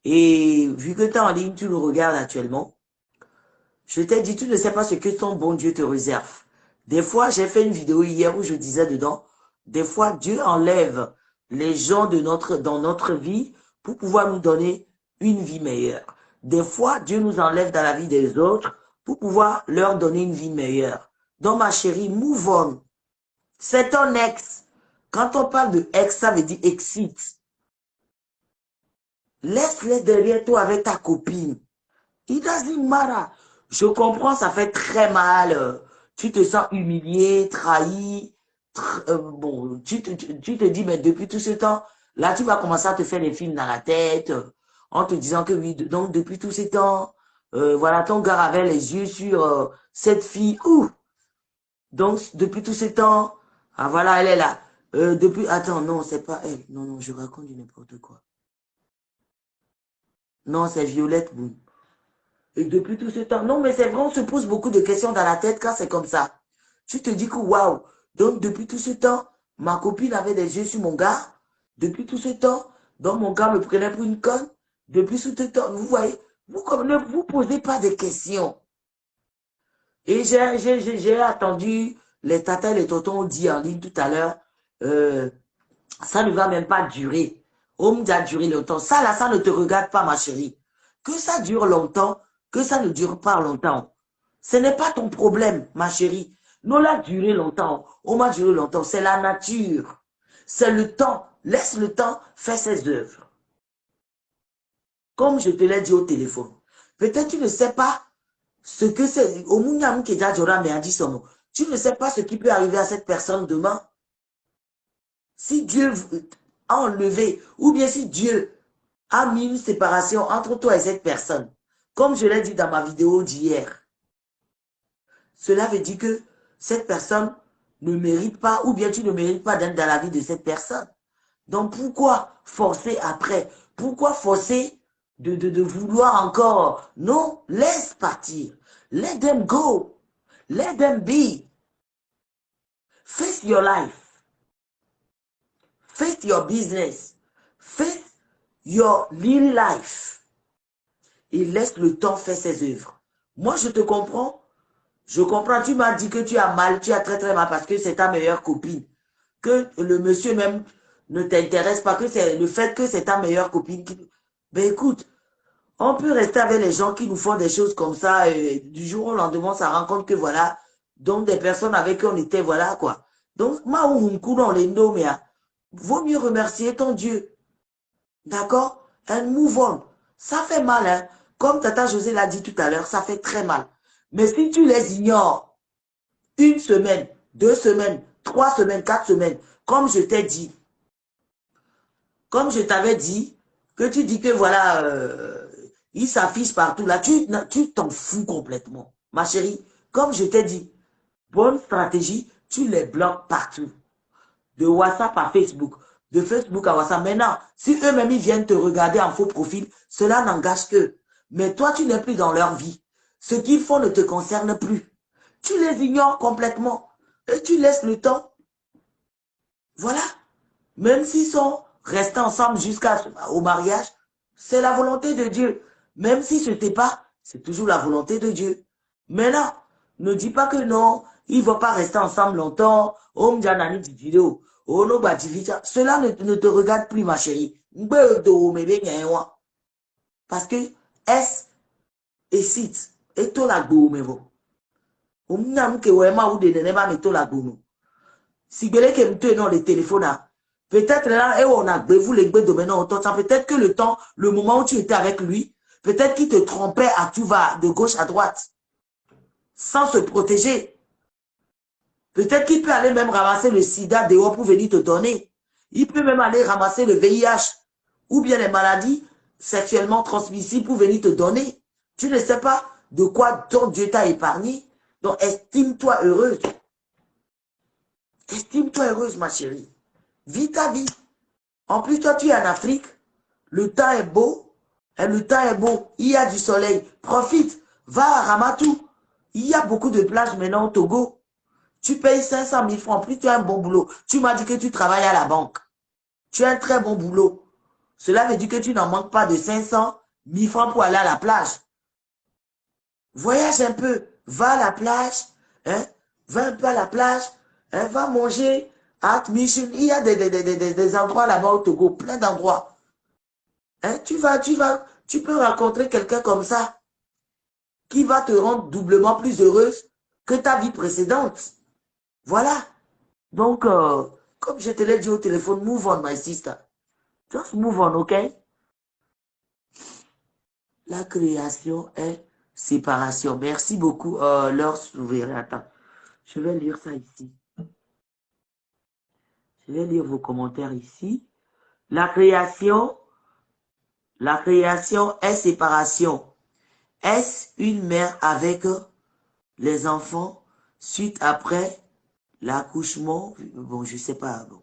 Et vu que tu es en ligne, tu nous regardes actuellement, je t'ai dit, tu ne sais pas ce que ton bon Dieu te réserve. Des fois, j'ai fait une vidéo hier où je disais dedans, des fois, Dieu enlève les gens dans notre vie pour pouvoir nous donner une vie meilleure. Des fois, Dieu nous enlève dans la vie des autres pour pouvoir leur donner une vie meilleure. Donc, ma chérie, move on. C'est ton ex. Quand on parle de ex, ça veut dire exit. Laisse-les derrière toi avec ta copine. It doesn't matter. Je comprends, ça fait très mal. Tu te sens humilié, trahi. Bon, tu te dis, mais depuis tout ce temps, là, tu vas commencer à te faire des films dans la tête, en te disant que oui, donc depuis tout ce temps, voilà, ton gars avait les yeux sur cette fille. Ouh! Donc, depuis tout ce temps, ah voilà, elle est là. Attends, non, c'est pas elle. Non, non, je raconte du n'importe quoi. Non, c'est Violette Boone. Et depuis tout ce temps, non, mais c'est vrai, on se pose beaucoup de questions dans la tête quand c'est comme ça. Tu te dis que waouh, donc depuis tout ce temps, ma copine avait des yeux sur mon gars. Depuis tout ce temps, donc mon gars me prenait pour une conne. Depuis tout ce temps, vous voyez, ne vous posez pas de questions. Et j'ai attendu, les tatas et les tontons ont dit en ligne tout à l'heure, ça ne va même pas durer. On me dit a duré longtemps. Ça là, ça ne te regarde pas, ma chérie. Que ça dure longtemps, que ça ne dure pas longtemps. Ce n'est pas ton problème, ma chérie. Nous l'a duré longtemps. On m'a duré longtemps. C'est la nature. C'est le temps. Laisse le temps faire ses œuvres. Comme je te l'ai dit au téléphone. Peut-être tu ne sais pas ce que c'est. Tu ne sais pas ce qui peut arriver à cette personne demain. Si Dieu a enlevé, ou bien si Dieu a mis une séparation entre toi et cette personne, comme je l'ai dit dans ma vidéo d'hier, cela veut dire que cette personne ne mérite pas, ou bien tu ne mérites pas d'être dans la vie de cette personne. Donc pourquoi forcer après? Pourquoi forcer de vouloir encore? Non, laisse partir. Let them go. Let them be. Face your life. Face your business. Face your little life. Et laisse le temps faire ses œuvres. Moi, je te comprends. Je comprends. Tu m'as dit que tu as mal, tu as très très mal parce que c'est ta meilleure copine. Que le monsieur même ne t'intéresse pas, que c'est le fait que c'est ta meilleure copine qui... Ben écoute, on peut rester avec les gens qui nous font des choses comme ça et du jour au lendemain, on s'en rend compte que voilà, donc des personnes avec qui on était, voilà quoi. Donc, ma ou on les nomme, vaut mieux remercier ton Dieu. D'accord? And move on. Ça fait mal, hein? Comme Tata José l'a dit tout à l'heure, ça fait très mal. Mais si tu les ignores, une semaine, 2 semaines, 3 semaines, 4 semaines, comme je t'ai dit, comme je t'avais dit, que tu dis que voilà, il s'affiche partout là, tu t'en fous complètement. Ma chérie, comme je t'ai dit, bonne stratégie, tu les bloques partout. De WhatsApp à Facebook, de Facebook à WhatsApp. Maintenant, si eux-mêmes ils viennent te regarder en faux profil, cela n'engage qu'eux. Mais toi, tu n'es plus dans leur vie. Ce qu'ils font ne te concerne plus. Tu les ignores complètement. Et tu laisses le temps. Voilà. Même s'ils sont restés ensemble jusqu'au mariage, c'est la volonté de Dieu. Même si ce n'était pas, c'est toujours la volonté de Dieu. Maintenant, ne dis pas que non, ils ne vont pas rester ensemble longtemps. Cela ne te regarde plus, ma chérie. Parce que S et site et tout la goût, si vous avez dans le téléphone, peut-être là, et on a vous les peut-être que le moment où tu étais avec lui, peut-être qu'il te trompait à tout va de gauche à droite, sans se protéger. Peut-être qu'il peut aller même ramasser le sida dehors pour venir te donner. Il peut même aller ramasser le VIH ou bien les maladies sexuellement transmissibles pour venir te donner. Tu ne sais pas de quoi ton Dieu t'a épargné. Donc, estime-toi heureuse. Estime-toi heureuse, ma chérie. Vis ta vie. En plus, toi, tu es en Afrique. Le temps est beau. Et le temps est beau. Il y a du soleil. Profite. Va à Ramatou. Il y a beaucoup de plages maintenant au Togo. Tu payes 500 000 francs. En plus, tu as un bon boulot. Tu m'as dit que tu travailles à la banque. Tu as un très bon boulot. Cela veut dire que tu n'en manques pas de 500 000 francs pour aller à la plage. Voyage un peu. Va à la plage. Hein? Va un peu à la plage. Hein? Va manger. Mission. Il y a des endroits là-bas au Togo. Plein d'endroits. Hein? Tu peux rencontrer quelqu'un comme ça qui va te rendre doublement plus heureuse que ta vie précédente. Voilà. Donc, comme je te l'ai dit au téléphone, move on, my sister. Just move on, ok? La création est séparation. Merci beaucoup, Laure Souverain. Attends, je vais lire ça ici. Je vais lire vos commentaires ici. La création est séparation. Est-ce une mère avec les enfants suite après l'accouchement? Bon, je sais pas. Bon.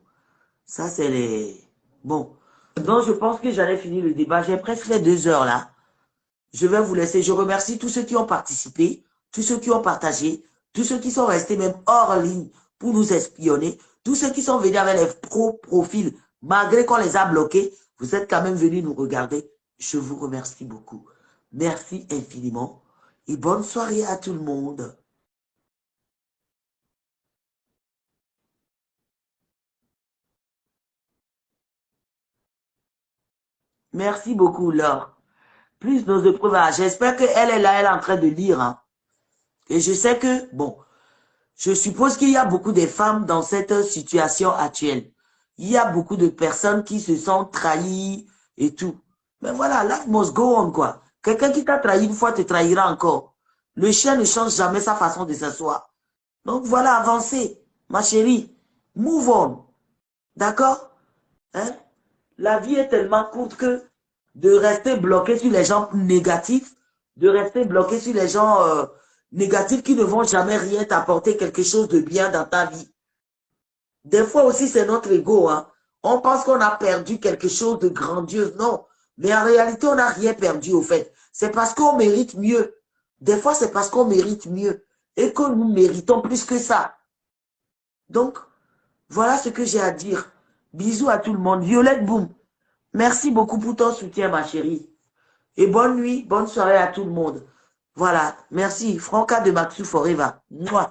Ça, c'est les... Bon. Donc, je pense que j'allais finir le débat. J'ai presque fait 2 heures là. Je vais vous laisser. Je remercie tous ceux qui ont participé, tous ceux qui ont partagé, tous ceux qui sont restés même hors ligne pour nous espionner, tous ceux qui sont venus avec les profils, malgré qu'on les a bloqués, vous êtes quand même venus nous regarder. Je vous remercie beaucoup. Merci infiniment et bonne soirée à tout le monde. Merci beaucoup, Laure. Plus nos épreuves. J'espère qu'elle est là, elle est en train de lire. Hein. Et je sais que, bon, je suppose qu'il y a beaucoup de femmes dans cette situation actuelle. Il y a beaucoup de personnes qui se sentent trahies et tout. Mais voilà, life must go on, quoi. Quelqu'un qui t'a trahi une fois te trahira encore. Le chien ne change jamais sa façon de s'asseoir. Donc voilà, avancez, ma chérie. Move on. D'accord? Hein? La vie est tellement courte que de rester bloqué sur les gens négatifs, de rester bloqué sur les gens négatifs qui ne vont jamais rien t'apporter quelque chose de bien dans ta vie. Des fois aussi, c'est notre ego. Hein. On pense qu'on a perdu quelque chose de grandiose. Non. Mais en réalité, on n'a rien perdu au fait. C'est parce qu'on mérite mieux. Des fois, c'est parce qu'on mérite mieux. Et que nous méritons plus que ça. Donc, voilà ce que j'ai à dire. Bisous à tout le monde. Violette Boom. Merci beaucoup pour ton soutien, ma chérie. Et bonne nuit, bonne soirée à tout le monde. Voilà. Merci. Franca de Maxou Forever. Mouah.